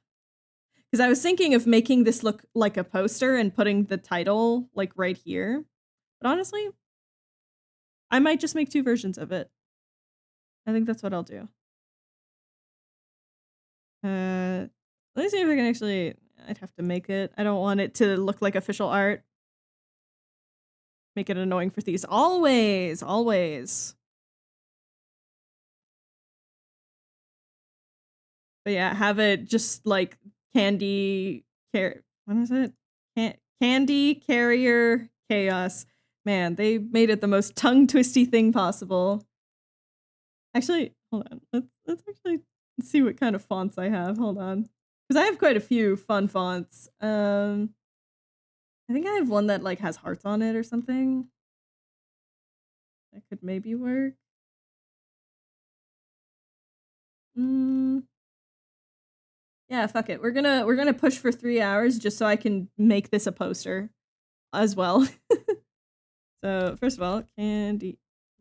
Because I was thinking of making this look like a poster and putting the title like right here. But honestly, I might just make 2 versions of it. I think that's what I'll do. Let me see if I can actually, I'd have to make it. I don't want it to look like official art. Make it annoying for thieves. Always, always. But yeah, have it just like Candy what is it? Candy Carrier Chaos. Man, they made it the most tongue-twisty thing possible. Actually, hold on. Let's actually see what kind of fonts I have. Hold on. Because I have quite a few fun fonts. I think I have one that like has hearts on it or something. That could maybe work. Yeah, fuck it. We're gonna push for 3 hours just so I can make this a poster as well. So first of all, candy.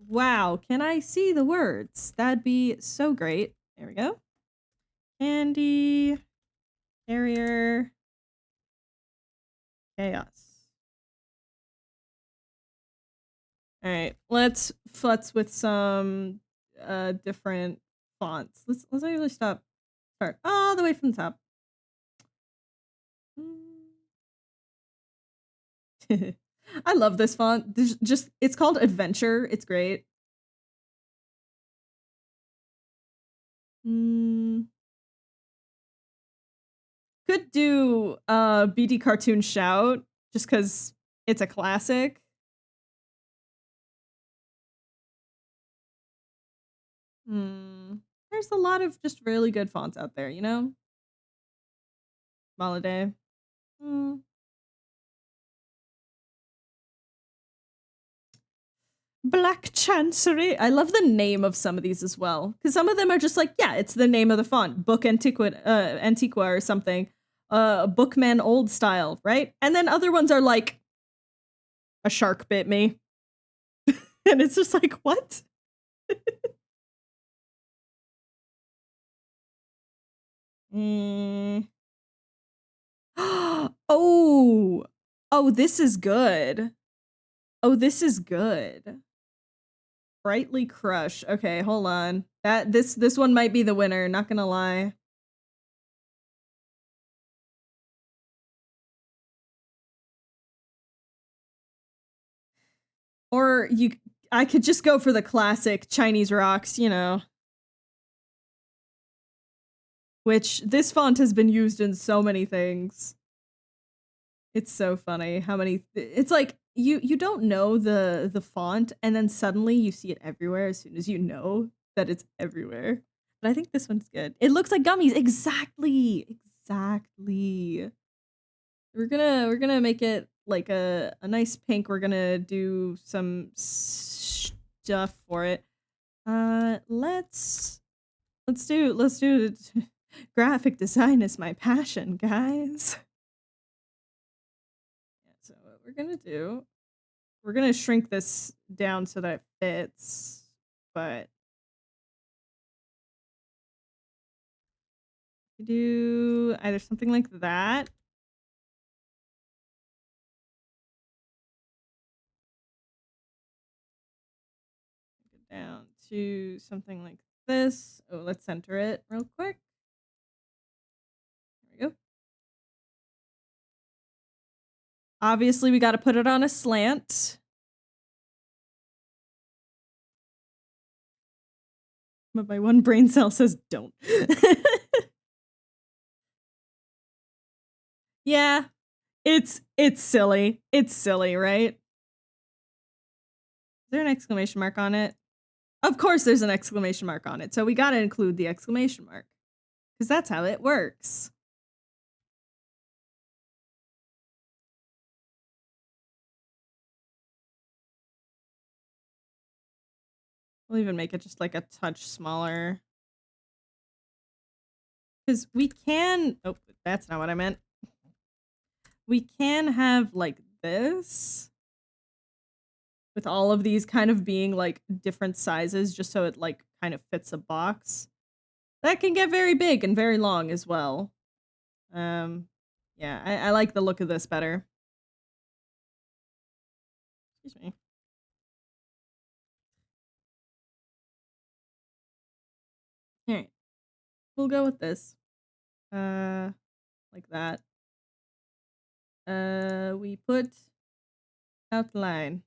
Wow, can I see the words? That'd be so great. There we go. Candy Carrier Chaos. All right, let's futz with some different fonts. Let's actually start all the way from the top. I love this font. It's called Adventure. It's great. Could do BD Cartoon Shout just because it's a classic. There's a lot of just really good fonts out there, you know? Holiday. Black Chancery. I love the name of some of these as well. Because some of them are just like, yeah, it's the name of the font. Book Antiqua or something. Bookman Old Style, right? And then other ones are like, a shark bit me. And it's just like, what? Oh, this is good. Oh, this is good. Brightly Crush. Okay, hold on. This one might be the winner, not gonna lie. Or I could just go for the classic Chinese rocks, you know. Which this font has been used in so many things. It's so funny how many it's like you don't know the font and then suddenly you see it everywhere as soon as you know that it's everywhere. But I think this one's good. It looks like gummies. Exactly. We're gonna make it like a nice pink. We're gonna do some stuff for it. Let's do graphic design is my passion, guys. Yeah, so what we're gonna do, we're gonna shrink this down so that it fits, but do either something like that. Down to something like this. Oh, let's center it real quick. There we go. Obviously, we got to put it on a slant. But my one brain cell says don't. Yeah, it's silly. It's silly, right? Is there an exclamation mark on it? Of course there's an exclamation mark on it. So we got to include the exclamation mark. Because that's how it works. We'll even make it just like a touch smaller. Because we can... Oh, that's not what I meant. We can have like this. With all of these kind of being like different sizes just so it like kind of fits a box. That can get very big and very long as well. Yeah, I like the look of this better. Excuse me. Alright. We'll go with this. Like that. We put outline.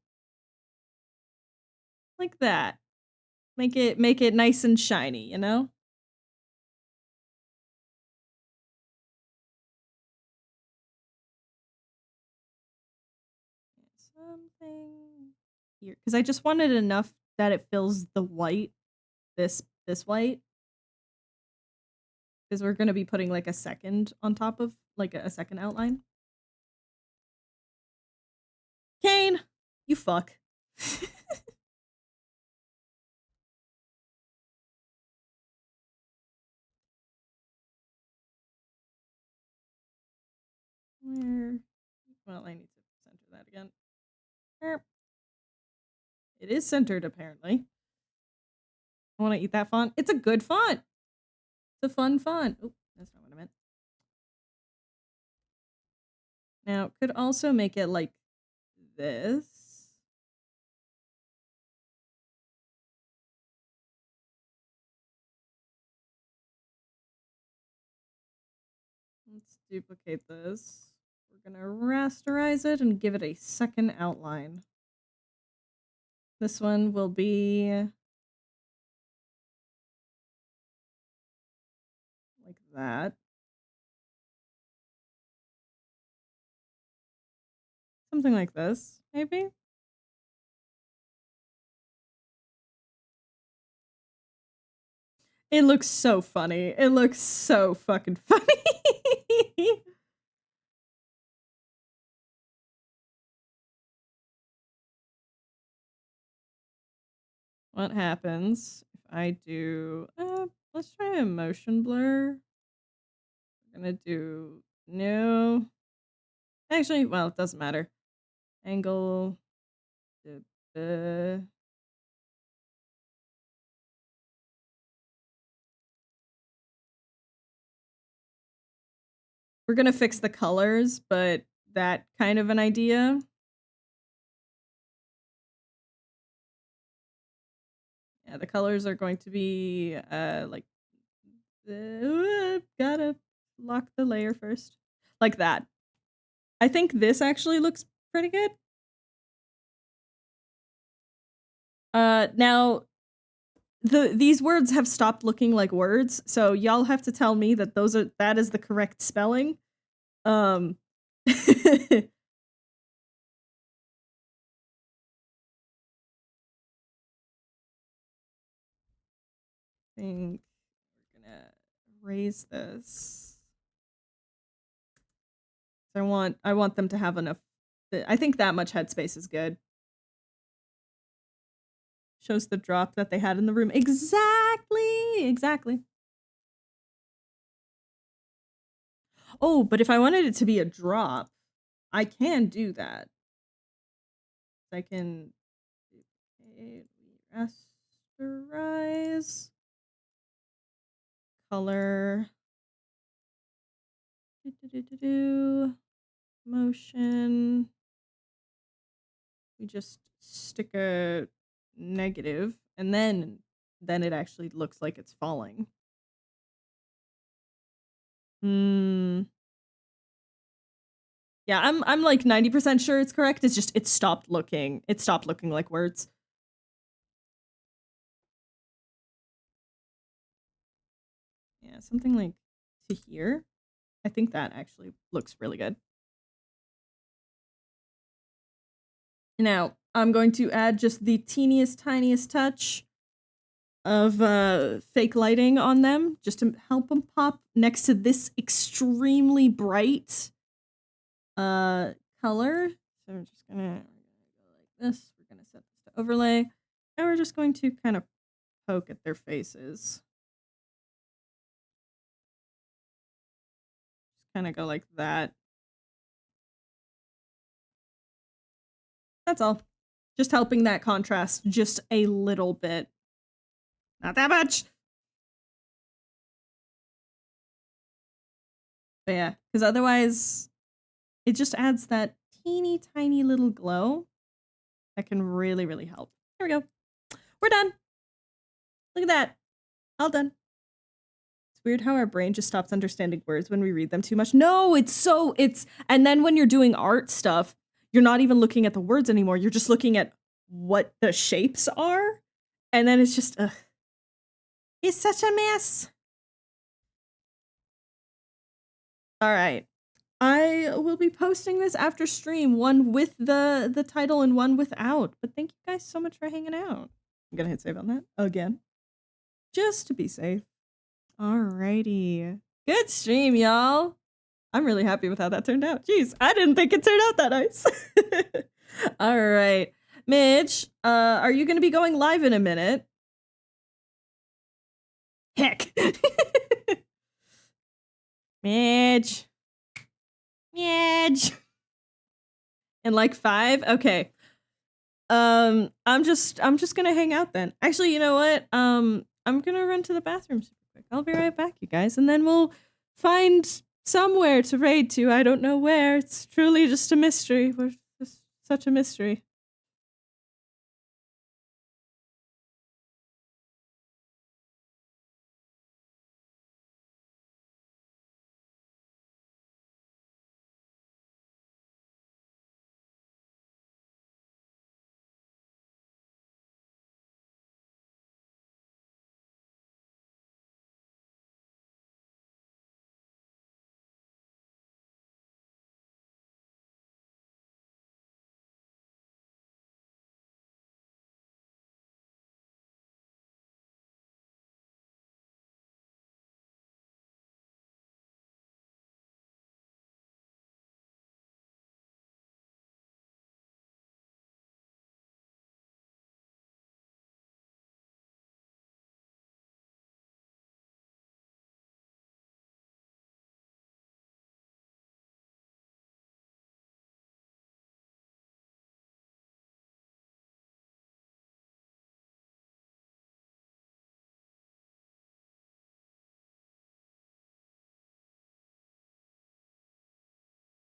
Like that. Make it nice and shiny, you know? Something here. Because I just wanted enough that it fills the white. This white. Because we're going to be putting like a second on top of like a second outline. Kane, you fuck. Where? Well, I need to center that again. It is centered, apparently. I want to eat that font. It's a good font. It's a fun font. Oh, that's not what I meant. Now, could also make it like this. Let's duplicate this. We're gonna rasterize it and give it a second outline. This one will be like that. Something like this, maybe? It looks so funny. It looks so fucking funny. What happens if I do... let's try a motion blur. We're gonna do... No. Actually, well, it doesn't matter. Angle... We're gonna fix the colors, but that kind of an idea. Yeah, the colors are going to be like gotta lock the layer first. Like that. I think this actually looks pretty good. Now these words have stopped looking like words, so y'all have to tell me that that is the correct spelling. Think we're gonna raise this. I want them to have enough. I think that much headspace is good. Shows the drop that they had in the room. Exactly. Oh, but if I wanted it to be a drop, I can do that. I can rasterize color. Motion. We just stick a negative, and then it actually looks like it's falling. Yeah, I'm like 90% sure it's correct. It's just it stopped looking like words. Yeah, something like to here. I think that actually looks really good. Now, I'm going to add just the teeniest, tiniest touch of fake lighting on them, just to help them pop next to this extremely bright color. So we're just gonna go like this. We're gonna set this to overlay, and we're just going to kind of poke at their faces. Just kind of go like that. That's all. Just helping that contrast just a little bit. Not that much. But yeah, because otherwise it just adds that teeny tiny little glow that can really, really help. Here we go. We're done. Look at that. All done. It's weird how our brain just stops understanding words when we read them too much. No, and then when you're doing art stuff, you're not even looking at the words anymore. You're just looking at what the shapes are. And then it's just, it's such a mess. All right. I will be posting this after stream, one with the title and one without. But thank you guys so much for hanging out. I'm gonna hit save on that again, just to be safe. Alrighty. Good stream, y'all. I'm really happy with how that turned out. Jeez, I didn't think it turned out that nice. All right. Midge, are you gonna be going live in a minute? Heck. Midge. Midge. In like 5? Okay. I'm just gonna hang out then. Actually, you know what? I'm gonna run to the bathroom super quick. I'll be right back, you guys, and then we'll find somewhere to raid to. I don't know where. It's truly just a mystery. We're just such a mystery.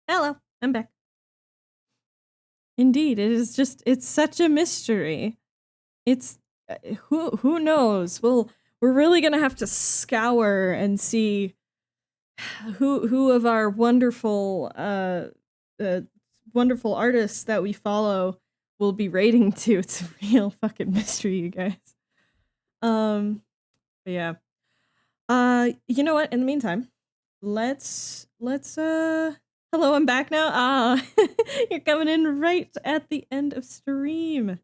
Hello, I'm back. Indeed, it's such a mystery. It's who knows? We're really gonna have to scour and see who of our wonderful wonderful artists that we follow will be rating to. It's a real fucking mystery, you guys. But yeah. You know what? In the meantime, let's hello, I'm back now. You're coming in right at the end of stream.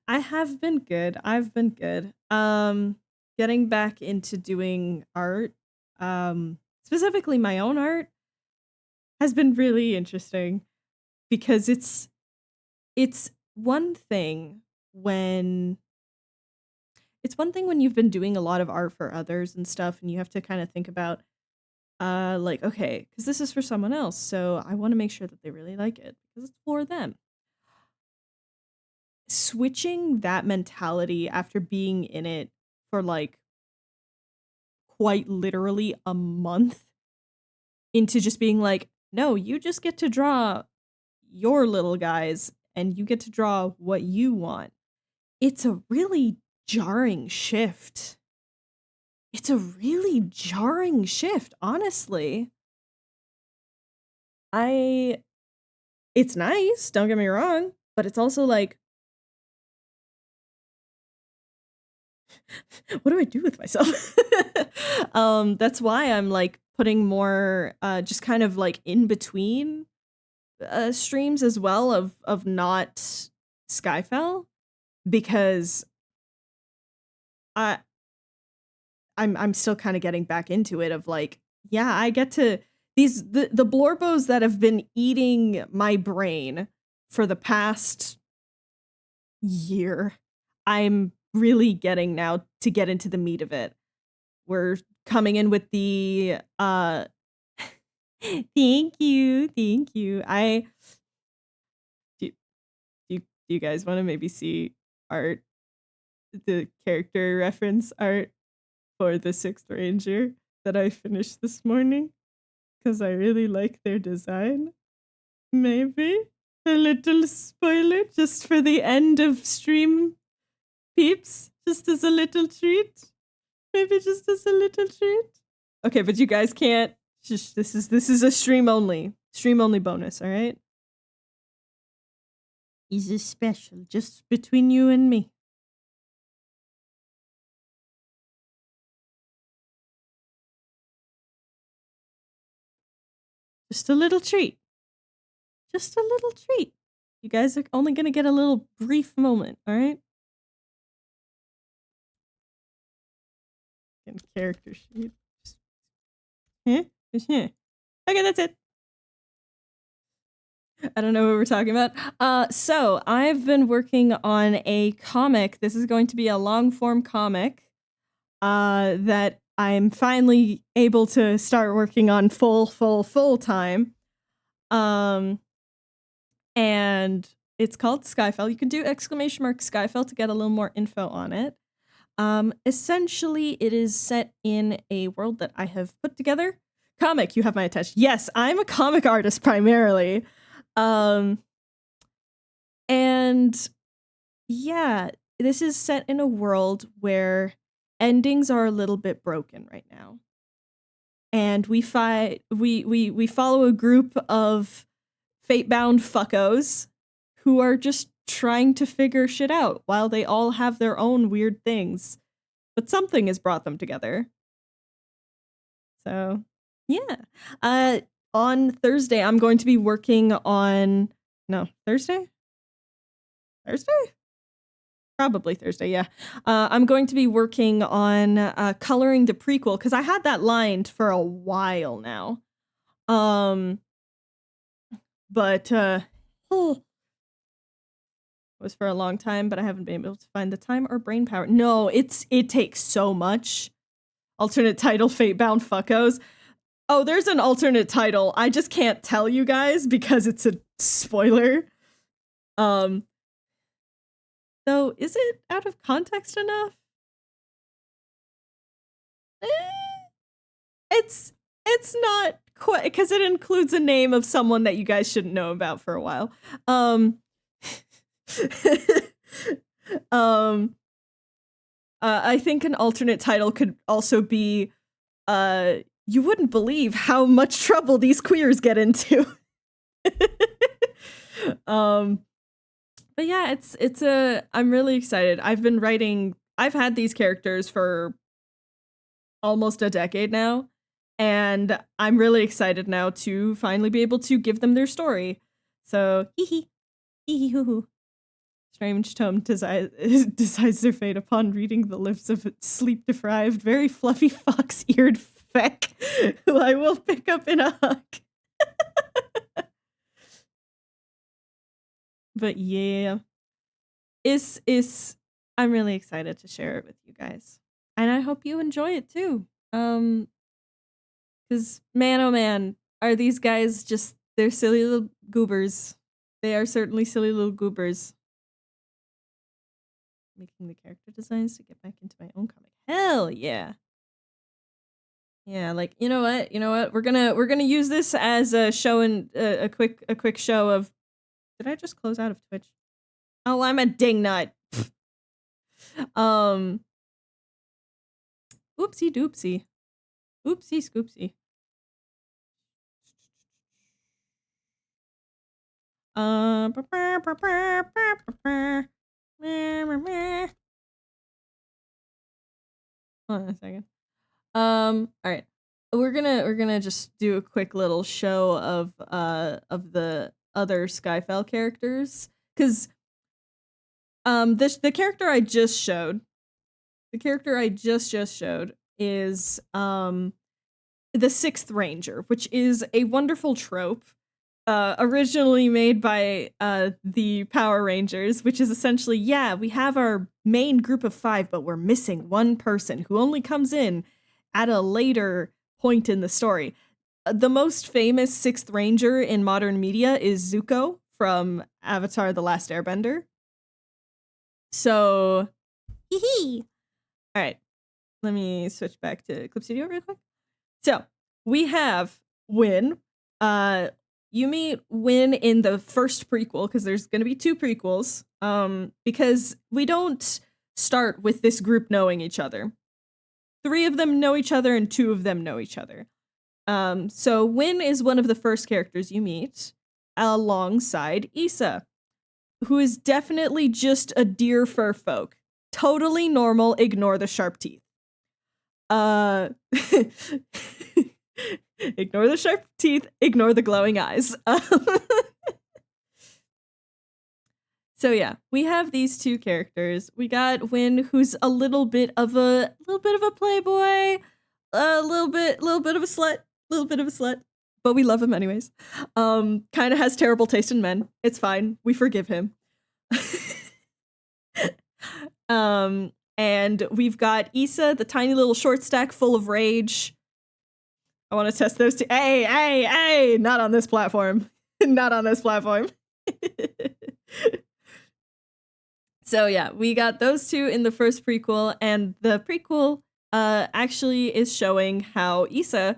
I've been good. Getting back into doing art, specifically my own art, has been really interesting because it's one thing when you've been doing a lot of art for others and stuff, and you have to kind of think about like, okay, because this is for someone else, so I want to make sure that they really like it because it's for them. Switching that mentality after being in it for like quite literally a month into just being like, no, you just get to draw your little guys and you get to draw what you want. It's a really jarring shift. Honestly. It's nice, don't get me wrong, but it's also like, what do I do with myself? That's why I'm like putting more just kind of like in between streams as well of not Skyfell, because I'm still kind of getting back into it of like, yeah, I get to the Blorbos that have been eating my brain for the past year. I'm really getting now to get into the meat of it. We're coming in with the thank you. I do you guys want to maybe see art, the character reference art for the 6th Ranger that I finished this morning? Because I really like their design. Maybe a little spoiler just for the end of stream, peeps, just as a little treat. Maybe just as a little treat. Okay, but you guys can't. Just this is a stream only bonus. All right. This is special, just between you and me. Just a little treat. Just a little treat. You guys are only gonna get a little brief moment. All right. And character sheet. Okay, that's it. I don't know what we're talking about. So I've been working on a comic. This is going to be a long form comic that I'm finally able to start working on full time. And it's called Skyfell. You can do ! Skyfell to get a little more info on it. Essentially, it is set in a world that I have put together. Comic, you have my attention. Yes, I'm a comic artist primarily. And yeah, this is set in a world where endings are a little bit broken right now. And we follow a group of fate-bound fuckos who are just trying to figure shit out while they all have their own weird things. But something has brought them together. So, yeah. On Thursday, I'm going to be working on... No, Thursday? Probably Thursday, yeah. I'm going to be working on coloring the prequel, because I had that lined for a while now. But it was for a long time, but I haven't been able to find the time or brain power. No, it takes so much. Alternate title, Fate-Bound Fuckos. Oh, there's an alternate title. I just can't tell you guys because it's a spoiler. So is it out of context enough? It's not quite, because it includes a name of someone that you guys shouldn't know about for a while. I think an alternate title could also be you wouldn't believe how much trouble these queers get into. But yeah, I'm really excited. I've had these characters for almost a decade now, and I'm really excited now to finally be able to give them their story. So, hee hoo hoo. Strange Tome decides their fate upon reading the lips of a sleep-deprived, very fluffy fox-eared feck, who I will pick up in a hug. But yeah, I'm really excited to share it with you guys. And I hope you enjoy it too. Because man, oh man, are these guys just, they're silly little goobers. They are certainly silly little goobers. Making the character designs to get back into my own comic. Hell yeah. Yeah, like, you know what? We're gonna use this as a show and a quick show of. Did I just close out of Twitch? Oh, I'm a dingnut. Oopsie doopsie. Oopsie scoopsie. Hold on a second. All right. We're gonna just do a quick little show of the other Skyfell characters, because the character I just showed, is the Sixth Ranger, which is a wonderful trope originally made by the Power Rangers, which is essentially, yeah, we have our main group of 5, but we're missing one person who only comes in at a later point in the story. The most famous Sixth Ranger in modern media is Zuko from Avatar: The Last Airbender. So, hee. All right, let me switch back to Clip Studio real quick. So, we have Win. You meet Win in the first prequel, because there's going to be 2 prequels, because we don't start with this group knowing each other. 3 of them know each other and 2 of them know each other. So Win is one of the first characters you meet, alongside Issa, who is definitely just a deer fur folk. Totally normal, ignore the sharp teeth. Ignore the sharp teeth, ignore the glowing eyes. So yeah, we have these 2 characters. We got Win, who's a little bit of a playboy, a little bit of a slut, but we love him anyways. Kind of has terrible taste in men. It's fine. We forgive him. And we've got Issa, the tiny little short stack full of rage. I want to test those 2. Hey, not on this platform. Not on this platform. So yeah, we got those 2 in the first prequel, and the prequel actually is showing how Issa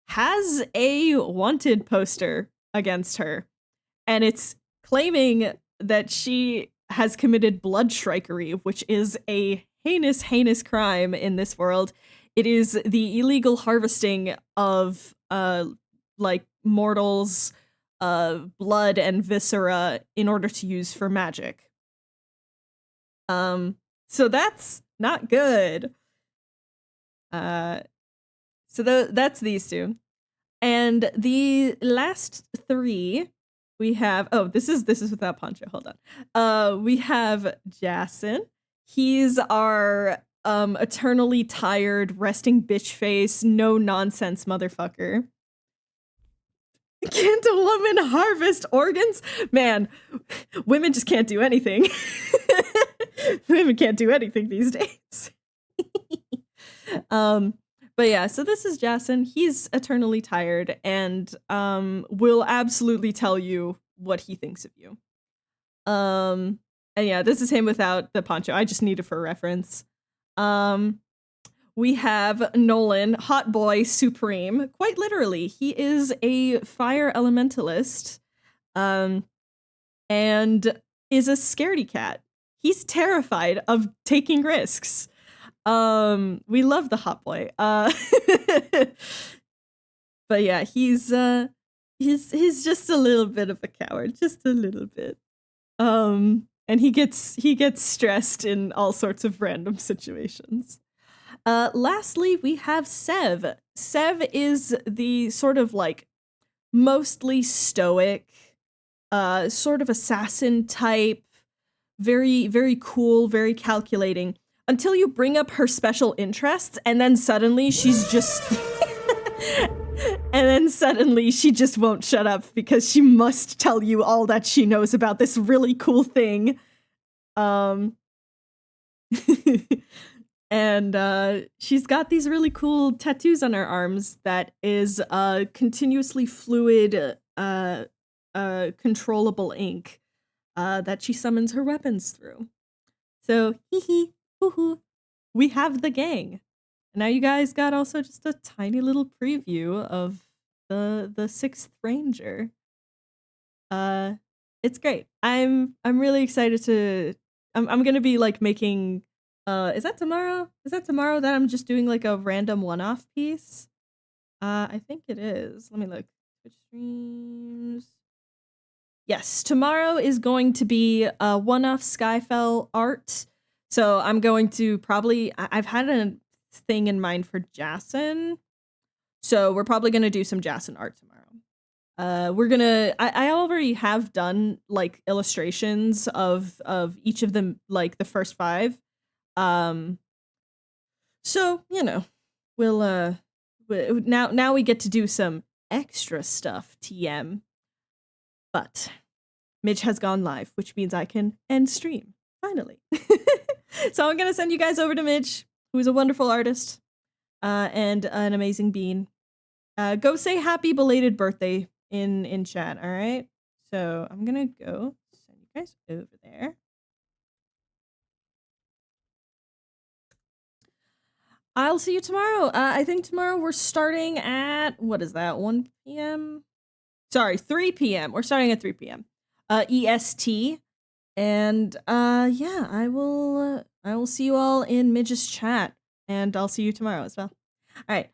has a wanted poster against her, and it's claiming that she has committed blood shrikery, which is a heinous crime in this world. It is the illegal harvesting of like mortals' blood and viscera in order to use for magic. So that's not good. So that's these 2. And the last 3 we have, this is without Poncho, hold on. We have Jason. He's our eternally tired, resting bitch face, no nonsense motherfucker. Can't a woman harvest organs? Man, women just can't do anything. Women can't do anything these days. But yeah, so this is Jason. He's eternally tired and will absolutely tell you what he thinks of you. And yeah, this is him without the poncho. I just need it for reference. We have Nolan, hot boy supreme. Quite literally, he is a fire elementalist, and is a scaredy cat. He's terrified of taking risks. We love the hot boy. But yeah, he's just a little bit of a coward, just a little bit. And he gets stressed in all sorts of random situations. Lastly, we have Sev. Sev is the sort of like mostly stoic, sort of assassin type, very, very cool, very calculating, until you bring up her special interests, and then suddenly she's just And then suddenly she just won't shut up because she must tell you all that she knows about this really cool thing. And she's got these really cool tattoos on her arms that is continuously fluid, controllable ink that she summons her weapons through. So, hee hee, hoo hoo, we have the gang. Now you guys got also just a tiny little preview of the sixth ranger. It's great. I'm really excited to. I'm gonna be like making. Is that tomorrow? Is that tomorrow that I'm just doing like a random one-off piece? I think it is. Let me look. Twitch streams. Yes, tomorrow is going to be a one-off Skyfell art. So I'm going to probably. I've had a thing in mind for Jason. So we're probably gonna do some Jason art tomorrow. We're gonna. I already have done like illustrations of each of them, like the first 5. So you know, we'll now we get to do some extra stuff. TM. But Midge has gone live, which means I can end stream finally. So I'm gonna send you guys over to Midge, who is a wonderful artist, and an amazing bean. Go say happy belated birthday in chat, all right? So I'm gonna go send you guys over there. I'll see you tomorrow. I think tomorrow we're starting at, what is that, 1 p.m.? Sorry, 3 p.m. We're starting at 3 p.m. EST. And yeah, I will see you all in Midge's chat, and I'll see you tomorrow as well. All right.